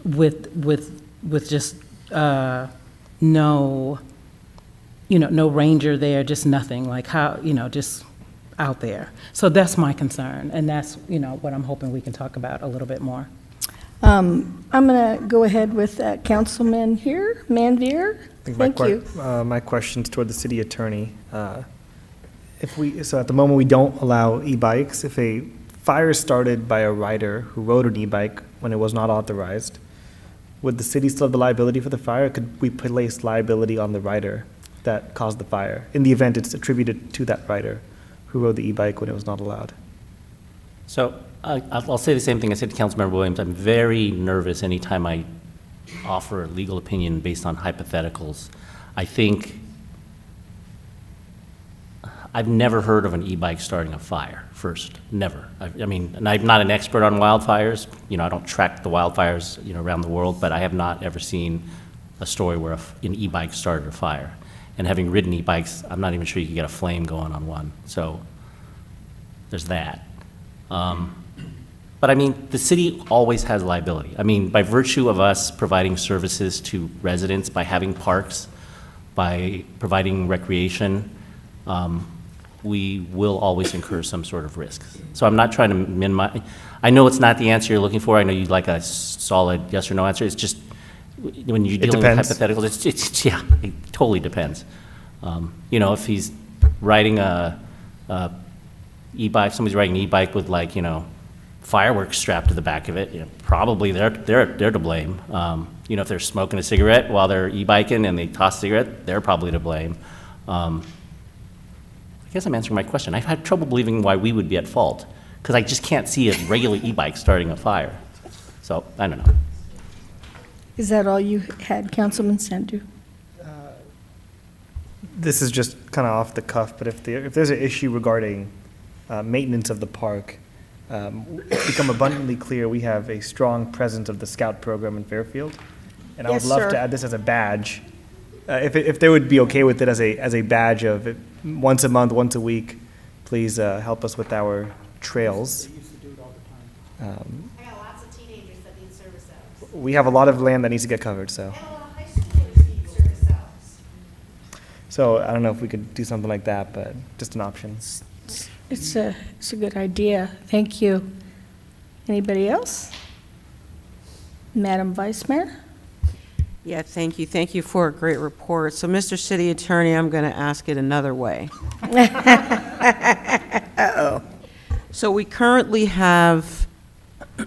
with just no ranger there, just nothing, like how, just out there. So that's my concern, and that's, what I'm hoping we can talk about a little bit more. I'm going to go ahead with Councilman here, Manvier. Thank you. My question's toward the city attorney. So at the moment, we don't allow e-bikes. If a fire is started by a rider who rode an e-bike when it was not authorized, would the city still have the liability for the fire? Or could we place liability on the rider that caused the fire in the event it's attributed to that rider who rode the e-bike when it was not allowed? So I'll say the same thing I said to Councilmember Williams. I'm very nervous anytime I offer a legal opinion based on hypotheticals. I think I've never heard of an e-bike starting a fire, first, never. I mean, and I'm not an expert on wildfires, you know, I don't track the wildfires, you know, around the world, but I have not ever seen a story where an e-bike started a fire. And having ridden e-bikes, I'm not even sure you could get a flame going on one, so there's that. But I mean, the city always has liability. I mean, by virtue of us providing services to residents, by having parks, by providing recreation, we will always incur some sort of risks. So I'm not trying to minimize. I know it's not the answer you're looking for. I know you'd like a solid yes or no answer. It's just when you're dealing with hypotheticals, yeah, it totally depends. You know, if he's riding a e-bike, somebody's riding an e-bike with, like, you know, fireworks strapped to the back of it, you know, probably they're to blame. You know, if they're smoking a cigarette while they're e-biking and they toss a cigarette, they're probably to blame. I guess I'm answering my question. I've had trouble believing why we would be at fault, because I just can't see a regular e-bike starting a fire. So, I don't know. Is that all you had, Councilman Sandu? This is just kind of off the cuff, but if there's an issue regarding maintenance of the park, it's become abundantly clear we have a strong presence of the Scout program in Fairfield. And I would Yes, love sir. to add this as a badge. If they would be okay with it as a badge of it, once a month, once a week, please help us with our trails. I got lots of teenagers that need service dogs. We have a lot of land that needs to get covered, so. And a lot of high schoolers need service dogs. So I don't know if we could do something like that, but just an option. It's a good idea. Thank you. Anybody else? Madam Vice Mayor? Yeah, thank you. Thank you for a great report. So, Mr. City Attorney, I'm going to ask it another way. Uh-oh. So we currently have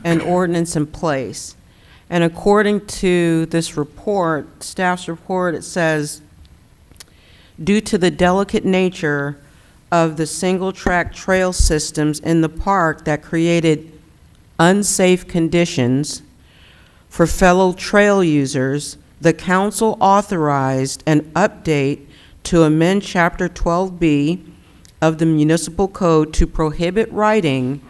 an ordinance in place, and according to this report, staff's report, it says, due to the delicate nature of the single-track trail systems in the park that created unsafe conditions for fellow trail users, the council authorized an update to amend Chapter 12B of the Municipal Code to prohibit riding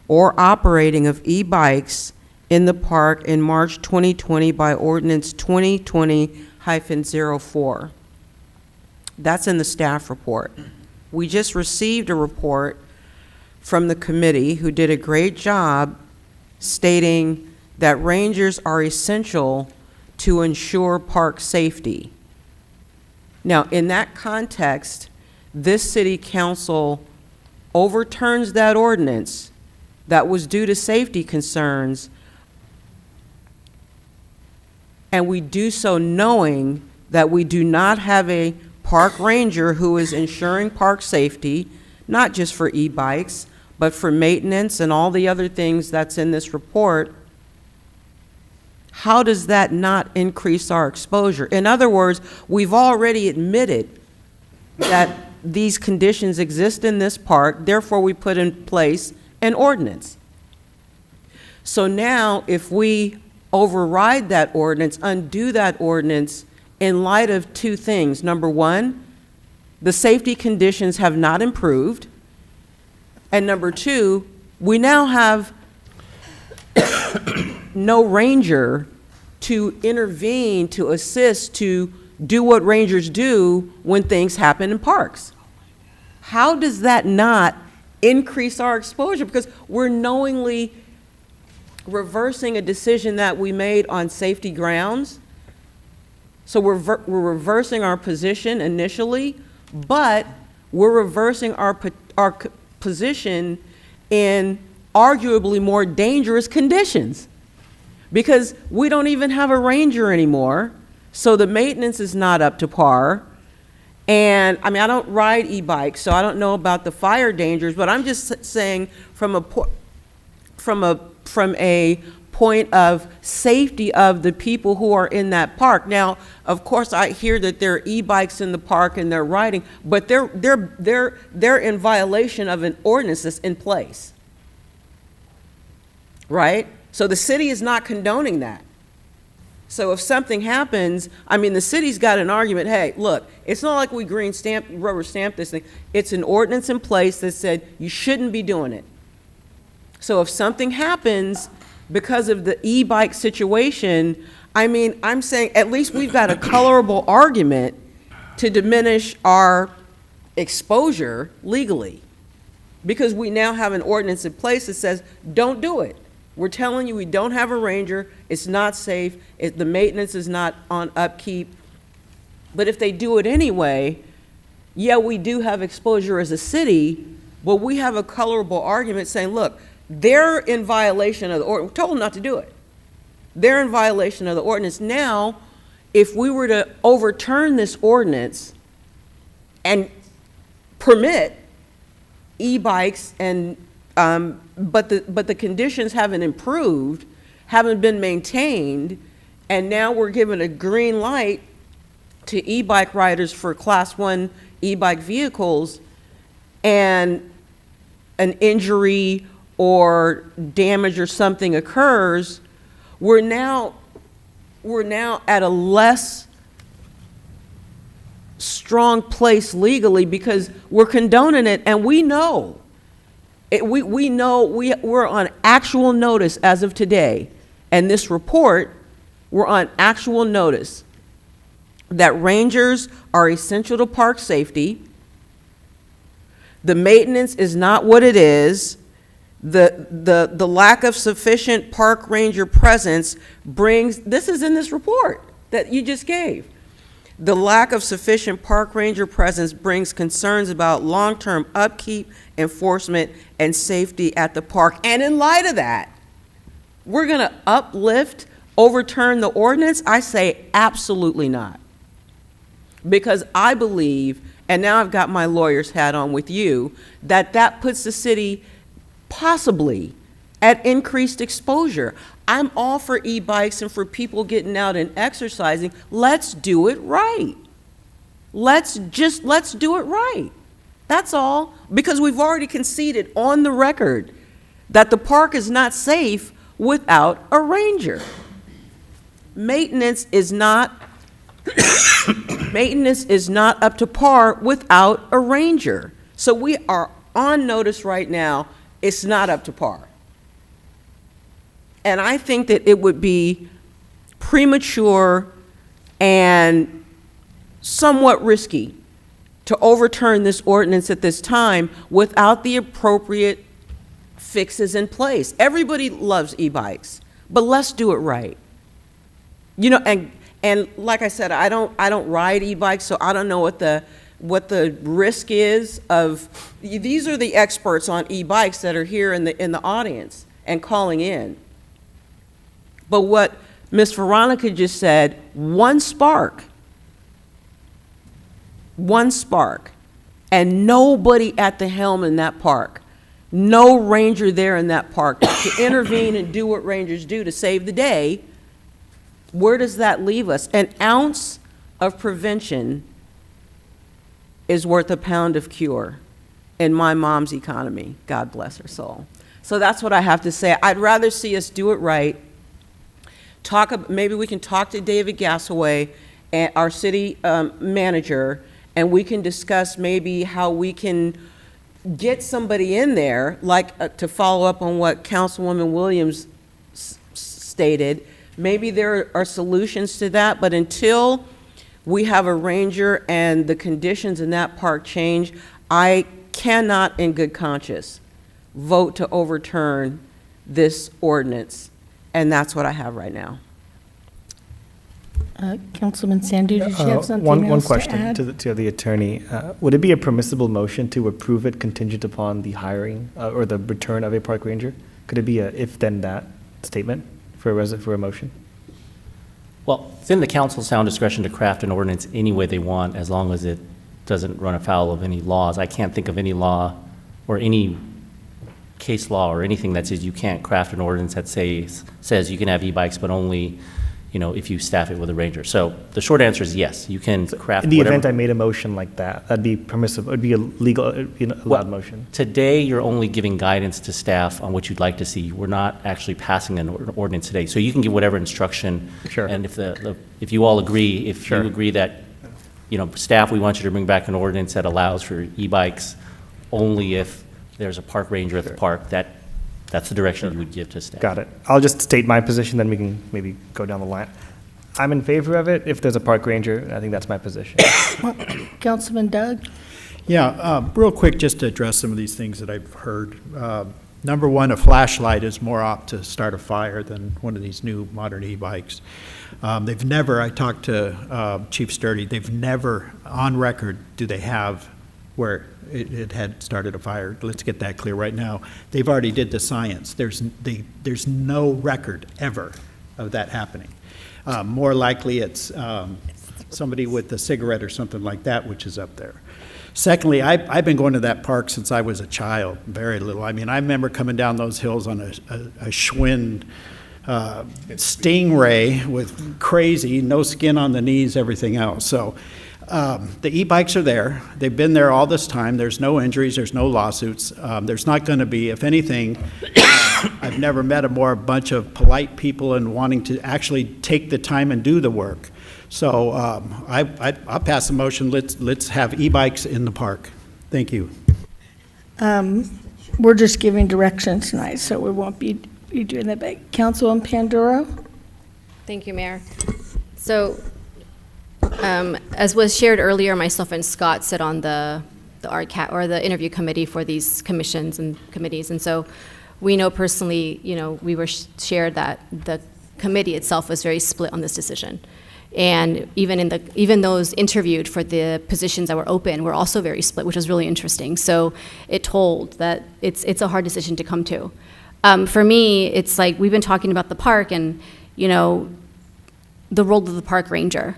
or operating of e-bikes in the park in March 2020 by Ordinance 2020-04. That's in the staff report. We just received a report from the committee who did a great job stating that rangers are essential to ensure park safety. Now, in that context, this city council overturns that ordinance that was due to safety concerns, and we do so knowing that we do not have a park ranger who is ensuring park safety, not just for e-bikes, but for maintenance and all the other things that's in this report. How does that not increase our exposure? In other words, we've already admitted that these conditions exist in this park, therefore we put in place an ordinance. So now, if we override that ordinance, undo that ordinance in light of two things. Number one, the safety conditions have not improved. And number two, we now have no ranger to intervene, to assist, to do what rangers do when things happen in parks. How does that not increase our exposure? Because we're knowingly reversing a decision that we made on safety grounds. So we're reversing our position initially, but we're reversing our position in arguably more dangerous conditions, because we don't even have a ranger anymore, so the maintenance is not up to par. And I mean, I don't ride e-bikes, so I don't know about the fire dangers, but I'm just saying from a point of safety of the people who are in that park. Now, of course, I hear that there are e-bikes in the park and they're riding, but they're in violation of an ordinance that's in place, right? So the city is not condoning that. So if something happens, I mean, the city's got an argument, hey, look, it's not like we rubber stamp this thing. It's an ordinance in place that said you shouldn't be doing it. So if something happens because of the e-bike situation, I mean, I'm saying at least we've got a colorable argument to diminish our exposure legally, because we now have an ordinance in place that says, don't do it. We're telling you we don't have a ranger, it's not safe, the maintenance is not on upkeep. But if they do it anyway, yeah, we do have exposure as a city, but we have a colorable argument saying, look, they're in violation of the ordinance. Told them not to do it. They're in violation of the ordinance. Now, if we were to overturn this ordinance and permit e-bikes and but the conditions haven't improved, haven't been maintained, and now we're given a green light to e-bike riders for Class 1 e-bike vehicles, and an injury or damage or something occurs, we're now at a less strong place legally because we're condoning it, and we know. We know we're on actual notice as of today, and this report, we're on actual notice that rangers are essential to park safety. The maintenance is not what it is. The lack of sufficient park ranger presence brings, this is in this report that you just gave. The lack of sufficient park ranger presence brings concerns about long-term upkeep, enforcement, and safety at the park. And in light of that, we're going to overturn the ordinance? I say absolutely not. Because I believe, and now I've got my lawyer's hat on with you, that puts the city possibly at increased exposure. I'm all for e-bikes and for people getting out and exercising. Let's do it right. Let's do it right. That's all. Because we've already conceded on the record that the park is not safe without a ranger. Maintenance is not up to par without a ranger. So we are on notice right now, it's not up to par. And I think that it would be premature and somewhat risky to overturn this ordinance at this time without the appropriate fixes in place. Everybody loves e-bikes, but let's do it right. You know, and like I said, I don't ride e-bikes, so I don't know what the risk is of, these are the experts on e-bikes that are here in the audience and calling in. But what Ms. Veronica just said, one spark, and nobody at the helm in that park, no ranger there in that park to intervene and do what rangers do to save the day, where does that leave us? An ounce of prevention is worth a pound of cure in my mom's economy, God bless her soul. So that's what I have to say. I'd rather see us do it right. Maybe we can talk to David Gasaway, our city manager, and we can discuss maybe how we can get somebody in there, like to follow up on what Councilwoman Williams stated. Maybe there are solutions to that, but until we have a ranger and the conditions in that park change, I cannot in good conscience vote to overturn this ordinance. And that's what I have right now. Councilman Sandu, did you have something One else question to add? to the attorney. Would it be a permissible motion to approve it contingent upon the hiring or the return of a park ranger? Could it be a if-then-that statement for a motion? Well, it's in the council's sound discretion to craft an ordinance any way they want, as long as it doesn't run afoul of any laws. I can't think of any law or any case law or anything that says you can't craft an ordinance that says you can have e-bikes, but only if you staff it with a ranger. So the short answer is yes, you can craft In the whatever. event I made a motion like that, that'd be permissible, it'd be a legal, allowed motion. Today, you're only giving guidance to staff on what you'd like to see. We're not actually passing an ordinance today. So you can give whatever instruction. Sure. And if you all agree, if Sure. you agree that, staff, we want you to bring back an ordinance that allows for e-bikes only if there's a park ranger at the park, that's the direction you would give to staff. Got it. I'll just state my position, then we can maybe go down the line. I'm in favor of it if there's a park ranger. I think that's my position. Councilman Doug? Yeah, real quick, just to address some of these things that I've heard. Number one, a flashlight is more apt to start a fire than one of these new modern e-bikes. They've never, I talked to Chief Sturdy, they've never, on record, do they have where it had started a fire. Let's get that clear right now. They've already did the science. There's no record ever of that happening. More likely it's somebody with a cigarette or something like that, which is up there. Secondly, I've been going to that park since I was a child, very little. I mean, I remember coming down those hills on a Schwinn Stingray with crazy, no skin on the knees, everything else. So the e-bikes are there. They've been there all this time. There's no injuries. There's no lawsuits. There's not going to be, if anything, I've never met a bunch of polite people and wanting to actually take the time and do the work. So I'll pass a motion. Let's have e-bikes in the park. Thank you. We're just giving direction tonight, so we won't be doing that. But Councilman Panduro? Thank you, Mayor. So, as was shared earlier, myself and Scott sit on the RCAT, or the interview committee for these commissions and committees, and so we know personally, we were shared that the committee itself was very split on this decision. And even those interviewed for the positions that were open were also very split, which was really interesting. So it told that it's a hard decision to come to. For me, it's like we've been talking about the park and, the role of the park ranger.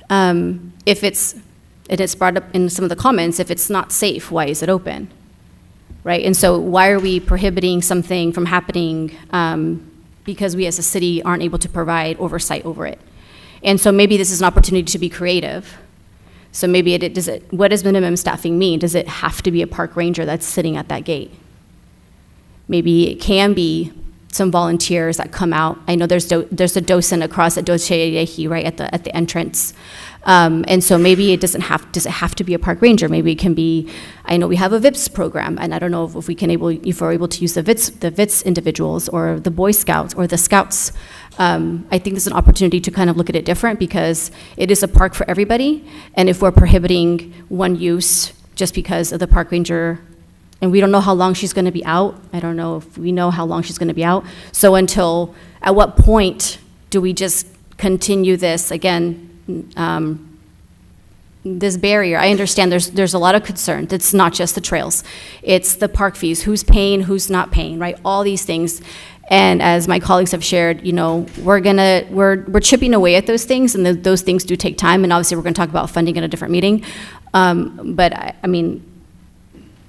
If it is brought up in some of the comments, if it's not safe, why is it open? Right? And so why are we prohibiting something from happening because we as a city aren't able to provide oversight over it? And so maybe this is an opportunity to be creative. So maybe what does minimum staffing mean? Does it have to be a park ranger that's sitting at that gate? Maybe it can be some volunteers that come out. I know there's a docent across at Docheyehi, right, at the entrance. And so maybe does it have to be a park ranger? Maybe it can be, I know we have a VIPS program, and I don't know if we're able to use the VIPS individuals or the Boy Scouts or the Scouts. I think there's an opportunity to kind of look at it different because it is a park for everybody. And if we're prohibiting one use just because of the park ranger, and we don't know how long she's going to be out. I don't know if we know how long she's going to be out. So at what point do we just continue this again? This barrier. I understand there's a lot of concern. It's not just the trails. It's the park fees. Who's paying, who's not paying, right? All these things. And as my colleagues have shared, we're chipping away at those things, and those things do take time. And obviously, we're going to talk about funding in a different meeting. But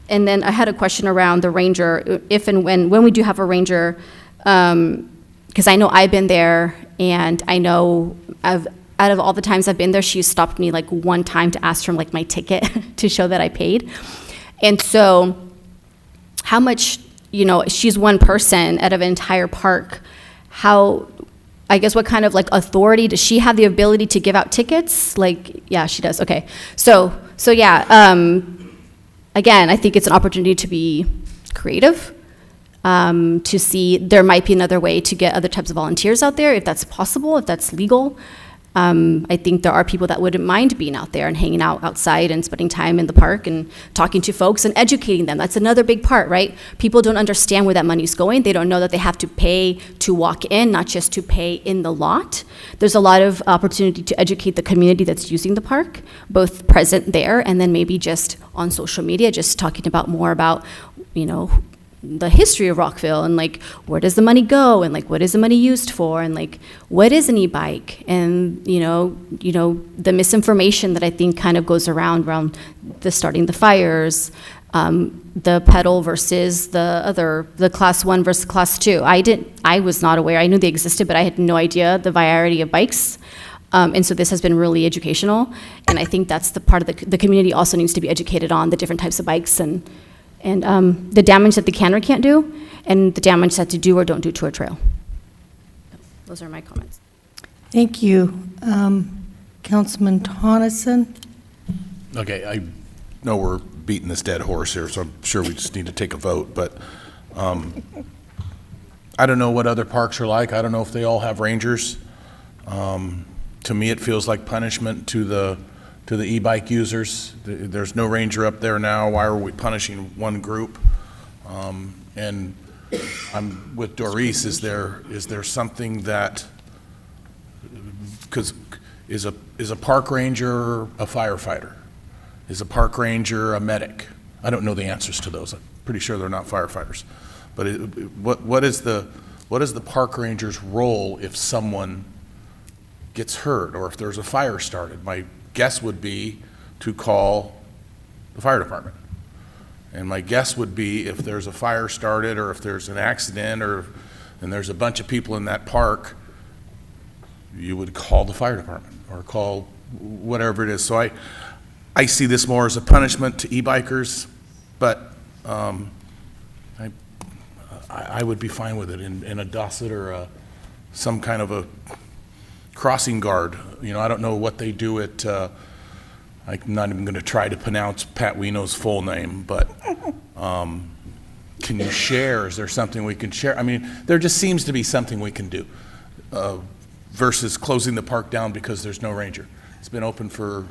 and then I had a question around the ranger. If and when we do have a ranger, because I know I've been there, and I know out of all the times I've been there, she's stopped me like one time to ask for like my ticket to show that I paid. And so how much, she's one person out of an entire park. I guess what kind of like authority, does she have the ability to give out tickets? Like, yeah, she does, okay. So yeah, again, I think it's an opportunity to be creative, to see there might be another way to get other types of volunteers out there, if that's possible, if that's legal. I think there are people that wouldn't mind being out there and hanging out outside and spending time in the park and talking to folks and educating them. That's another big part, right? People don't understand where that money's going. They don't know that they have to pay to walk in, not just to pay in the lot. There's a lot of opportunity to educate the community that's using the park, both present there and then maybe just on social media, just talking about more about, the history of Rockville and like where does the money go and like what is the money used for and like what is an e-bike and the misinformation that I think kind of goes around the starting the fires, the pedal versus the class 1 versus class 2. I was not aware. I knew they existed, but I had no idea the variety of bikes. And so this has been really educational, and I think that's the part of the community also needs to be educated on the different types of bikes and the damage that they can or can't do, and the damage that they do or don't do to a trail. Those are my comments. Thank you. Councilman Tonneson? Okay, I know we're beating this dead horse here, so I'm sure we just need to take a vote, but I don't know what other parks are like. I don't know if they all have rangers. To me, it feels like punishment to the e-bike users. There's no ranger up there now. Why are we punishing one group? And I'm with Doris. Is there something that, because is a park ranger a firefighter? Is a park ranger a medic? I don't know the answers to those. I'm pretty sure they're not firefighters. But what is the park ranger's role if someone gets hurt or if there's a fire started? My guess would be to call the fire department. And my guess would be if there's a fire started or if there's an accident and there's a bunch of people in that park, you would call the fire department or call whatever it is. So I see this more as a punishment to e-bikers, but I would be fine with it in a Dorset or some kind of a crossing guard. You know, I don't know what they do at, I'm not even going to try to pronounce Pat Wino's full name, but can you share? Is there something we can share? I mean, there just seems to be something we can do versus closing the park down because there's no ranger. It's been open for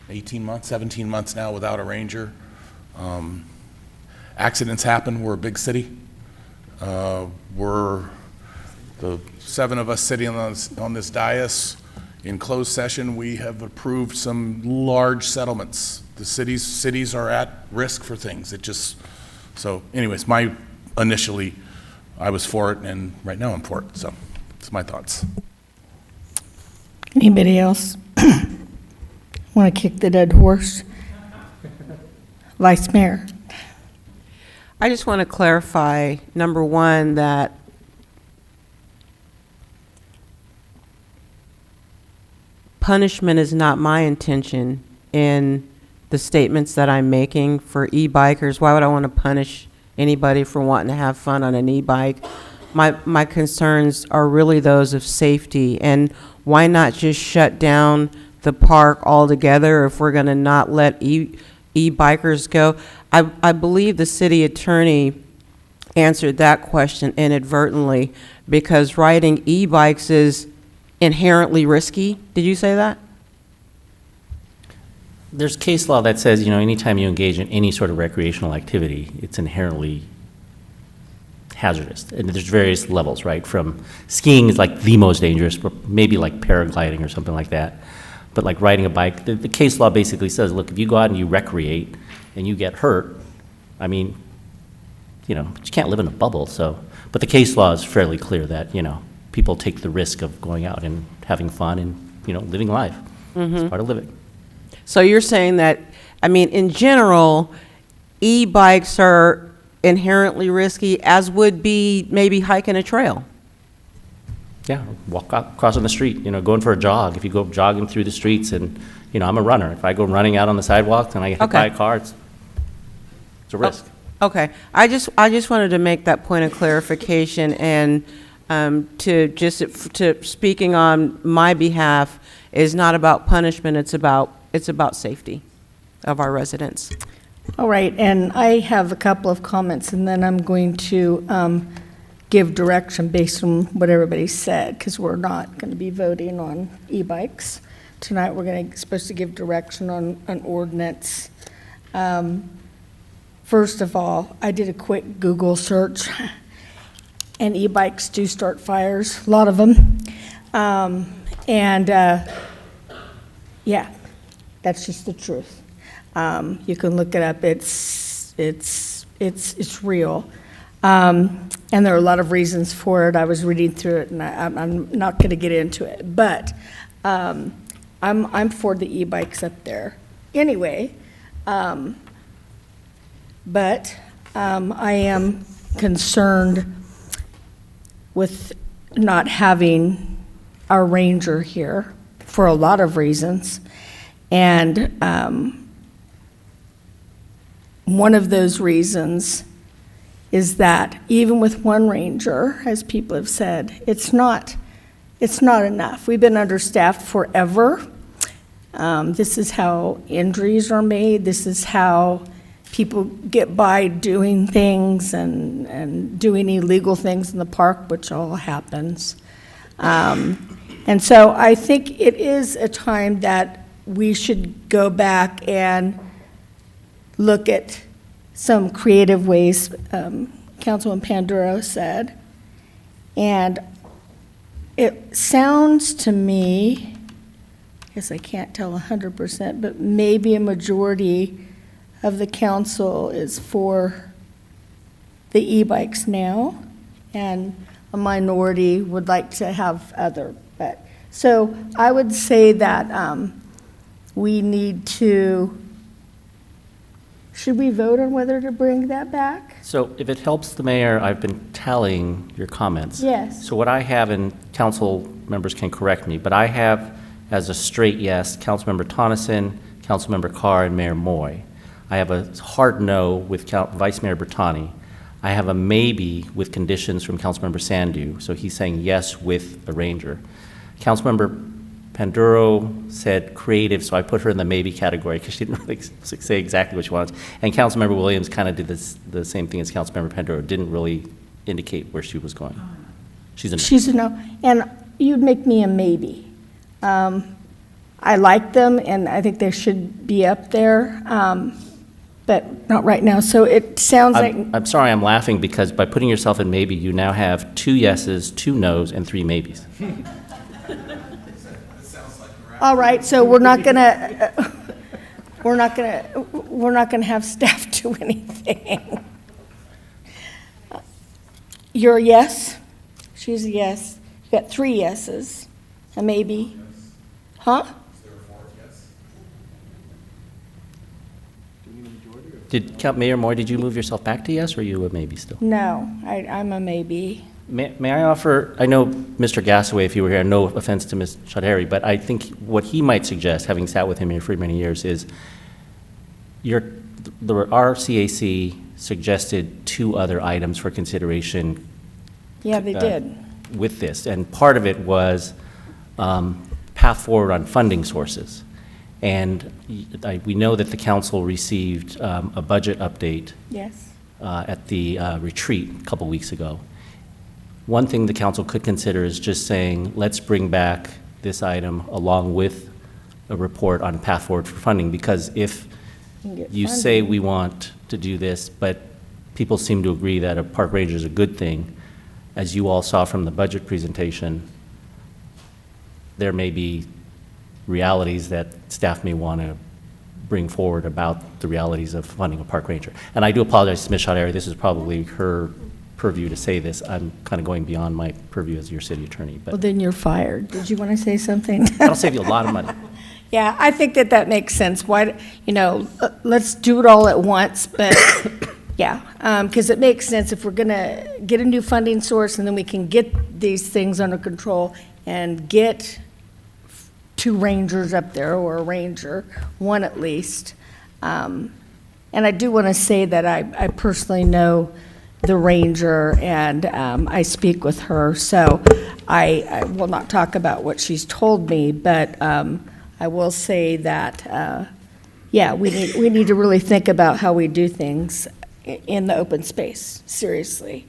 18 months, 17 months now without a ranger. Accidents happen. We're a big city. We're the 7 of us sitting on this dais. In closed session, we have approved some large settlements. The cities are at risk for things. So anyways, initially, I was for it, and right now I'm for it. So it's my thoughts. Anybody else want to kick the dead horse? Vice Mayor? I just want to clarify, number one, that punishment is not my intention in the statements that I'm making for e-bikers. Why would I want to punish anybody for wanting to have fun on an e-bike? My concerns are really those of safety, and why not just shut down the park altogether if we're going to not let e-bikers go? I believe the city attorney answered that question inadvertently, because riding e-bikes is inherently risky. Did you say that? There's case law that says, anytime you engage in any sort of recreational activity, it's inherently hazardous. And there's various levels, right? From skiing is like the most dangerous, but maybe like paragliding or something like that. But like riding a bike, the case law basically says, look, if you go out and you recreate and you get hurt, I mean, you can't live in a bubble. So, but the case law is fairly clear that, people take the risk of going out and having fun and, living life. It's part of living. So you're saying that, I mean, in general, e-bikes are inherently risky, as would be maybe hiking a trail. Yeah, walk out, crossing the street, going for a jog. If you go jogging through the streets and, I'm a runner. If I go running out on the sidewalk and I get hit by a car, it's a risk. Okay. I just wanted to make that point of clarification, and to speaking on my behalf is not about punishment, it's about safety of our residents. All right, and I have a couple of comments, and then I'm going to give direction based on what everybody said, because we're not going to be voting on e-bikes. Tonight, we're supposed to give direction on an ordinance. First of all, I did a quick Google search, and e-bikes do start fires, a lot of them. Yeah, that's just the truth. You can look it up. It's real. And there are a lot of reasons for it. I was reading through it, and I'm not going to get into it. But I'm for the e-bikes up there. Anyway, but I am concerned with not having our ranger here for a lot of reasons. And one of those reasons is that even with one ranger, as people have said, it's not enough. We've been understaffed forever. This is how injuries are made. This is how people get by doing things and doing illegal things in the park, which all happens. And so I think it is a time that we should go back and look at some creative ways, Councilman Panduro said. And it sounds to me, I guess I can't tell 100%, but maybe a majority of the council is for the e-bikes now, and a minority would like to have other. But so I would say that we need to, should we vote on whether to bring that back? So if it helps the mayor, I've been tallying your comments. Yes. So what I have, and council members can correct me, but I have as a straight yes, Councilmember Tonneson, Councilmember Carr, and Mayor Moy. I have a hard no with Vice Mayor Bertani. I have a maybe with conditions from Councilmember Sandu, so he's saying yes with a ranger. Councilmember Panduro said creative, so I put her in the maybe category because she didn't really say exactly what she wanted. And Councilmember Williams kind of did the same thing as Councilmember Panduro, didn't really indicate where she was going. She's a no. She's a no. And you'd make me a maybe. I like them, and I think they should be up there, but not right now. So it sounds like... I'm sorry, I'm laughing because by putting yourself in maybe, you now have 2 yeses, 2 nos, and 3 maybes. All right, so we're not gonna have staff do anything. You're a yes? She's a yes. You got 3 yeses, a maybe. Huh? Mayor Moy, did you move yourself back to yes, or are you a maybe still? No, I'm a maybe. May I offer, I know Mr. Gassaway, if you were here, no offense to Ms. Chowdhury, but I think what he might suggest, having sat with him here for many years, is the RCAC suggested 2 other items for consideration. Yeah, they did. With this, and part of it was path forward on funding sources. And we know that the council received a budget update Yes. at the retreat a couple weeks ago. One thing the council could consider is just saying, let's bring back this item along with a report on path forward for funding, because if you say we want to do this, but people seem to agree that a park ranger is a good thing, as you all saw from the budget presentation, there may be realities that staff may want to bring forward about the realities of funding a park ranger. And I do apologize to Ms. Chowdhury, this is probably her purview to say this. I'm kind of going beyond my purview as your city attorney. Well, But then you're fired. Did you want to say something? that'll save you a lot of money. Yeah, I think that makes sense. Why, let's do it all at once, but, yeah, because it makes sense if we're going to get a new funding source, and then we can get these things under control and get 2 rangers up there, or a ranger, 1 at least. And I do want to say that I personally know the ranger, and I speak with her, so I will not talk about what she's told me, but I will say that, yeah, we need to really think about how we do things in the open space, seriously.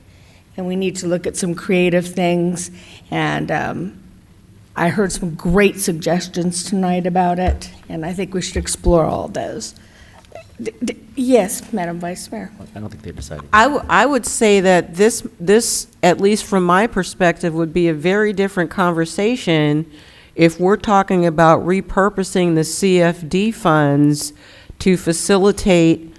And we need to look at some creative things, and I heard some great suggestions tonight about it, and I think we should explore all those. Yes, Madam Vice Mayor. I don't think they've decided. I would say that this, at least from my perspective, would be a very different conversation if we're talking about repurposing the CFD funds to facilitate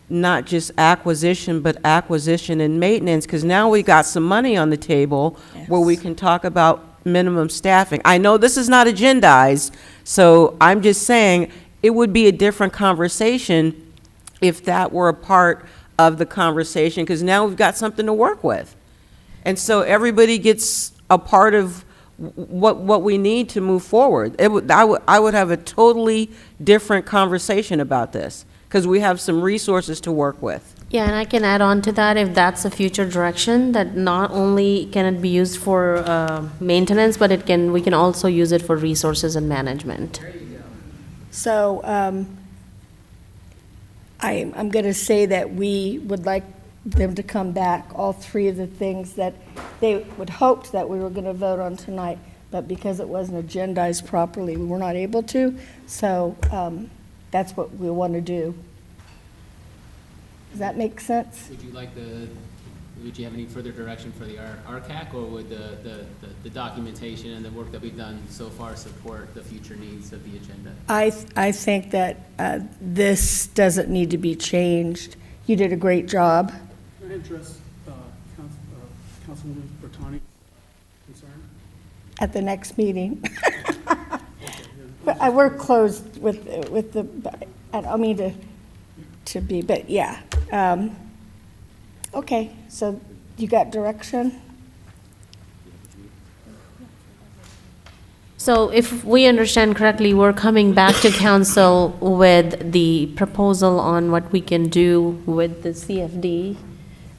not just acquisition, but acquisition and maintenance, because now we got some money on the table where we can talk about minimum staffing. I know this is not agendized, so I'm just saying it would be a different conversation if that were a part of the conversation, because now we've got something to work with. And so everybody gets a part of what we need to move forward. I would have a totally different conversation about this, because we have some resources to work with. Yeah, and I can add on to that, if that's a future direction, that not only can it be used for maintenance, but we can also use it for resources and management. So I'm going to say that we would like them to come back, all three of the things that they would hoped that we were going to vote on tonight, but because it wasn't agendized properly, we were not able to. So that's what we want to do. Does that make sense? Would you have any further direction for the RCAC, or would the documentation and the work that we've done so far support the future needs of the agenda? I think that this doesn't need to be changed. You did a great job. Can I address Councilwoman Bertani's concern? At the next meeting. We're closed with the, I don't mean to be, but yeah. Okay, so you got direction? So if we understand correctly, we're coming back to council with the proposal on what we can do with the CFD,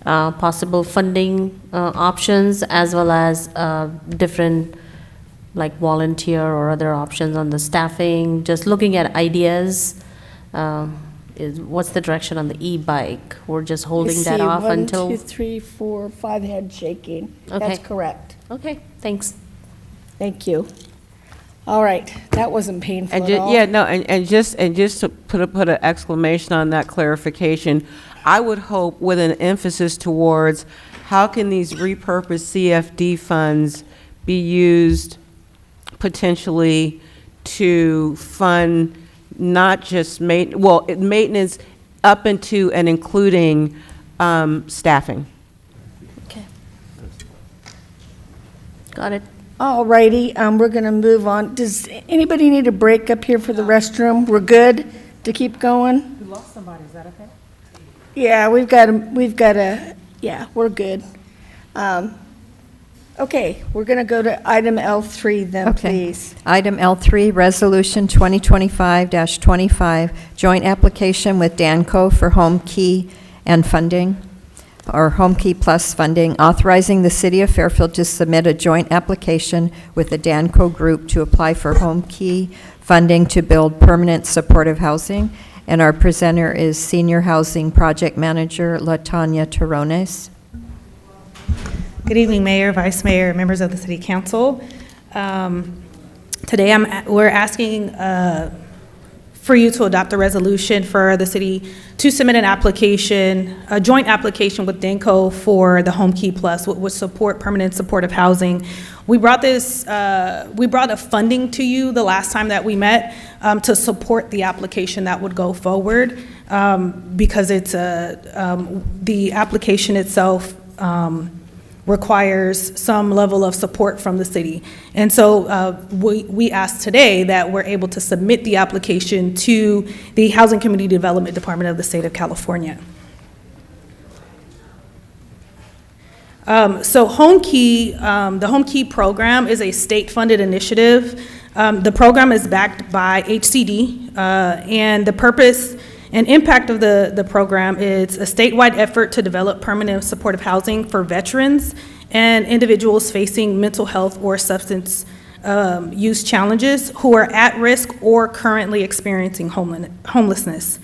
possible funding options, as well as different, like volunteer or other options on the staffing, just looking at ideas. What's the direction on the e-bike? We're just holding that off until? 1, 2, 3, 4, 5 head shaking. Okay. That's correct. Okay, thanks. Thank you. All right, that wasn't painful And at all. yeah, no, and just to put an exclamation on that clarification, I would hope with an emphasis towards how can these repurposed CFD funds be used potentially to fund not just maintenance up into and including staffing. Okay. Got it. All righty, we're going to move on. Does anybody need a break up here for the restroom? We're good to keep going? We lost somebody, is that okay? Yeah, yeah, we're good. Okay, we're going to go to item L3 then, please. Item L3, Resolution 2025-25, joint application with Danco for Home Key and funding, or Home Key Plus funding, authorizing the City of Fairfield to submit a joint application with the Danco Group to apply for Home Key funding to build permanent supportive housing. And our presenter is Senior Housing Project Manager LaTanya Terrones. Good evening, Mayor, Vice Mayor, members of the City Council. Today we're asking for you to adopt a resolution for the city to submit an application, a joint application with Danco for the Home Key Plus, which would support permanent supportive housing. We brought a funding to you the last time that we met to support the application that would go forward because it's the application itself requires some level of support from the city. And so we asked today that we're able to submit the application to the Housing Community Development Department of the State of California. So Home Key, the Home Key program is a state-funded initiative. The program is backed by HCD, and the purpose and impact of the program is a statewide effort to develop permanent supportive housing for veterans and individuals facing mental health or substance use challenges who are at risk or currently experiencing homelessness.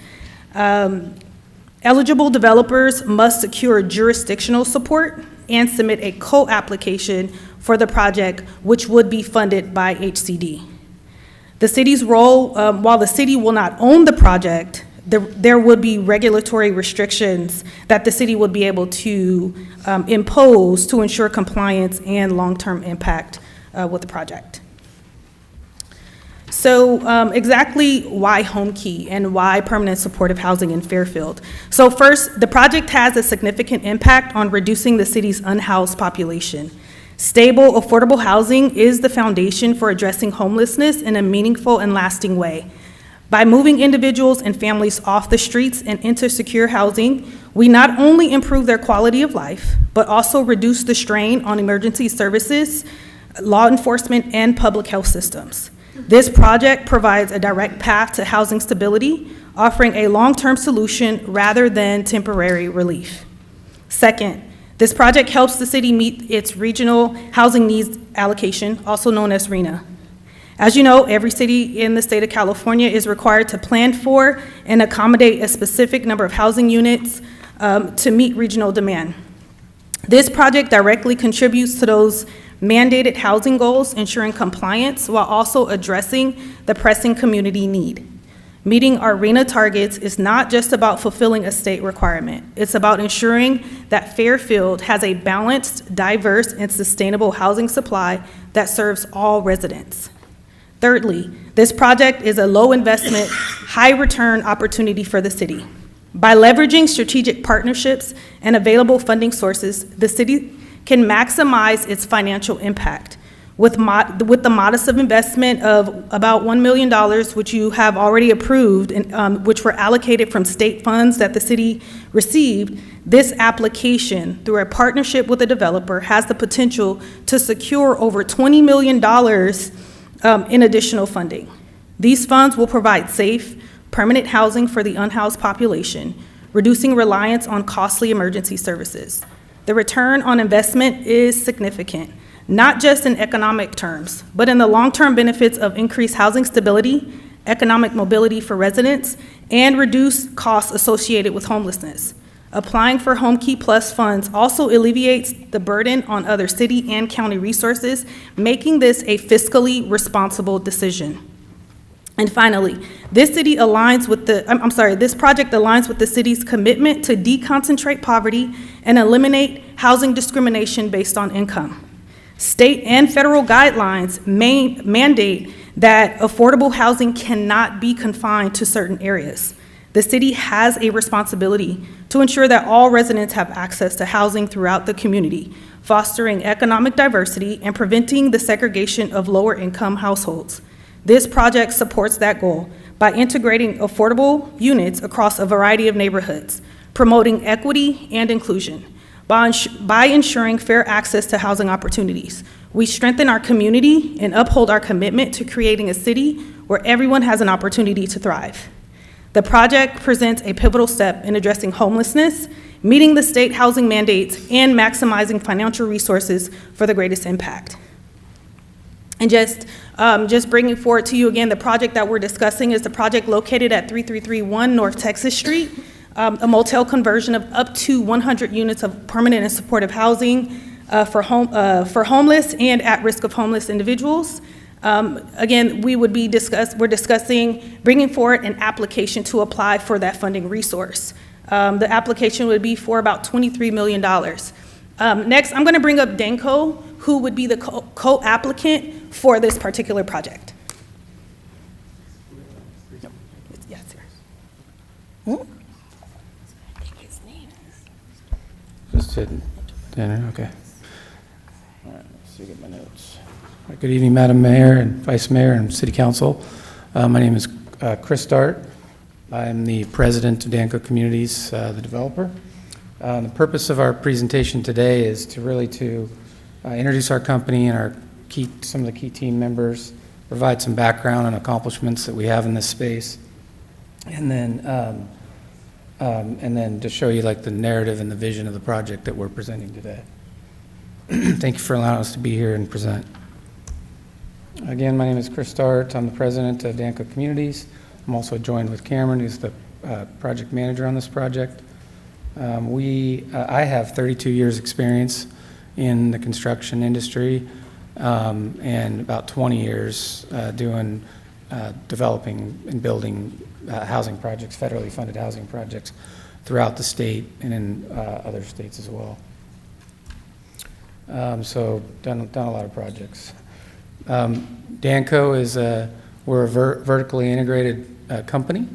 Eligible developers must secure jurisdictional support and submit a co-application for the project, which would be funded by HCD. The city's role, while the city will not own the project, there would be regulatory restrictions that the city would be able to impose to ensure compliance and long-term impact with the project. So exactly why Home Key and why permanent supportive housing in Fairfield? So first, the project has a significant impact on reducing the city's unhoused population. Stable, affordable housing is the foundation for addressing homelessness in a meaningful and lasting way. By moving individuals and families off the streets and into secure housing, we not only improve their quality of life, but also reduce the strain on emergency services, law enforcement, and public health systems. This project provides a direct path to housing stability, offering a long-term solution rather than temporary relief. Second, this project helps the city meet its regional housing needs allocation, also known as RHNA. As you know, every city in the state of California is required to plan for and accommodate a specific number of housing units to meet regional demand. This project directly contributes to those mandated housing goals, ensuring compliance while also addressing the pressing community need. Meeting our RHNA targets is not just about fulfilling a state requirement. It's about ensuring that Fairfield has a balanced, diverse, and sustainable housing supply that serves all residents. Thirdly, this project is a low investment, high return opportunity for the city. By leveraging strategic partnerships and available funding sources, the city can maximize its financial impact. With the modest of investment of about $1 million, which you have already approved, and which were allocated from state funds that the city received, this application, through a partnership with a developer, has the potential to secure over $20 million in additional funding. These funds will provide safe, permanent housing for the unhoused population, reducing reliance on costly emergency services. The return on investment is significant, not just in economic terms, but in the long-term benefits of increased housing stability, economic mobility for residents, and reduced costs associated with homelessness. Applying for Home Key Plus funds also alleviates the burden on other city and county resources, making this a fiscally responsible decision. And finally, this project aligns with the city's commitment to deconcentrate poverty and eliminate housing discrimination based on income. State and federal guidelines mandate that affordable housing cannot be confined to certain areas. The city has a responsibility to ensure that all residents have access to housing throughout the community, fostering economic diversity and preventing the segregation of lower-income households. This project supports that goal by integrating affordable units across a variety of neighborhoods, promoting equity and inclusion. By ensuring fair access to housing opportunities, we strengthen our community and uphold our commitment to creating a city where everyone has an opportunity to thrive. The project presents a pivotal step in addressing homelessness, meeting the state housing mandates, and maximizing financial resources for the greatest impact. And just bringing forward to you again, the project that we're discussing is the project located at 3331 North Texas Street, a motel conversion of up to 100 units of permanent and supportive housing for homeless and at risk of homeless individuals. Again, we're discussing bringing forward an application to apply for that funding resource. The application would be for about $23 million. Next, I'm going to bring up Danco, who would be the co-applicant for this particular project. Yes, sir. Just sitting dinner, okay. All right, let's see, get my notes. All right, good evening, Madam Mayor and Vice Mayor and City Council. My name is Chris Dart. I'm the president of Danco Communities, the developer. The purpose of our presentation today is to really introduce our company and some of the key team members, provide some background and accomplishments that we have in this space, and then to show you like the narrative and the vision of the project that we're presenting today. Thank you for allowing us to be here and present. Again, my name is Chris Dart. I'm the president of Danco Communities. I'm also joined with Cameron, who's the project manager on this project. I have 32 years experience in the construction industry and about 20 years developing and building housing projects, federally funded housing projects throughout the state and in other states as well. So done a lot of projects. Danco we're a vertically integrated company,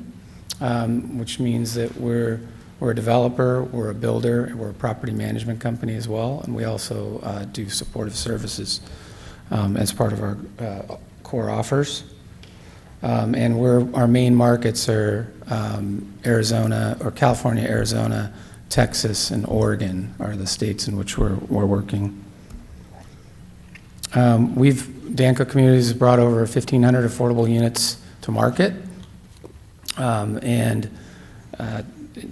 which means that we're a developer, we're a builder, we're a property management company as well, and we also do supportive services as part of our core offers. And our main markets are Arizona, or California, Arizona, Texas, and Oregon are the states in which we're working. Danco Communities has brought over 1,500 affordable units to market.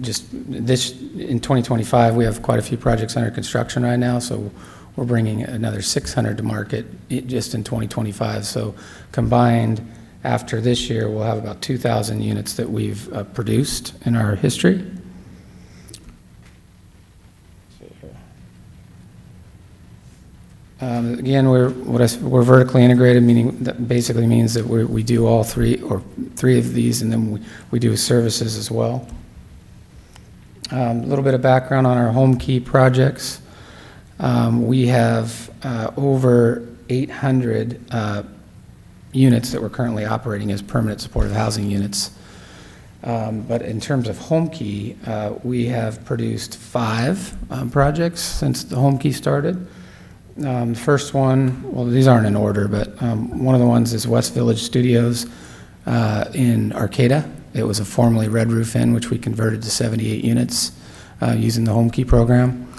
Just this, in 2025, we have quite a few projects under construction right now, so we're bringing another 600 to market just in 2025. So combined, after this year, we'll have about 2,000 units that we've produced in our history. Again, we're vertically integrated, meaning that basically means that we do all three of these, and then we do services as well. A little bit of background on our home key projects. We have over 800 units that we're currently operating as permanent supportive housing units. But in terms of home key, we have produced 5 projects since the home key started. First one, well, these aren't in order, but one of the ones is West Village Studios in Arcata. It was a formerly Red Roof Inn, which we converted to 78 units using the home key program.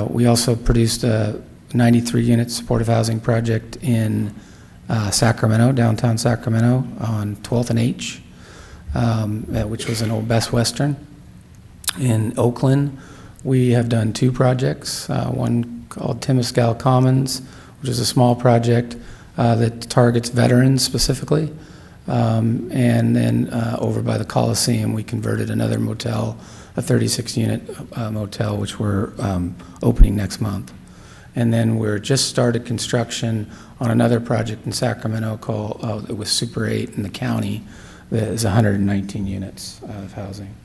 We also produced a 93-unit supportive housing project in Sacramento, downtown Sacramento, on 12th and H, which was an old Best Western. In Oakland, we have done 2 projects, one called Temescal Commons, which is a small project that targets veterans specifically. And then over by the Coliseum, we converted another motel, a 36-unit motel, which we're opening next month. And then we're just started construction on another project in Sacramento called, it was Super 8 in the county, that is 119 units of housing.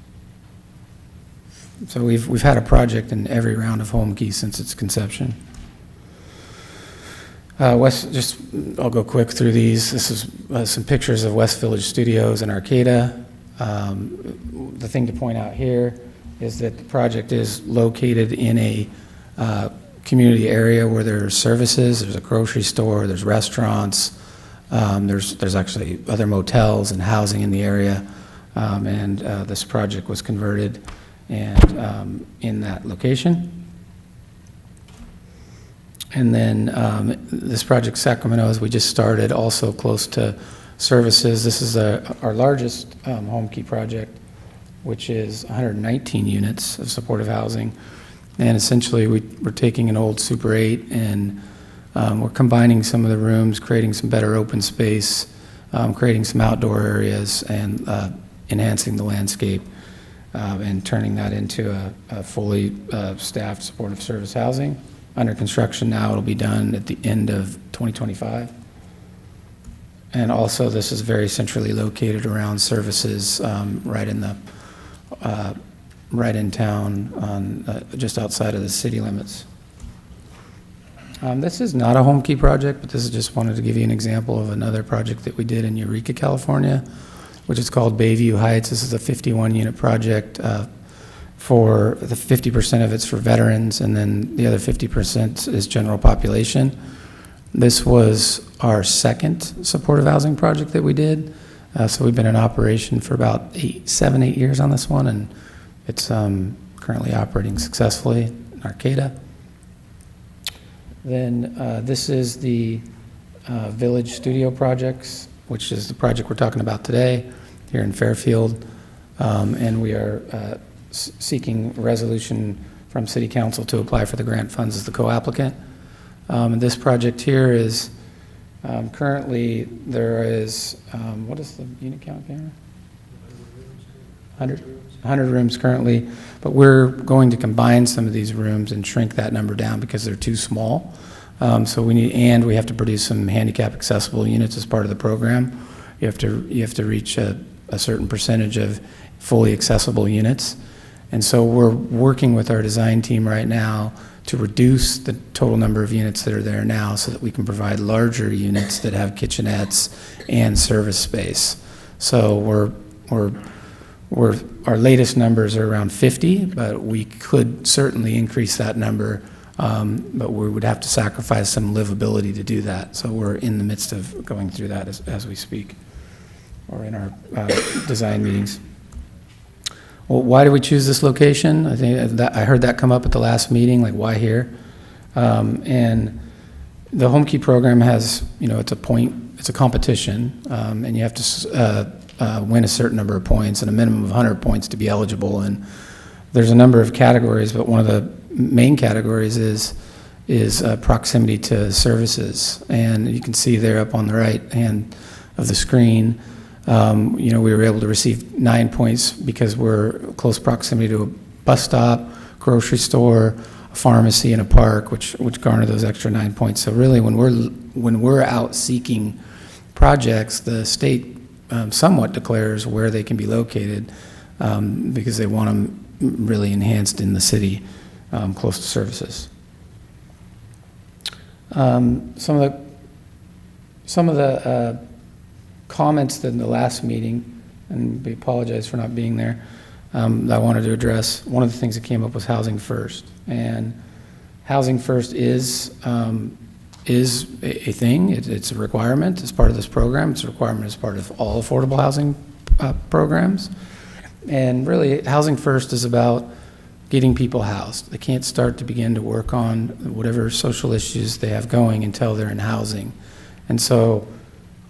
So we've had a project in every round of home key since its conception. I'll go quick through these. This is some pictures of West Village Studios in Arcata. The thing to point out here is that the project is located in a community area where there's services, there's a grocery store, there's restaurants, there's actually other motels and housing in the area, and this project was converted and in that location. And then this project, Sacramento, as we just started, also close to services. This is our largest home key project, which is 119 units of supportive housing. And essentially, we're taking an old Super 8 and we're combining some of the rooms, creating some better open space, creating some outdoor areas, and enhancing the landscape, and turning that into a fully staffed supportive service housing. Under construction now, it'll be done at the end of 2025. And also, this is very centrally located around services, right in town, just outside of the city limits. This is not a home key project, but this is just wanted to give you an example of another project that we did in Eureka, California, which is called Bayview Heights. This is a 51-unit project. For the 50% of it's for veterans, and then the other 50% is general population. This was our second supportive housing project that we did. So we've been in operation for about 7, 8 years on this one, and it's currently operating successfully in Arcata. Then this is the Village Studio projects, which is the project we're talking about today here in Fairfield. And we are seeking resolution from City Council to apply for the grant funds as the co-applicant. This project here is currently there is, what is the unit count, Cameron? 100 rooms currently, but we're going to combine some of these rooms and shrink that number down because they're too small. So we have to produce some handicap accessible units as part of the program. You have to reach a certain percentage of fully accessible units. And so we're working with our design team right now to reduce the total number of units that are there now so that we can provide larger units that have kitchenettes and service space. So our latest numbers are around 50, but we could certainly increase that number, but we would have to sacrifice some livability to do that. So we're in the midst of going through that as we speak. or in our design meetings. Well, why did we choose this location? I think that, I heard that come up at the last meeting, like why here? And the Home Key program has, it's a competition, and you have to win a certain number of points and a minimum of 100 points to be eligible. And there's a number of categories, but one of the main categories is proximity to services. And you can see there up on the right hand of the screen, we were able to receive 9 points because we're close proximity to a bus stop, grocery store, a pharmacy, and a park, which garner those extra 9 points. So really, when we're out seeking projects, the state somewhat declares where they can be located because they want them really enhanced in the city, close to services. Some of the comments in the last meeting, and we apologize for not being there, that I wanted to address. One of the things that came up was Housing First, and Housing First is a thing. It's a requirement as part of this program. It's a requirement as part of all affordable housing programs. And really, Housing First is about getting people housed. They can't start to begin to work on whatever social issues they have going until they're in housing. And so,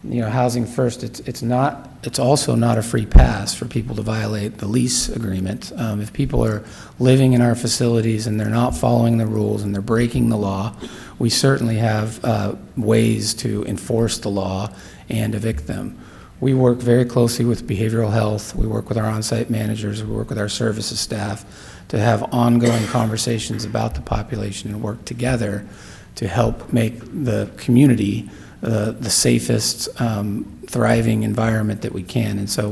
Housing First, it's also not a free pass for people to violate the lease agreement. If people are living in our facilities and they're not following the rules and they're breaking the law, we certainly have ways to enforce the law and evict them. We work very closely with behavioral health. We work with our on-site managers. We work with our services staff to have ongoing conversations about the population and work together to help make the community the safest, thriving environment that we can. And so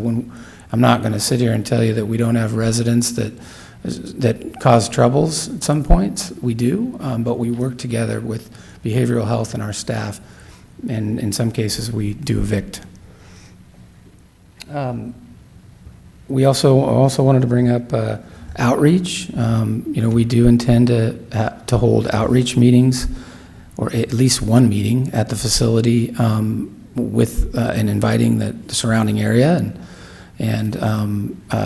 I'm not going to sit here and tell you that we don't have residents that cause troubles at some points. We do, but we work together with behavioral health and our staff, and in some cases we do evict. We also wanted to bring up outreach. We do intend to hold outreach meetings, or at least one meeting at the facility with and inviting the surrounding area, and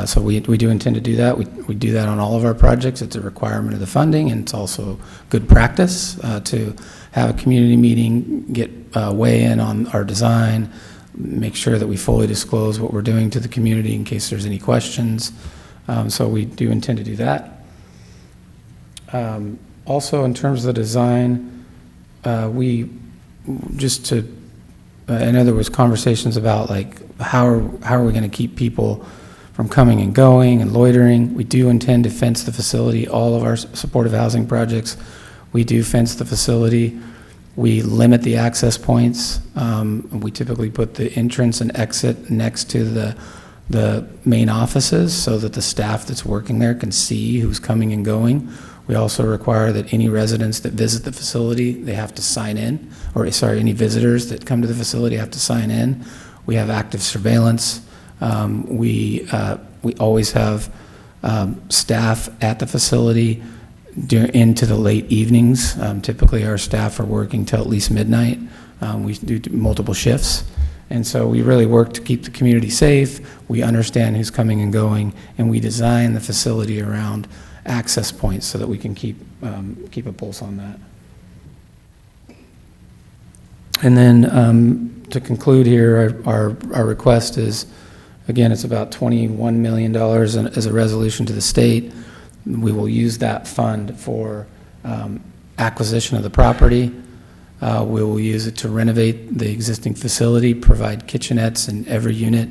so we do intend to do that. We do that on all of our projects. It's a requirement of the funding, and it's also good practice to have a community meeting, get weigh in on our design, make sure that we fully disclose what we're doing to the community in case there's any questions. So we do intend to do that. Also, in terms of the design, I know there was conversations about how are we going to keep people from coming and going and loitering. We do intend to fence the facility. All of our supportive housing projects, we do fence the facility. We limit the access points. We typically put the entrance and exit next to the main offices so that the staff that's working there can see who's coming and going. We also require that any residents that visit the facility, they have to sign in, any visitors that come to the facility have to sign in. We have active surveillance. We always have staff at the facility into the late evenings. Typically, our staff are working till at least midnight. We do multiple shifts. And so we really work to keep the community safe. We understand who's coming and going, and we design the facility around access points so that we can keep a pulse on that. And then to conclude here, our request is, again, it's about $21 million as a resolution to the state. We will use that fund for acquisition of the property. We will use it to renovate the existing facility, provide kitchenettes in every unit,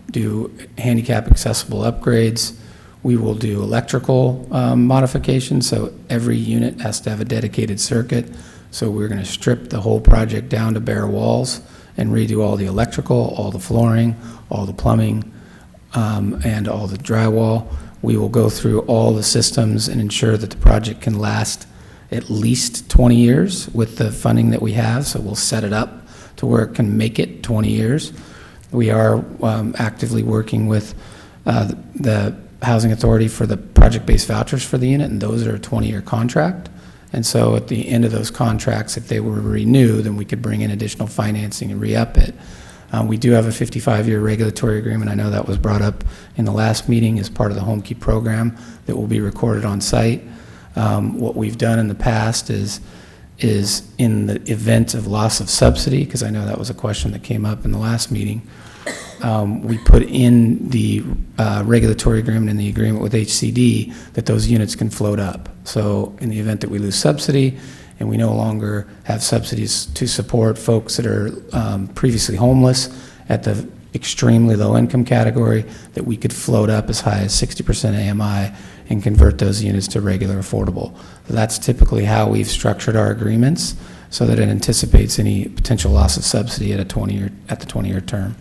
do handicap accessible upgrades. We will do electrical modifications, so every unit has to have a dedicated circuit. So we're going to strip the whole project down to bare walls and redo all the electrical, all the flooring, all the plumbing, and all the drywall. We will go through all the systems and ensure that the project can last at least 20 years with the funding that we have, so we'll set it up to where it can make it 20 years. We are actively working with the Housing Authority for the project-based vouchers for the unit, and those are a 20-year contract. And so at the end of those contracts, if they were to renew, then we could bring in additional financing and re-up it. We do have a 55-year regulatory agreement. I know that was brought up in the last meeting as part of the Home Key program that will be recorded on site. What we've done in the past is in the event of loss of subsidy, because I know that was a question that came up in the last meeting, we put in the regulatory agreement and the agreement with HCD that those units can float up. So in the event that we lose subsidy and we no longer have subsidies to support folks that are previously homeless at the extremely low income category, that we could float up as high as 60% AMI and convert those units to regular affordable. So that's typically how we've structured our agreements, so that it anticipates any potential loss of subsidy at the 20-year term.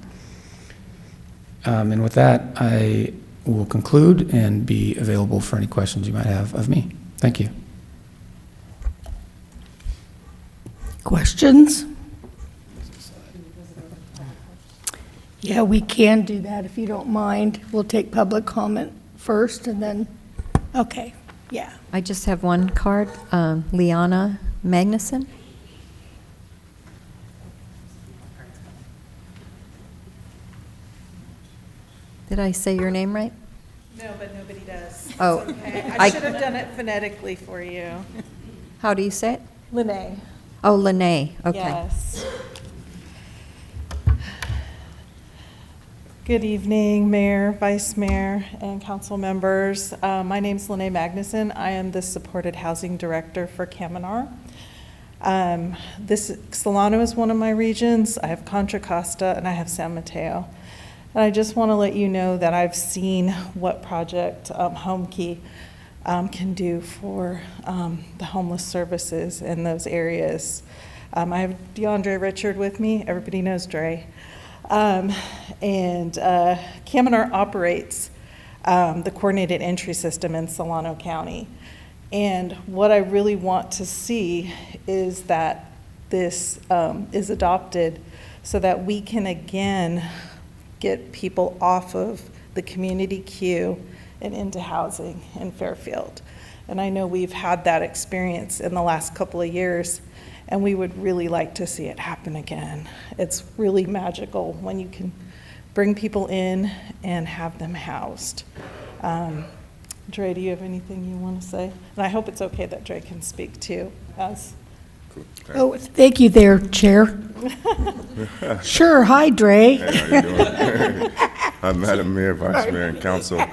And with that, I will conclude and be available for any questions you might have of me. Thank you. Questions? Yeah, we can do that if you don't mind. We'll take public comment first and then, okay, yeah. I just have one card, Liana Magnuson. Did I say your name right? No, but nobody does. Oh. It's okay. I should have done it phonetically for you. How do you say it? Lene. Oh, Lene, okay. Yes. Good evening, Mayor, Vice Mayor, and council members. My name's Lene Magnuson. I am the Supported Housing Director for Kaminar. Solano is one of my regions. I have Contra Costa and I have San Mateo. And I just want to let you know that I've seen what Project Home Key can do for the homeless services in those areas. I have DeAndre Richard with me. Everybody knows Dre. And Kaminar operates the coordinated entry system in Solano County. And what I really want to see is that this is adopted so that we can again get people off of the community queue and into housing in Fairfield. And I know we've had that experience in the last couple of years, and we would really like to see it happen again. It's really magical when you can bring people in and have them housed. Dre, do you have anything you want to say? And I hope it's okay that Dre can speak too, as Oh, thank you there, Chair. Sure, hi, Dre. Hey, how you doing? I'm Madam Mayor, Vice Mayor, and Council.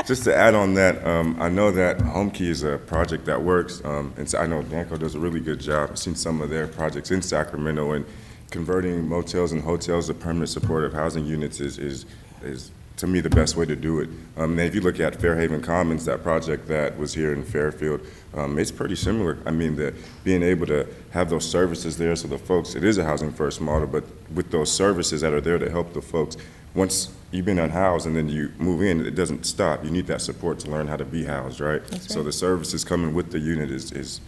Just to add on that, I know that Home Key is a project that works, and so I know Danco does a really good job. I've seen some of their projects in Sacramento, and converting motels and hotels to permanent supportive housing units is to me the best way to do it. And if you look at Fairhaven Commons, that project that was here in Fairfield, it's pretty similar. I mean, being able to have those services there so the folks, it is a housing first model, but with those services that are there to help the folks, once you've been unhoused and then you move in, it doesn't stop. You need that support to learn how to be housed, right? That's So right. the services coming with the unit is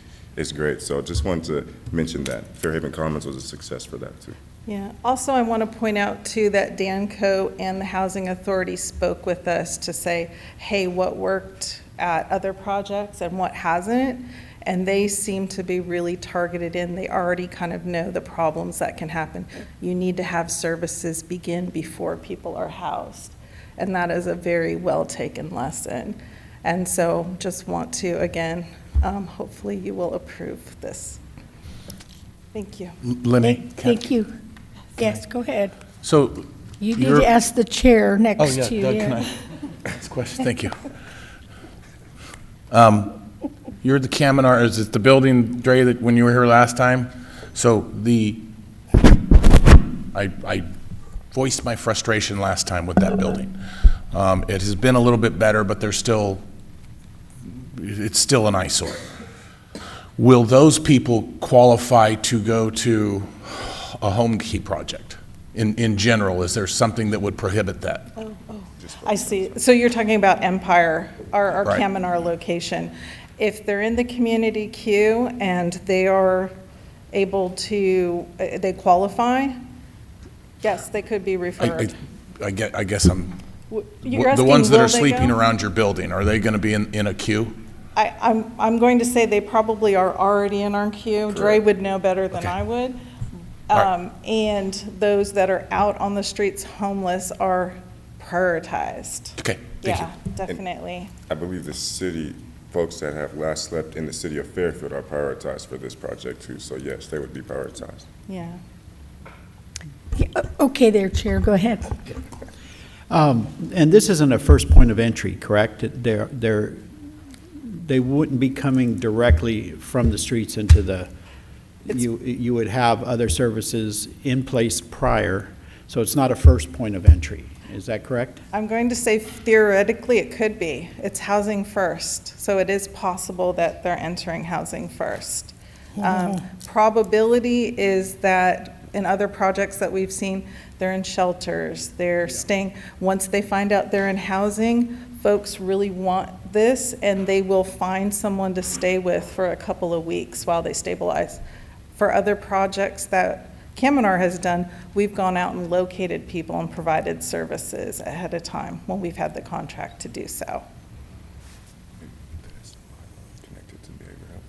great. So just wanted to mention that. Fairhaven Commons was a success for that too. Yeah. Also, I want to point out too that Danco and the Housing Authority spoke with us to say, hey, what worked at other projects and what hasn't, and they seem to be really targeted in. They already kind of know the problems that can happen. You need to have services begin before people are housed, and that is a very well taken lesson. And so just want to, again, hopefully you will approve this. Thank you. Lenny? Thank you. Yes, go ahead. So You need to ask the chair next to you. Doug, can I ask a question? Thank you. You're the Kaminar, is it the building, Dre, that when you were here last time? So I voiced my frustration last time with that building. It has been a little bit better, but it's still an eyesore. Will those people qualify to go to a Home Key project? In general, is there something that would prohibit that? I see. So you're talking about Empire, our Right. Kaminar location. If they're in the community queue and they are able to, they qualify, yes, they could be referred. I guess I'm, You're the asking, ones that will are they sleeping go? around your building, are they going to be in a queue? I'm going to say they probably are already in our queue. Dre would know better than I would. And those that are out on the streets homeless are prioritized. Okay, thank you. Yeah, definitely. I believe the city folks that have last slept in the city of Fairfield are prioritized for this project too. So yes, they would be prioritized. Yeah. Okay there, Chair, go ahead. And this isn't a first point of entry, correct? They wouldn't be coming directly from the streets into the, you would have other services in place prior, so it's not a first point of entry. Is that correct? I'm going to say theoretically it could be. It's housing first, so it is possible that they're entering housing first. Probability is that in other projects that we've seen, they're in shelters, they're staying. Once they find out they're in housing, folks really want this, and they will find someone to stay with for a couple of weeks while they stabilize. For other projects that Kaminar has done, we've gone out and located people and provided services ahead of time when we've had the contract to do so. Connected to behavioral health.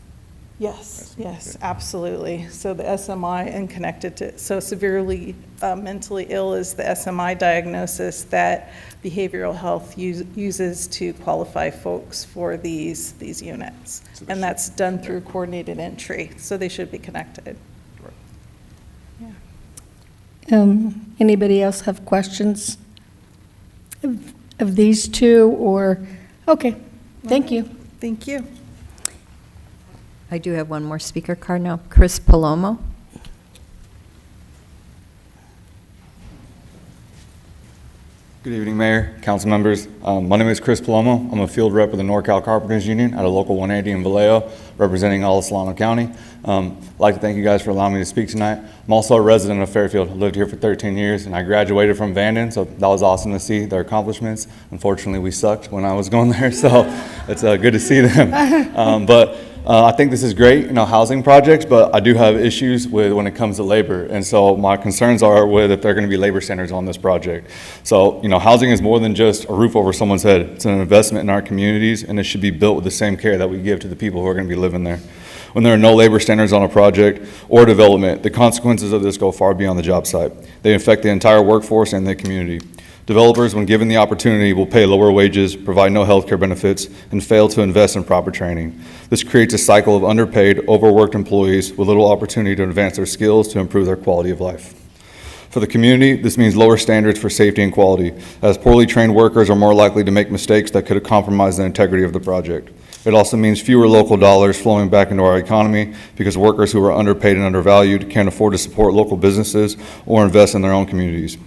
Yes, yes, absolutely. So the SMI and connected to, so severely mentally ill is the SMI diagnosis that behavioral health uses to qualify folks for these units. And that's done through coordinated entry, so they should be connected. Anybody else have questions of these two, or, okay, thank you. Thank you. I do have one more speaker card now. Chris Palomo. Good evening, Mayor, council members. My name is Chris Palomo. I'm a field rep of the NorCal Carpenters Union at a local 180 in Vallejo, representing all of Solano County. I'd like to thank you guys for allowing me to speak tonight. I'm also a resident of Fairfield. I lived here for 13 years, and I graduated from Vanden, so that was awesome to see their accomplishments. Unfortunately, we sucked when I was going there, so it's good to see them. I think this is great, housing projects, but I do have issues with when it comes to labor. And so my concerns are with if there are going to be labor standards on this project. So, housing is more than just a roof over someone's head. It's an investment in our communities, and it should be built with the same care that we give to the people who are going to be living there. When there are no labor standards on a project or development, the consequences of this go far beyond the job site. They affect the entire workforce and the community. Developers, when given the opportunity, will pay lower wages, provide no health care benefits, and fail to invest in proper training. This creates a cycle of underpaid, overworked employees with little opportunity to advance their skills to improve their quality of life. For the community, this means lower standards for safety and quality, as poorly trained workers are more likely to make mistakes that could compromise the integrity of the project. It also means fewer local dollars flowing back into our economy because workers who are underpaid and undervalued can't afford to support local businesses or invest in their own communities.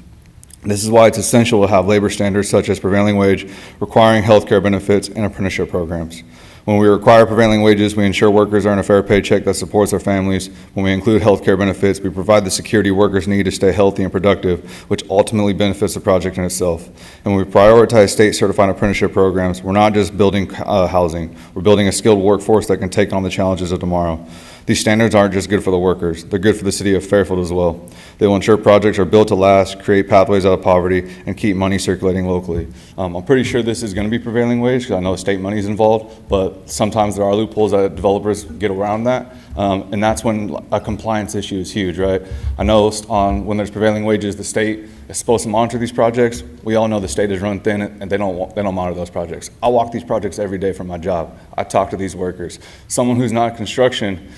This is why it's essential to have labor standards such as prevailing wage, requiring health care benefits, and apprenticeship programs. When we require prevailing wages, we ensure workers earn a fair paycheck that supports their families. When we include health care benefits, we provide the security workers need to stay healthy and productive, which ultimately benefits the project in itself. And when we prioritize state-certified apprenticeship programs, we're not just building housing. We're building a skilled workforce that can take on the challenges of tomorrow. These standards aren't just good for the workers, they're good for the city of Fairfield as well. They will ensure projects are built to last, create pathways out of poverty, and keep money circulating locally. I'm pretty sure this is going to be prevailing wage, because I know state money is involved, but sometimes there are loopholes that developers get around that, and that's when a compliance issue is huge, right? I know when there's prevailing wages, the state is supposed to monitor these projects. We all know the state is run thin, and they don't monitor those projects. I walk these projects every day for my job. I talk to these workers. Someone who's not in construction,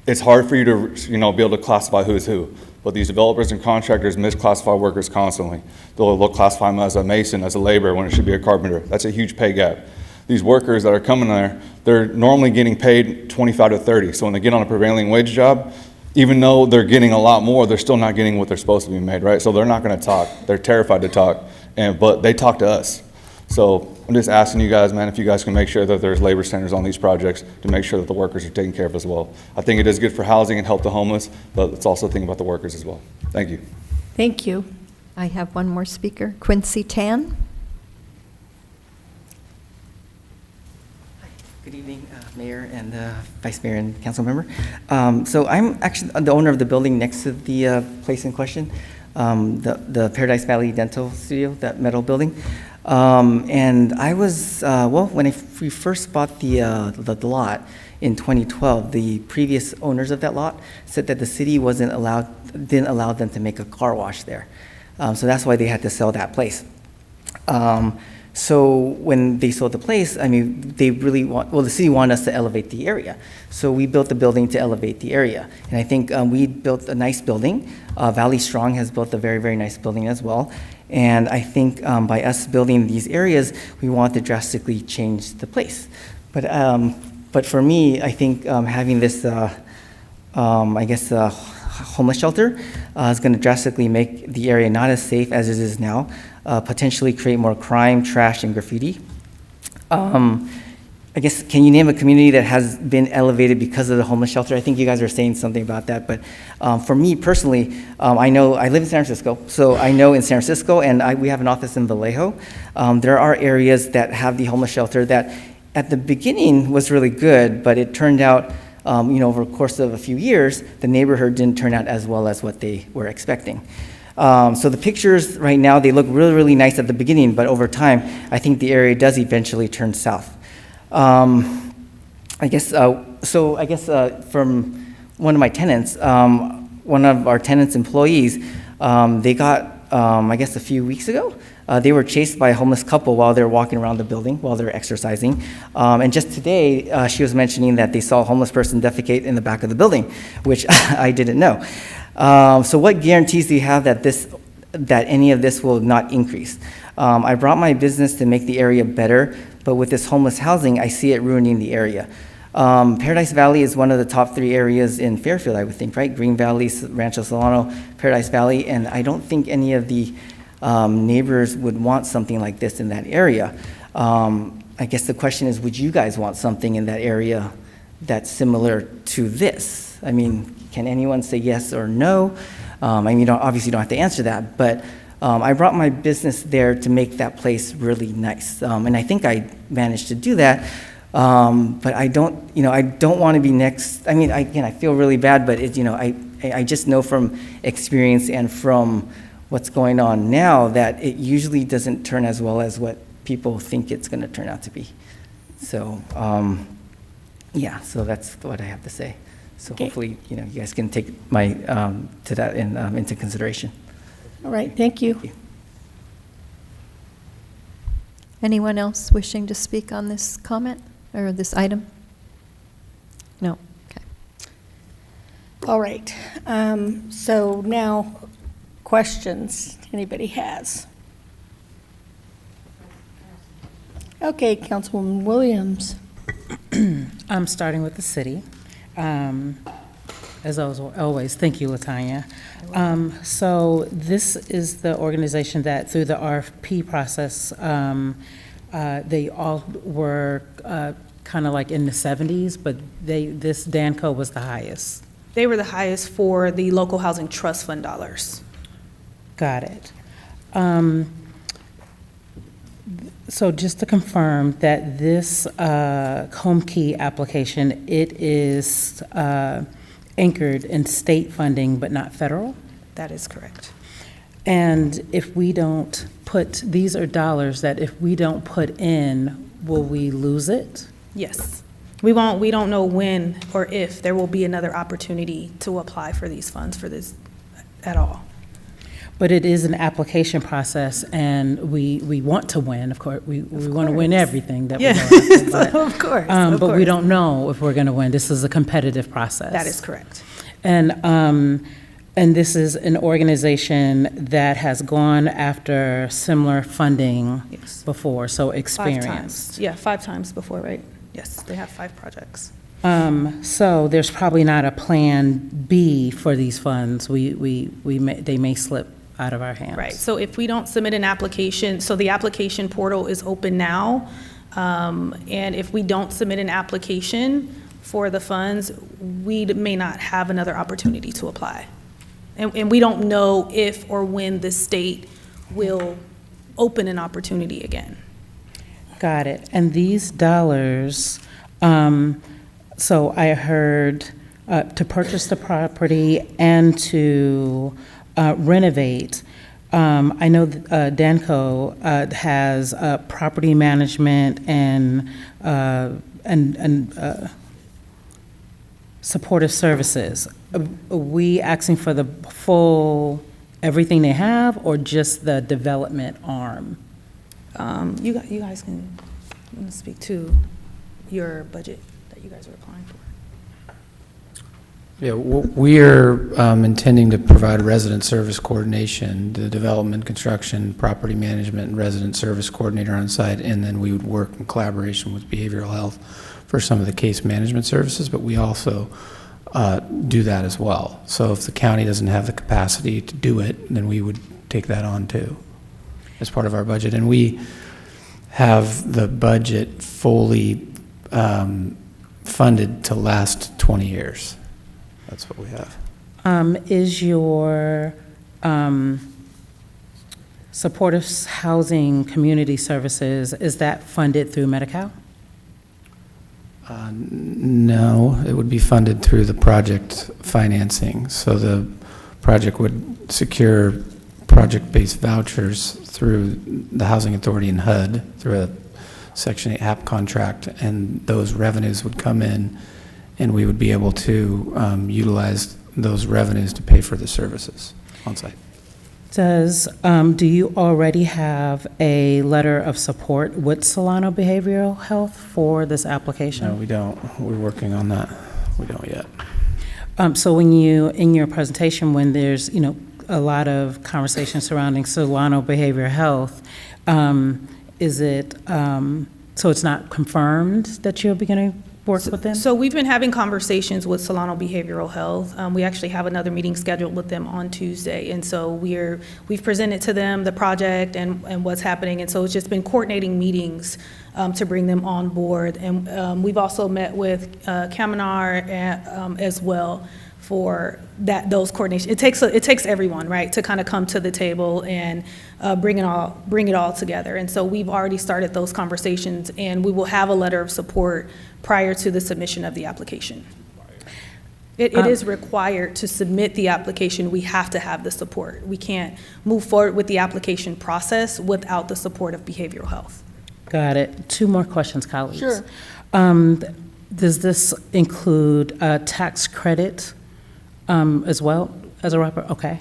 it's hard for you to be able to classify who's who. But these developers and contractors misclassify workers constantly. They'll classify them as a mason, as a laborer, when it should be a carpenter. That's a huge pay gap. These workers that are coming there, they're normally getting paid 25 to 30. So when they get on a prevailing wage job, even though they're getting a lot more, they're still not getting what they're supposed to be made, right? So they're not going to talk. They're terrified to talk, but they talk to us. So I'm just asking you guys, man, if you guys can make sure that there's labor standards on these projects to make sure that the workers are taken care of as well. I think it is good for housing and help the homeless, but let's also think about the workers as well. Thank you. Thank you. I have one more speaker, Quincy Tan. Good evening, Mayor and Vice Mayor and Council Member. So I'm actually the owner of the building next to the place in question, the Paradise Valley Dental Studio, that metal building. And I was, well, when we first bought the lot in 2012, the previous owners of that lot said that the city didn't allow them to make a car wash there. So that's why they had to sell that place. So when they sold the place, I mean, the city wanted us to elevate the area. So we built the building to elevate the area. And I think we built a nice building. Valley Strong has built a very, very nice building as well. And I think by us building these areas, we want to drastically change the place. But for me, I think having this, I guess, homeless shelter is going to drastically make the area not as safe as it is now, potentially create more crime, trash, and graffiti. I guess, can you name a community that has been elevated because of the homeless shelter? I think you guys were saying something about that, but for me personally, I know, I live in San Francisco, so I know in San Francisco, and we have an office in Vallejo, there are areas that have the homeless shelter that at the beginning was really good, but it turned out, over the course of a few years, the neighborhood didn't turn out as well as what they were expecting. So the pictures right now, they look really, really nice at the beginning, but over time, I think the area does eventually turn south. I guess from one of my tenants, one of our tenants' employees, they got, I guess a few weeks ago, they were chased by a homeless couple while they were walking around the building, while they were exercising. And just today, she was mentioning that they saw a homeless person defecate in the back of the building, which I didn't know. So what guarantees do you have that any of this will not increase? I brought my business to make the area better, but with this homeless housing, I see it ruining the area. Paradise Valley is one of the top 3 areas in Fairfield, I would think, right? Green Valley, Rancho Solano, Paradise Valley, and I don't think any of the neighbors would want something like this in that area. I guess the question is, would you guys want something in that area that's similar to this? I mean, can anyone say yes or no? I mean, you obviously don't have to answer that, but I brought my business there to make that place really nice. And I think I managed to do that. But I don't want to be next. I mean, I feel really bad, but I just know from experience and from what's going on now that it usually doesn't turn as well as what people think it's going to turn out to be. So, yeah, so that's what I have to say. So Okay. hopefully, you guys can take my, to that into consideration. All right, thank you. Anyone else wishing to speak on this comment or this item? No, okay. All right, so now, questions anybody has? Okay, Councilwoman Williams. I'm starting with the city. As always, thank you, Latanya. So this is the organization that through the RFP process, they all were kind of like in the 70s, but this Danco was the highest. They were the highest for the local housing trust fund dollars. Got it. So just to confirm that this home key application, it is anchored in state funding but not federal? That is correct. And if we don't put, these are dollars that if we don't put in, will we lose it? Yes. We don't know when or if there will be another opportunity to apply for these funds for this at all. But it is an application process, and we want to win, of course. We want to win everything that we go after. But, of course. But we don't know if we're going to win. This is a competitive process. That is correct. And this is an organization that has gone after similar funding before, so experienced. 5 times. Yeah, 5 times before, right? Yes, they have 5 projects. So there's probably not a plan B for these funds. They may slip out of our hands. Right, so if we don't submit an application, so the application portal is open now, and if we don't submit an application for the funds, we may not have another opportunity to apply. And we don't know if or when the state will open an opportunity again. Got it. And these dollars, so I heard to purchase the property and to renovate, I know that, Danco has property management and supportive services. Are we asking for the full, everything they have, or just the development arm? You guys can speak to your budget that you guys are applying for. Yeah, we are intending to provide resident service coordination, the development, construction, property management, and resident service coordinator on site, and then we would work in collaboration with behavioral health for some of the case management services, but we also do that as well. So if the county doesn't have the capacity to do it, then we would take that on too as part of our budget. And we have the budget fully funded to last 20 years. That's what we have. Is your supportive housing community services, is that funded through Medi-Cal? No, it would be funded through the project financing. So the project would secure project-based vouchers through the Housing Authority and HUD through a Section 8 HAP contract, and those revenues would come in, and we would be able to utilize those revenues to pay for the services on site. Do you already have a letter of support with Solano Behavioral Health for this application? No, we don't. We're working on that. We don't yet. So when you, in your presentation, when there's, a lot of conversation surrounding Solano Behavioral Health, is it, so it's not confirmed that you'll be going to work with them? So we've been having conversations with Solano Behavioral Health. We actually have another meeting scheduled with them on Tuesday. And so we've presented to them the project and what's happening. And so it's just been coordinating meetings to bring them on board. And we've also met with Kaminar as well for those coordination. It takes everyone, right, to kind of come to the table and bring it all together. And so we've already started those conversations, and we will have a letter of support prior to the submission of the application. It is required to submit the application. We have to have the support. We can't move forward with the application process without the support of behavioral health. Got it. 2 more questions, colleagues. Sure. Does this include tax credit as well as a wrapper? Okay.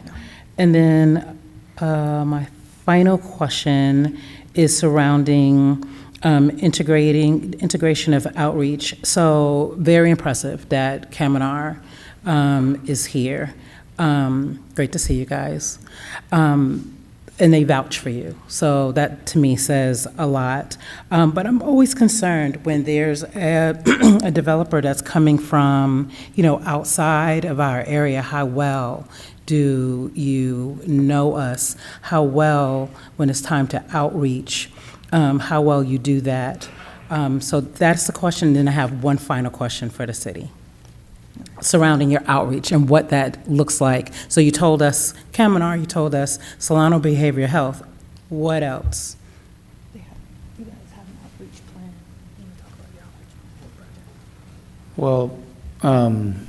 And then my final question is surrounding integration of outreach. So very impressive that Kaminar is here. Great to see you guys. And they vouch for you. So that to me says a lot. But I'm always concerned when there's a developer that's coming from, outside of our area. How well do you know us? How well, when it's time to outreach, how well you do that? So that's the question. Then I have one final question for the city surrounding your outreach and what that looks like. So you told us Kaminar, you told us Solano Behavioral Health. What else? You guys have an outreach plan. You want to talk about your outreach Well, project?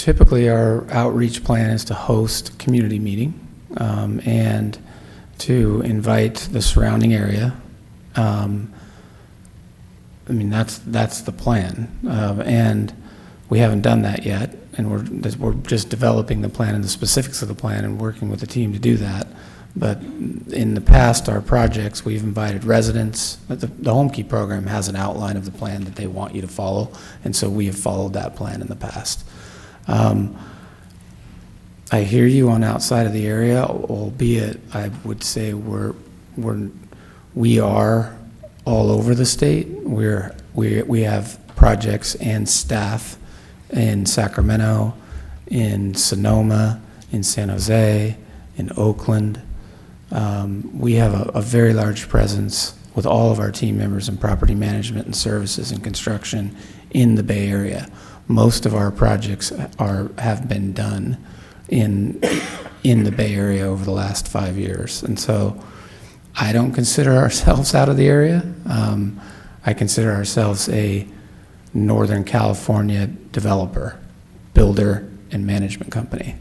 typically our outreach plan is to host a community meeting and to invite the surrounding area. That's the plan. And we haven't done that yet, and we're just developing the plan and the specifics of the plan and working with the team to do that. But in the past, our projects, we've invited residents. The Home Key program has an outline of the plan that they want you to follow, and so we have followed that plan in the past. I hear you on outside of the area, albeit I would say we are all over the state. We have projects and staff in Sacramento, in Sonoma, in San Jose, in Oakland. We have a very large presence with all of our team members in property management and services and construction in the Bay Area. Most of our projects have been done in the Bay Area over the last 5 years. And so I don't consider ourselves out of the area. I consider ourselves a Northern California developer, builder, and management company.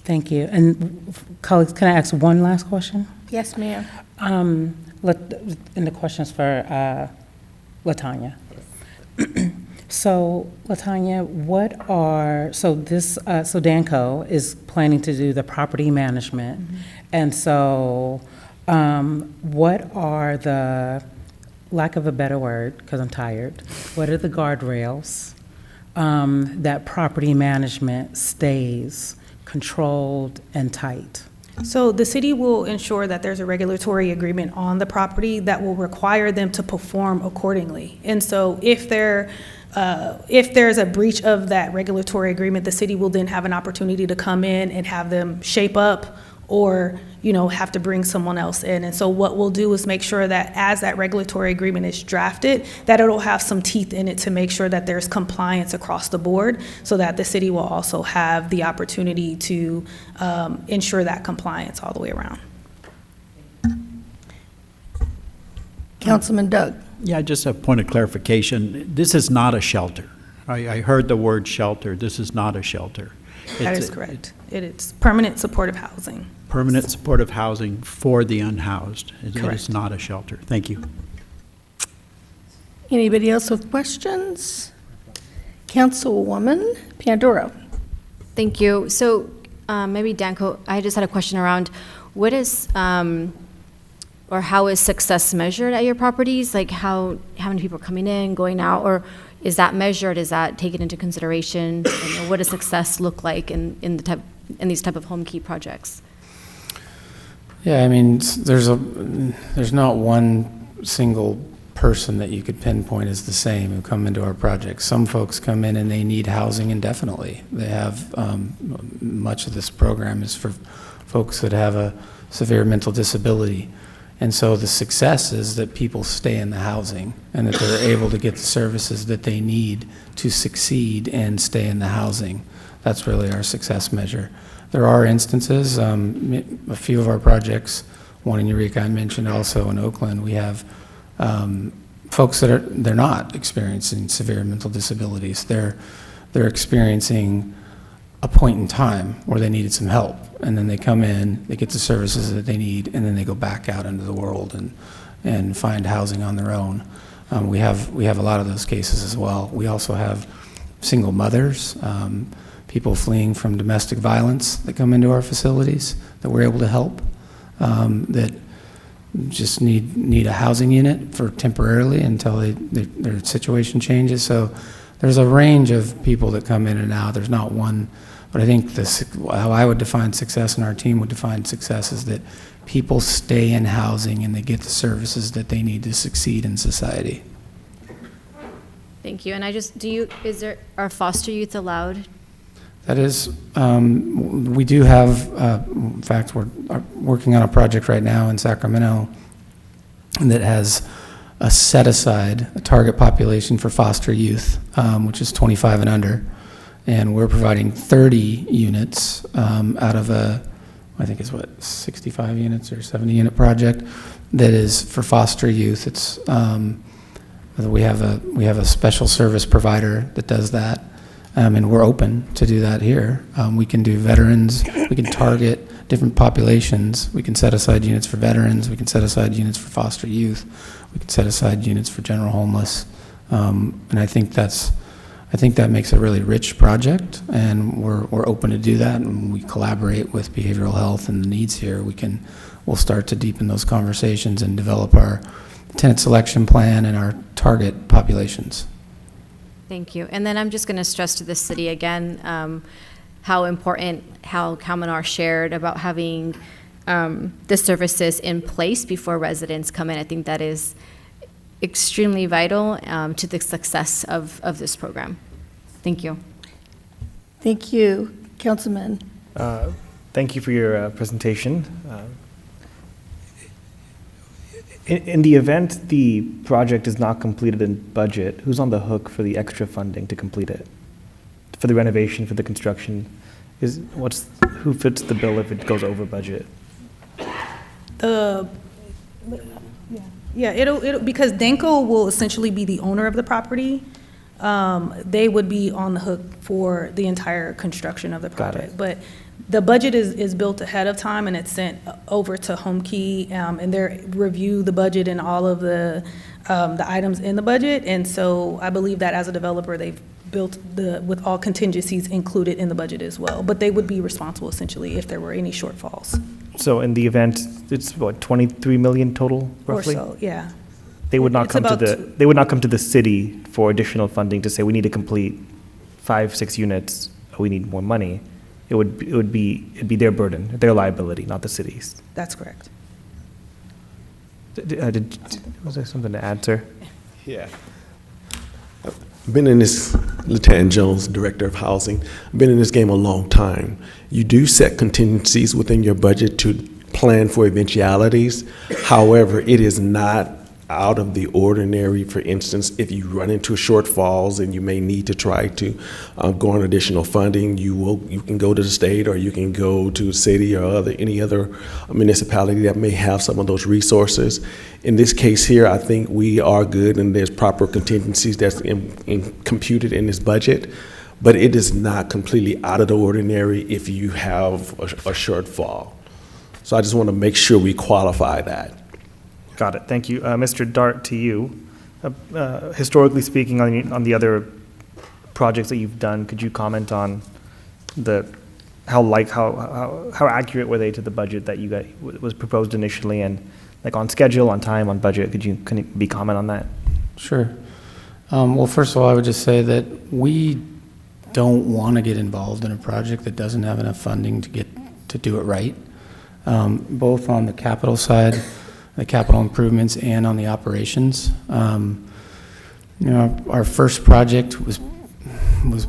Thank you. And colleagues, can I ask one last question? Yes, ma'am. And the question's for LaTanya. So, LaTanya, so Danco is planning to do the property management. And so, what are the, lack of a better word, because I'm tired, what are the guardrails that property management stays controlled and tight? So the city will ensure that there's a regulatory agreement on the property that will require them to perform accordingly. And so if there's a breach of that regulatory agreement, the city will then have an opportunity to come in and have them shape up or, have to bring someone else in. And so what we'll do is make sure that as that regulatory agreement is drafted, that it'll have some teeth in it to make sure that there's compliance across the board, so that the city will also have the opportunity to ensure that compliance all the way around. Councilman Doug. Yeah, just a point of clarification. This is not a shelter. I heard the word shelter. This is not a shelter. That is correct. It is permanent supportive housing. Permanent supportive housing for the unhoused. It Correct. is not a shelter. Thank you. Anybody else with questions? Councilwoman Panduro. Thank you. So maybe Danko, I just had a question around what is, or how is success measured at your properties? Like how many people are coming in, going out, or is that measured? Is that taken into consideration? And what does success look like in these type of home key projects? Yeah, I mean, there's not one single person that you could pinpoint as the same who come into our project. Some folks come in and they need housing indefinitely. They have, much of this program is for folks that have a severe mental disability. And so the success is that people stay in the housing and that they're able to get the services that they need to succeed and stay in the housing. That's really our success measure. There are instances, a few of our projects, one in Eureka I mentioned, also in Oakland, we have folks that they're not experiencing severe mental disabilities. They're experiencing a point in time where they needed some help, and then they come in, they get the services that they need, and then they go back out into the world and find housing on their own. We have a lot of those cases as well. We also have single mothers, people fleeing from domestic violence that come into our facilities that we're able to help, that just need a housing unit for temporarily until their situation changes. So there's a range of people that come in and out. There's not one, but I think how I would define success and our team would define success is that people stay in housing and they get the services that they need to succeed in society. Thank you. And are foster youth allowed? That is, we do have, in fact, we're working on a project right now in Sacramento that has a set-aside, a target population for foster youth, which is 25 and under. And we're providing 30 units out of I think it's 65 units or 70 unit project that is for foster youth. It's, we have a special service provider that does that. And we're open to do that here. We can do veterans, we can target different populations. We can set aside units for veterans, we can set aside units for foster youth, we can set aside units for general homeless. And I think that makes a really rich project, and we're open to do that, and we collaborate with behavioral health and the needs here. We'll start to deepen those conversations and develop our tenant selection plan and our target populations. Thank you. And then I'm just going to stress to the city again how important, how Kalmanar shared about having the services in place before residents come in. I think that is extremely vital to the success of this program. Thank you. Thank you, Councilman. Thank you for your presentation. In the event the project is not completed in budget, who's on the hook for the extra funding to complete it? For the renovation, for the construction? Who fits the bill if it goes over budget? It'll because Danco will essentially be the owner of the property. they would be on the hook for the entire construction of the Got it. project. But the budget is built ahead of time, and it's sent over to HomeKey, and they review the budget and all of the items in the budget. And so I believe that as a developer, they've built with all contingencies included in the budget as well. But they would be responsible essentially if there were any shortfalls. So in the event, it's what, 23 million total roughly? Or so, yeah. They would not It's come to about they would not come to the city for additional funding to say, we need to complete 5, 6 units, we need more money. It'd be their burden, their liability, not the city's. That's correct. Was there something to add, sir? Yeah. I've been in this, Lieutenant Jones, Director of Housing, I've been in this game a long time. You do set contingencies within your budget to plan for eventualities. However, it is not out of the ordinary. For instance, if you run into shortfalls and you may need to try to go on additional funding, you can go to the state, or you can go to a city or any other municipality that may have some of those resources. In this case here, I think we are good, and there's proper contingencies that's computed in this budget, but it is not completely out of the ordinary if you have a shortfall. So I just want to make sure we qualify that. Got it, thank you. Mr. Dart, to you. Historically speaking, on the other projects that you've done, could you comment on how accurate were they to the budget that you got, was proposed initially, and like on schedule, on time, on budget? Can you comment on that? Sure. Well, first of all, I would just say that we don't want to get involved in a project that doesn't have enough funding to do it right, both on the capital side, the capital improvements, and on the operations. Our first project was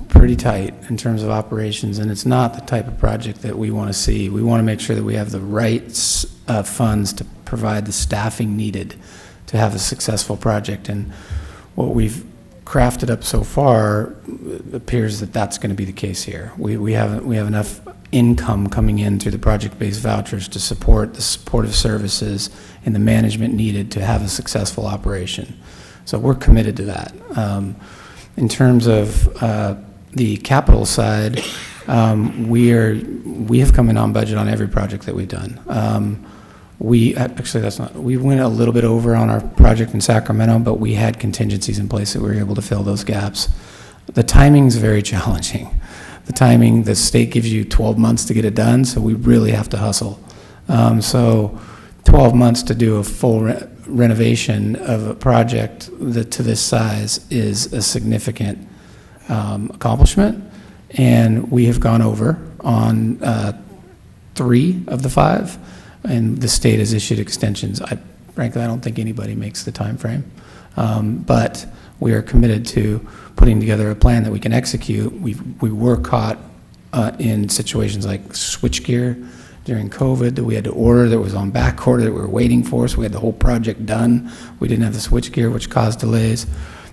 pretty tight in terms of operations, and it's not the type of project that we want to see. We want to make sure that we have the right funds to provide the staffing needed to have a successful project. And what we've crafted up so far appears that that's going to be the case here. We have enough income coming in through the project-based vouchers to support the supportive services and the management needed to have a successful operation. So we're committed to that. In terms of the capital side, we have come in on budget on every project that we've done. We went a little bit over on our project in Sacramento, but we had contingencies in place that we were able to fill those gaps. The timing's very challenging. The state gives you 12 months to get it done, so we really have to hustle. So 12 months to do a full renovation of a project to this size is a significant accomplishment, and we have gone over on 3 of the 5, and the state has issued extensions. Frankly, I don't think anybody makes the time frame, but we are committed to putting together a plan that we can execute. We were caught in situations like switchgear during COVID that we had to order, that was on back order, that we were waiting for, so we had the whole project done. We didn't have the switchgear, which caused delays.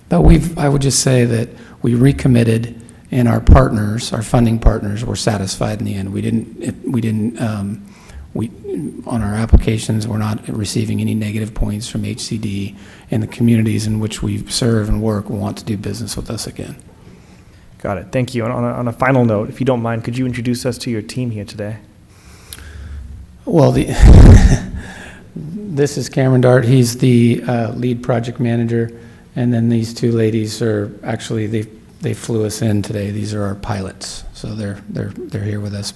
But I would just say that we recommitted, and our partners, our funding partners, were satisfied in the end. On our applications, we're not receiving any negative points from HCD, and the communities in which we serve and work want to do business with us again. Got it, thank you. And on a final note, if you don't mind, could you introduce us to your team here today? Well, this is Cameron Dart. He's the lead project manager, and then these 2 ladies are actually, they flew us in today. These are our pilots, so they're here with us,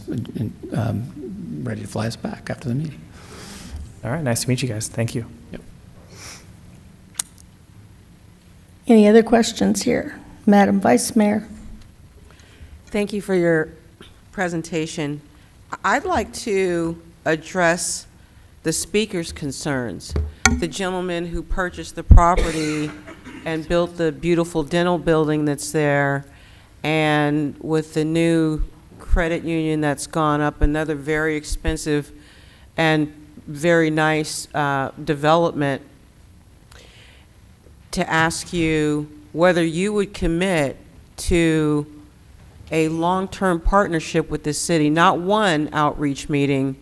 ready to fly us back after the meeting. All right, nice to meet you guys. Thank you. Yep. Any other questions here? Madam Vice Mayor. Thank you for your presentation. I'd like to address the speaker's concerns. The gentleman who purchased the property and built the beautiful dental building that's there, and with the new credit union that's gone up, another very expensive and very nice development, to ask you whether you would commit to a long-term partnership with the city, not one outreach meeting,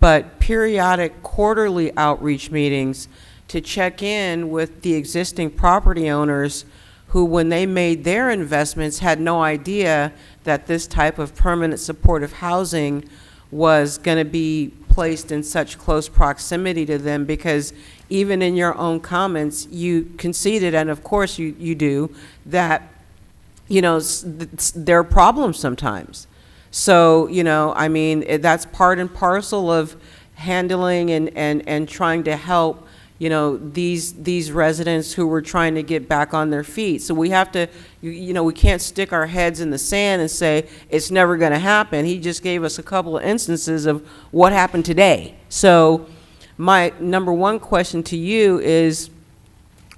but periodic quarterly outreach meetings to check in with the existing property owners who, when they made their investments, had no idea that this type of permanent supportive housing was going to be placed in such close proximity to them, because even in your own comments, you conceded, and of course you do, that, you know, there are problems sometimes. So, you know, I mean, that's part and parcel of handling and trying to help, you know, these residents who were trying to get back on their feet. So we have to, you know, we can't stick our heads in the sand and say it's never going to happen. He just gave us a couple of instances of what happened today. So my number one question to you is,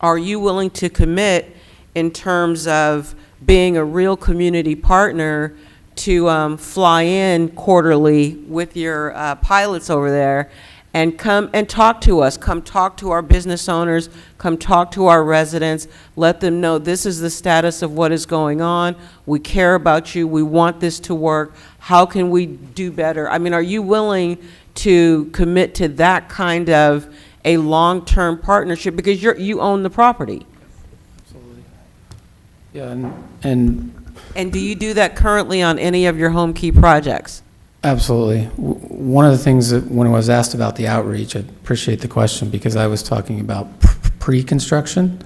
are you willing to commit in terms of being a real community partner to fly in quarterly with your pilots over there and come and talk to us, come talk to our business owners, come talk to our residents, let them know this is the status of what is going on, we care about you, we want this to work, how can we do better? I mean, are you willing to commit to that kind of a long-term partnership, because you own the property? Absolutely. Yeah, and do you do that currently on any of your home key projects? absolutely. One of the things that, when I was asked about the outreach, I appreciate the question, because I was talking about pre-construction,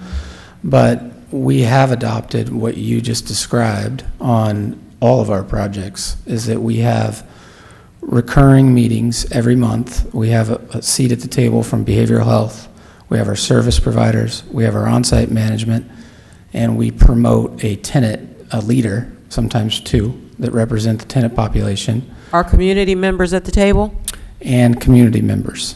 but we have adopted what you just described on all of our projects, is that we have recurring meetings every month. We have a seat at the table from behavioral health. We have our service providers. We have our on-site management, and we promote a tenant, a leader, sometimes two, that represent the tenant population. Are community members at the table? And community members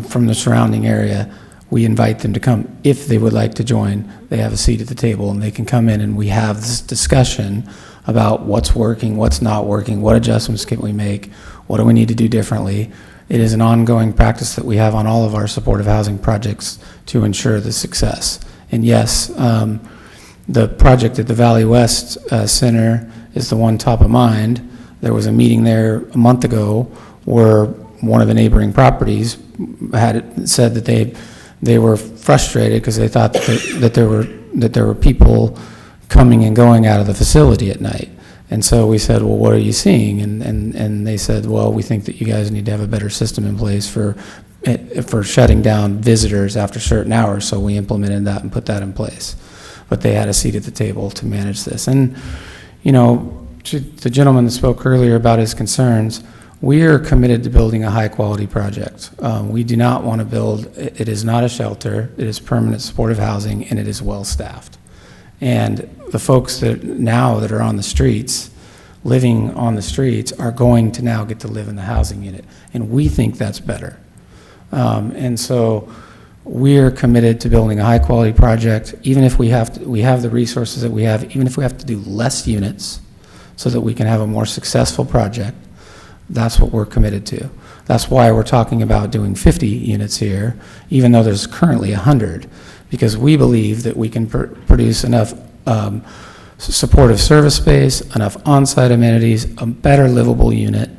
from the surrounding area. We invite them to come if they would like to join. They have a seat at the table, and they can come in, and we have this discussion about what's working, what's not working, what adjustments can we make, what do we need to do differently. It is an ongoing practice that we have on all of our supportive housing projects to ensure the success. And yes, the project at the Valley West Center is the one top of mind. There was a meeting there a month ago where one of the neighboring properties had said that they were frustrated because they thought that there were people coming and going out of the facility at night. And so we said, well, what are you seeing? And they said, well, we think that you guys need to have a better system in place for shutting down visitors after certain hours. So we implemented that and put that in place. But they had a seat at the table to manage this. And, you know, to the gentleman that spoke earlier about his concerns, we are committed to building a high-quality project. We do not want to build, it is not a shelter, it is permanent supportive housing, and it is well-staffed. And the folks that are on the streets, living on the streets, are going to now get to live in the housing unit. And we think that's better. And so we're committed to building a high-quality project, even if we have the resources that we have, even if we have to do less units so that we can have a more successful project. That's what we're committed to. That's why we're talking about doing 50 units here, even though there's currently 100, because we believe that we can produce enough supportive service space, enough on-site amenities, a better livable unit,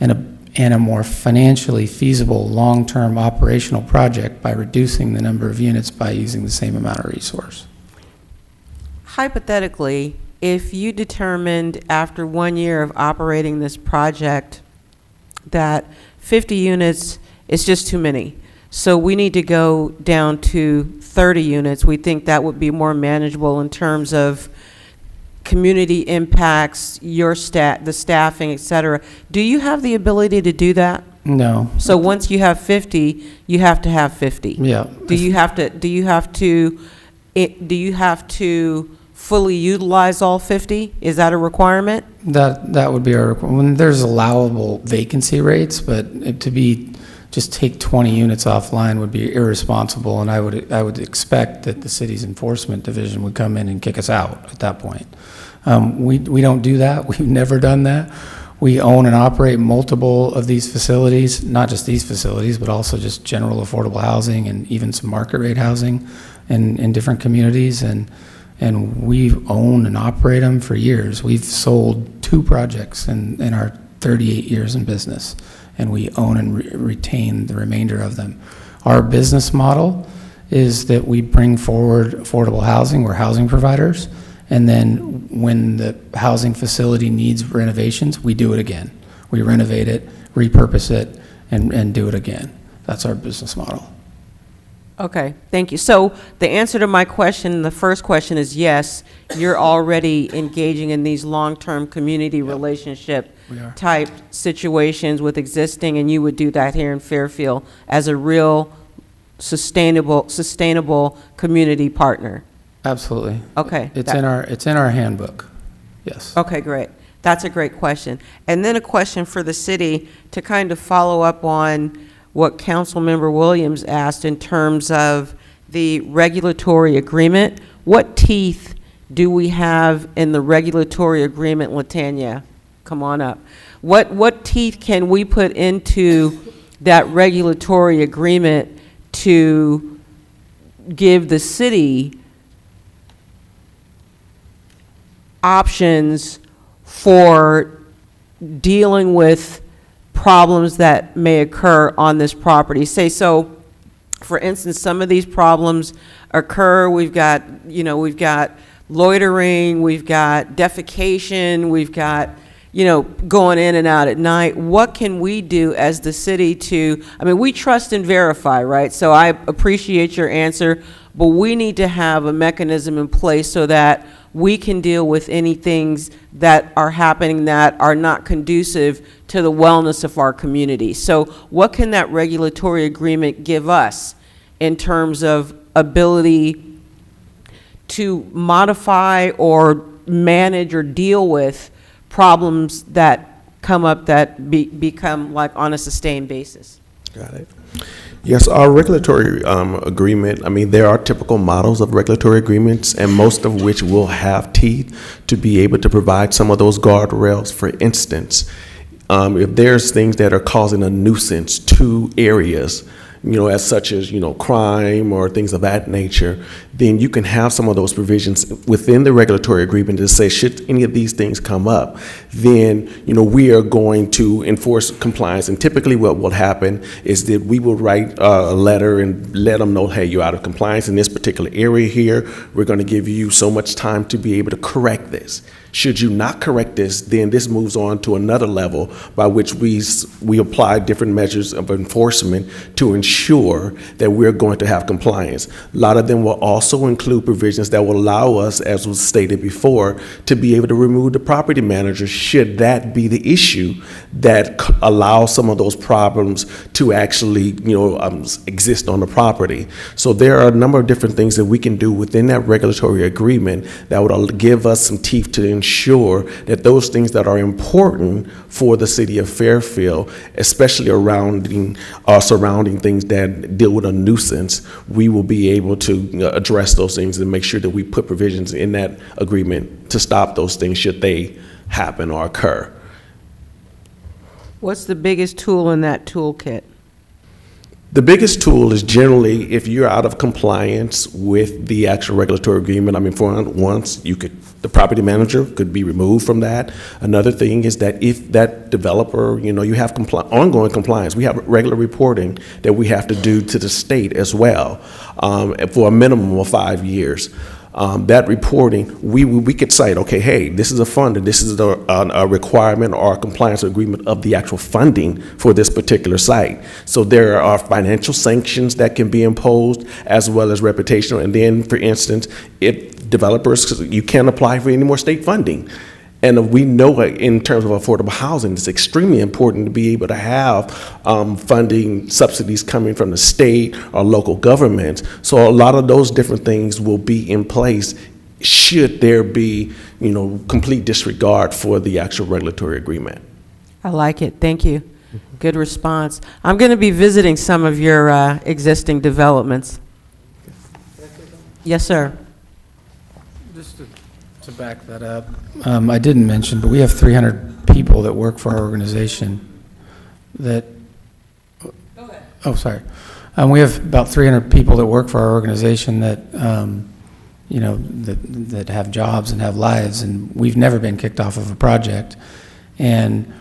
and a more financially feasible long-term operational project by reducing the number of units by using the same amount of resource. Hypothetically, if you determined after 1 year of operating this project that 50 units is just too many, so we need to go down to 30 units, we think that would be more manageable in terms of community impacts, your the staffing, et cetera. Do you have the ability to do that? No. So once you have 50, you have to have 50. Yeah. Do you have to fully utilize all 50? Is that a requirement? That would be our requirement. When there's allowable vacancy rates, but just take 20 units offline would be irresponsible, and I would expect that the city's enforcement division would come in and kick us out at that point. We don't do that. We've never done that. We own and operate multiple of these facilities, not just these facilities, but also just general affordable housing and even some market rate housing in different communities, and we own and operate them for years. We've sold 2 projects in our 38 years in business, and we own and retain the remainder of them. Our business model is that we bring forward affordable housing. We're housing providers. And then when the housing facility needs renovations, we do it again. We renovate it, repurpose it, and do it again. That's our business model. Okay, thank you. So the answer to my question, the first question is yes, you're already engaging in these long-term community relationship type situations with existing, and you would do that here in Fairfield as a real sustainable community partner. Absolutely. Okay. It's in our handbook. Yes. Okay, great. That's a great question. And then a question for the city to kind of follow up on what Councilmember Williams asked in terms of the regulatory agreement. What teeth do we have in the regulatory agreement, Latanya? Come on up. What teeth can we put into that regulatory agreement to give the city options for dealing with problems that may occur on this property? Say, so, for instance, some of these problems occur, we've got loitering, we've got defecation, we've got, going in and out at night. What can we do as the city to, we trust and verify, right? So I appreciate your answer, but we need to have a mechanism in place so that we can deal with any things that are happening that are not conducive to the wellness of our community. So what can that regulatory agreement give us in terms of ability to modify or manage or deal with problems that come up that become like on a sustained basis? Got it. Yes, our regulatory agreement, there are typical models of regulatory agreements, and most of which will have teeth to be able to provide some of those guardrails. For instance, if there's things that are causing a nuisance to areas, as such as, crime or things of that nature, then you can have some of those provisions within the regulatory agreement to say, should any of these things come up, then, we are going to enforce compliance. And typically what will happen is that we will write a letter and let them know, hey, you're out of compliance in this particular area here. We're going to give you so much time to be able to correct this. Should you not correct this, then this moves on to another level by which we apply different measures of enforcement to ensure that we're going to have compliance. A lot of them will also include provisions that will allow us, as was stated before, to be able to remove the property manager should that be the issue that allows some of those problems to actually, exist on the property. So there are a number of different things that we can do within that regulatory agreement that would give us some teeth to ensure that those things that are important for the city of Fairfield, especially surrounding things that deal with a nuisance, we will be able to address those things and make sure that we put provisions in that agreement to stop those things should they happen or occur. What's the biggest tool in that toolkit? The biggest tool is generally if you're out of compliance with the actual regulatory agreement. For once, the property manager could be removed from that. Another thing is that if that developer, you have ongoing compliance, we have regular reporting that we have to do to the state as well for a minimum of 5 years. That reporting, we could cite, okay, hey, this is a fund, and this is a requirement or a compliance agreement of the actual funding for this particular site. So there are financial sanctions that can be imposed as well as reputational. And then, for instance, if developers, you can't apply for any more state funding. And we know in terms of affordable housing, it's extremely important to be able to have funding subsidies coming from the state or local governments. So a lot of those different things will be in place should there be, complete disregard for the actual regulatory agreement. I like it. Thank you. Good response. I'm going to be visiting some of your existing developments. Yes, sir. Just to back that up, I didn't mention, but we have 300 people that work for our organization that, Go ahead. oh, sorry. We have about 300 people that work for our organization that, that have jobs and have lives, and we've never been kicked off of a project. And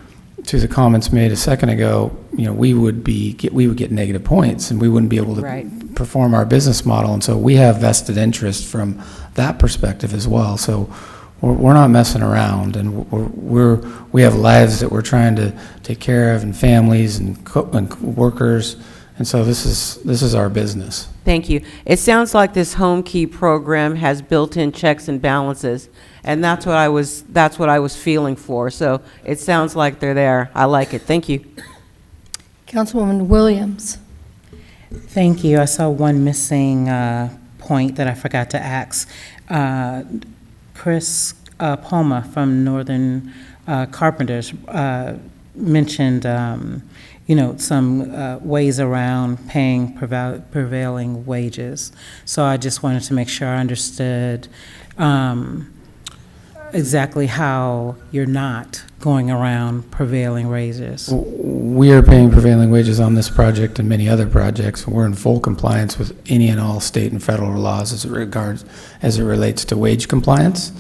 to the comments made a second ago, we would get negative points, and we wouldn't be able to Right. perform our business model. And so we have vested interest from that perspective as well. So we're not messing around, and we have lives that we're trying to take care of, and families and workers. And so this is our business. Thank you. It sounds like this Home Key program has built-in checks and balances, and that's what I was feeling for. So it sounds like they're there. I like it. Thank you. Councilwoman Williams. Thank you. I saw one missing point that I forgot to ask. Chris Palma from Northern Carpenters mentioned, some ways around paying prevailing wages. So I just wanted to make sure I understood exactly how you're not going around prevailing wages. We are paying prevailing wages on this project and many other projects. We're in full compliance with any and all state and federal laws as it relates to wage compliance.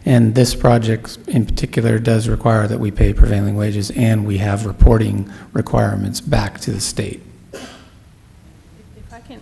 And this project in particular does require that we pay prevailing wages, and we have reporting requirements back to the state.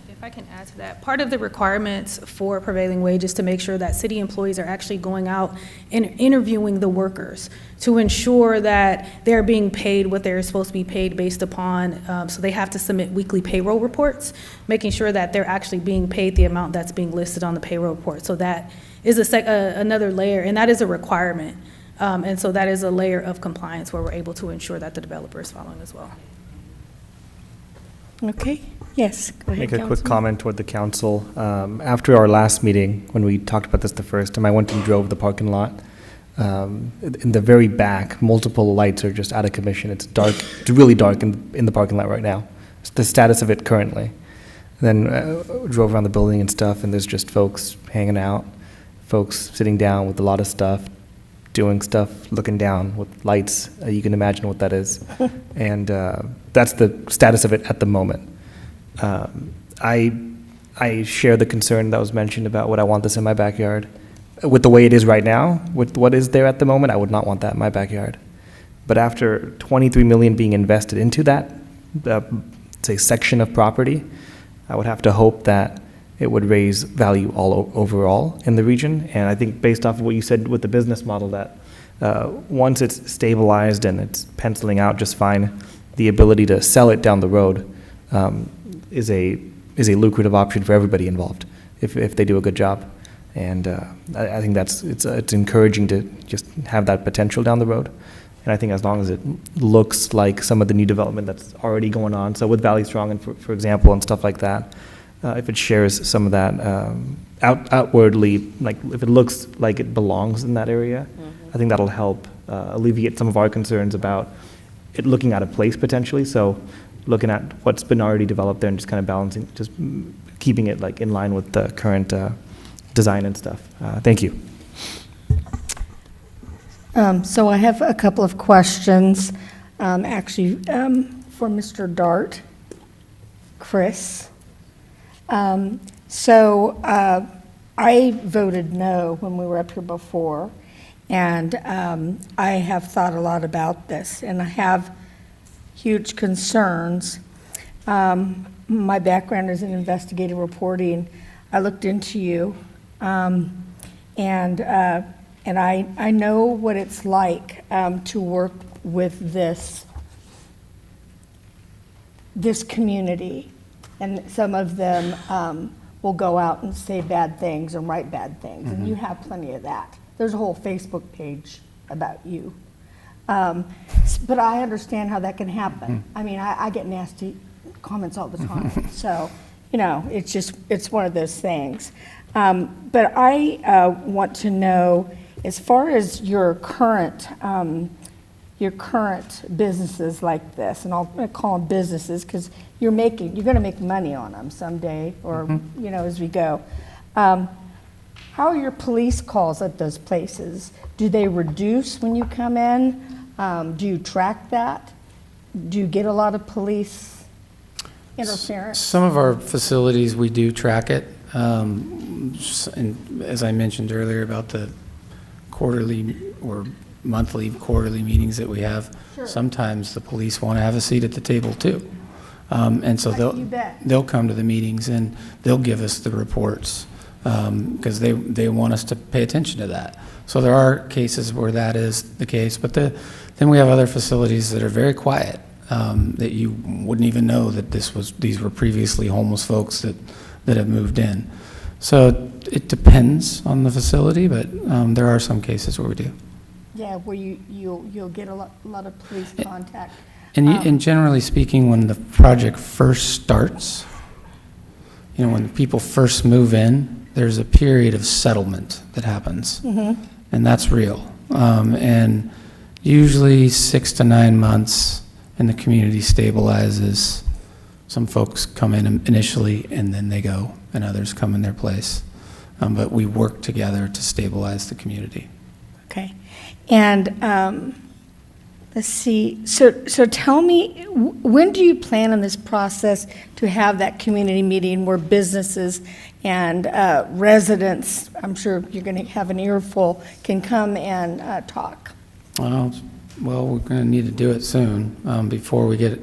If I can add to that, part of the requirements for prevailing wages to make sure that city employees are actually going out and interviewing the workers to ensure that they're being paid what they're supposed to be paid based upon, so they have to submit weekly payroll reports, making sure that they're actually being paid the amount that's being listed on the payroll report. So that is another layer, and that is a requirement. And so that is a layer of compliance where we're able to ensure that the developer is following as well. Okay, yes, go ahead, Make a quick Councilman. comment toward the council. After our last meeting, when we talked about this the first time, I went and drove the parking lot. In the very back, multiple lights are just out of commission. It's dark, it's really dark in the parking lot right now. It's the status of it currently. Then drove around the building and stuff, and there's just folks hanging out, folks sitting down with a lot of stuff, doing stuff, looking down with lights. You can imagine what that is. And that's the status of it at the moment. I share the concern that was mentioned about would I want this in my backyard. With the way it is right now, with what is there at the moment, I would not want that in my backyard. But after $23 million being invested into that, say, section of property, I would have to hope that it would raise value overall in the region. And I think based off of what you said with the business model, that once it's stabilized and it's penciling out just fine, the ability to sell it down the road is a lucrative option for everybody involved if they do a good job. And I think it's encouraging to just have that potential down the road. And I think as long as it looks like some of the new development that's already going on, so with Valley Strong, and for example, and stuff like that, if it shares some of that outwardly, like if it looks like it belongs in that area, I think that'll help alleviate some of our concerns about it looking out of place potentially. So looking at what's been already developed there and just kind of balancing, just keeping it like in line with the current design and stuff. Thank you. So I have a couple of questions, actually, for Mr. Dart, Chris. I voted no when we were up here before, and I have thought a lot about this, and I have huge concerns. My background is in investigative reporting. I looked into you, and I know what it's like to work with this community, and some of them will go out and say bad things and write bad things, and you have plenty of that. There's a whole Facebook page about you. But I understand how that can happen. I mean, I get nasty comments all the time. So, it's one of those things. But I want to know, as far as your current businesses like this, and I'll call them businesses because you're going to make money on them someday, or as we go. How are your police calls at those places? Do they reduce when you come in? Do you track that? Do you get a lot of police interference? Some of our facilities, we do track it. And as I mentioned earlier about the quarterly or monthly, quarterly meetings that we have, Sure. sometimes the police want to have a seat at the table too. And so You bet. they'll come to the meetings and they'll give us the reports because they want us to pay attention to that. So there are cases where that is the case, but then we have other facilities that are very quiet, that you wouldn't even know that these were previously homeless folks that have moved in. So it depends on the facility, but there are some cases where we do. Yeah, where you'll get a lot of police contact. And generally speaking, when the project first starts, when people first move in, there's a period of settlement that happens. Mm-hmm. And that's real. And usually 6 to 9 months, and the community stabilizes. Some folks come in initially, and then they go, and others come in their place. But we work together to stabilize the community. Okay. And let's see, so tell me, when do you plan on this process to have that community meeting where businesses and residents, I'm sure you're going to have an earful, can come and talk? Well, we're going to need to do it soon, before we get,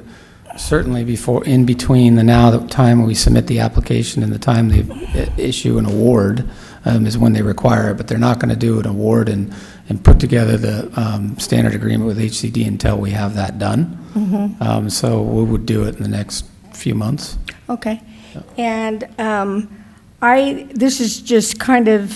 certainly before, in between the time we submit the application and the time they issue an award, is when they require it, but they're not going to do an award and put together the standard agreement with HCD until we have that done. Mm-hmm. So we would do it in the next few months. Okay. And this is just kind of,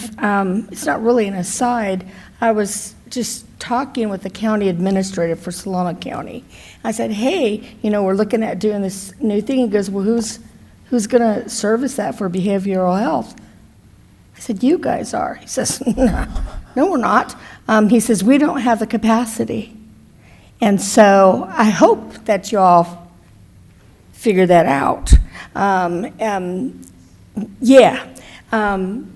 it's not really an aside. I was just talking with the county administrator for Solano County. I said, hey, we're looking at doing this new thing. He goes, well, who's going to service that for behavioral health? I said, you guys are. He says, no, we're not. He says, we don't have the capacity. And so I hope that you all figure that out. And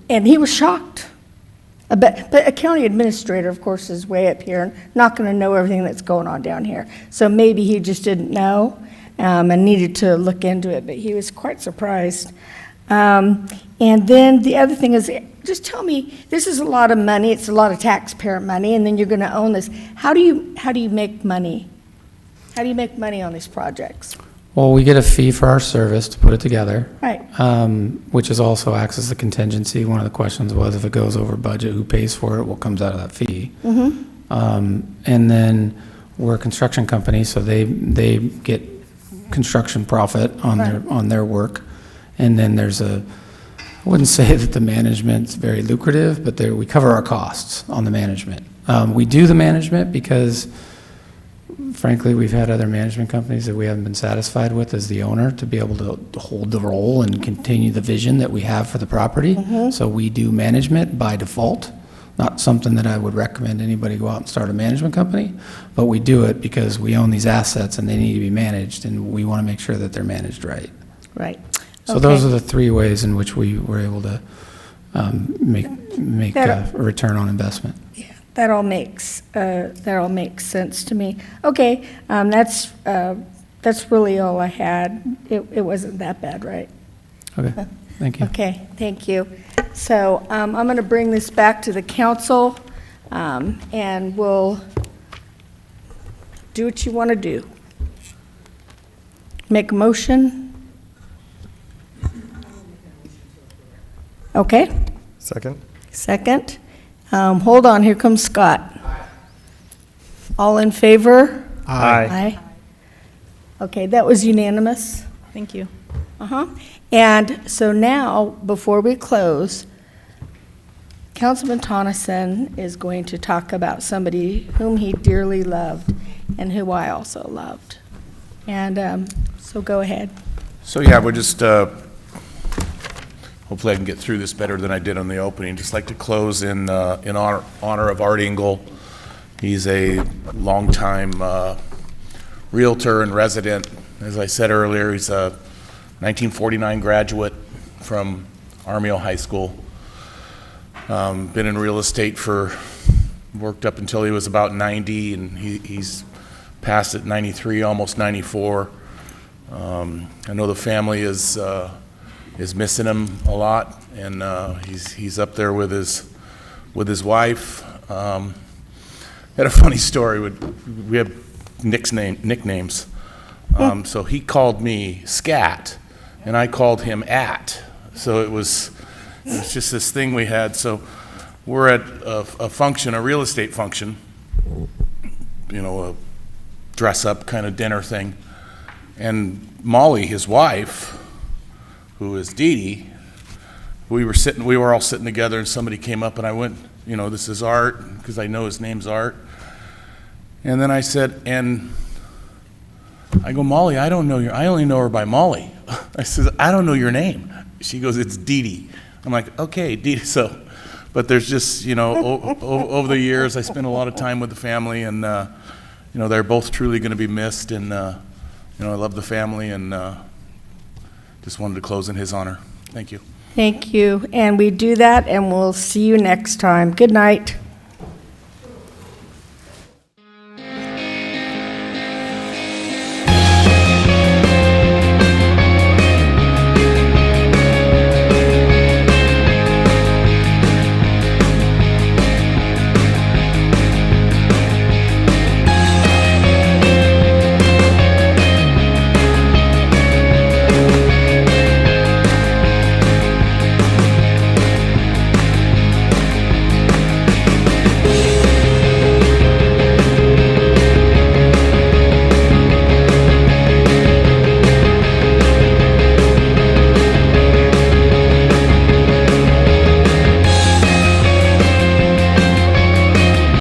he was shocked. But a county administrator, of course, is way up here, not going to know everything that's going on down here. So maybe he just didn't know and needed to look into it, but he was quite surprised. And then the other thing is, just tell me, this is a lot of money, it's a lot of taxpayer money, and then you're going to own this. How do you make money? How do you make money on these projects? Well, we get a fee for our service to put it together. Right. Which is also acts as a contingency. One of the questions was, if it goes over budget, who pays for it? What comes out of that fee? Mm-hmm. And then we're a construction company, so they get construction profit on their work. And then there's I wouldn't say that the management's very lucrative, but we cover our costs on the management. We do the management because, frankly, we've had other management companies that we haven't been satisfied with as the owner to be able to hold the role and continue the vision that we have for the property. Mhm. So we do management by default. Not something that I would recommend anybody go out and start a management company, but we do it because we own these assets and they need to be managed, and we want to make sure that they're managed right. Right. So those are the 3 ways in which we were able to make a return on investment. That all makes sense to me. Okay, that's really all I had. It wasn't that bad, right? Okay, thank you. Okay, thank you. So I'm going to bring this back to the council, and we'll do what you want to do. Make a motion. Okay. Second. Hold on, here comes Scott. All in favor? Aye. Okay, that was unanimous. Thank you. And so now, before we close, Councilman Tonneson is going to talk about somebody whom he dearly loved and who I also loved. And so go ahead. So yeah, we're just, hopefully I can get through this better than I did on the opening. Just like to close in honor of Art Engel. He's a longtime realtor and resident. As I said earlier, he's a 1949 graduate from Armijo High School. Been in real estate worked up until he was about 90, and he's passed at 93, almost 94. I know the family is missing him a lot, and he's up there with his wife. had a funny story. We have nicknames. So he called me Scat, and I called him At. So it was just this thing we had. So we're at a function, a real estate function, you know, a dress-up kind of dinner thing. And Molly, his wife, who is Dee Dee, we were all sitting together, and somebody came up, and I went, you know, this is Art, because I know his name's Art. And then I said, and I go, Molly, I only know her by Molly. I said, I don't know your name. She goes, it's Dee Dee. I'm like, okay, Dee Dee. So, but there's just, you know, over the years, I spent a lot of time with the family, and, you know, they're both truly going to be missed, and, you know, I love the family, and just wanted to close in his honor. Thank you. Thank you. And we do that, and we'll see you next time. Good night.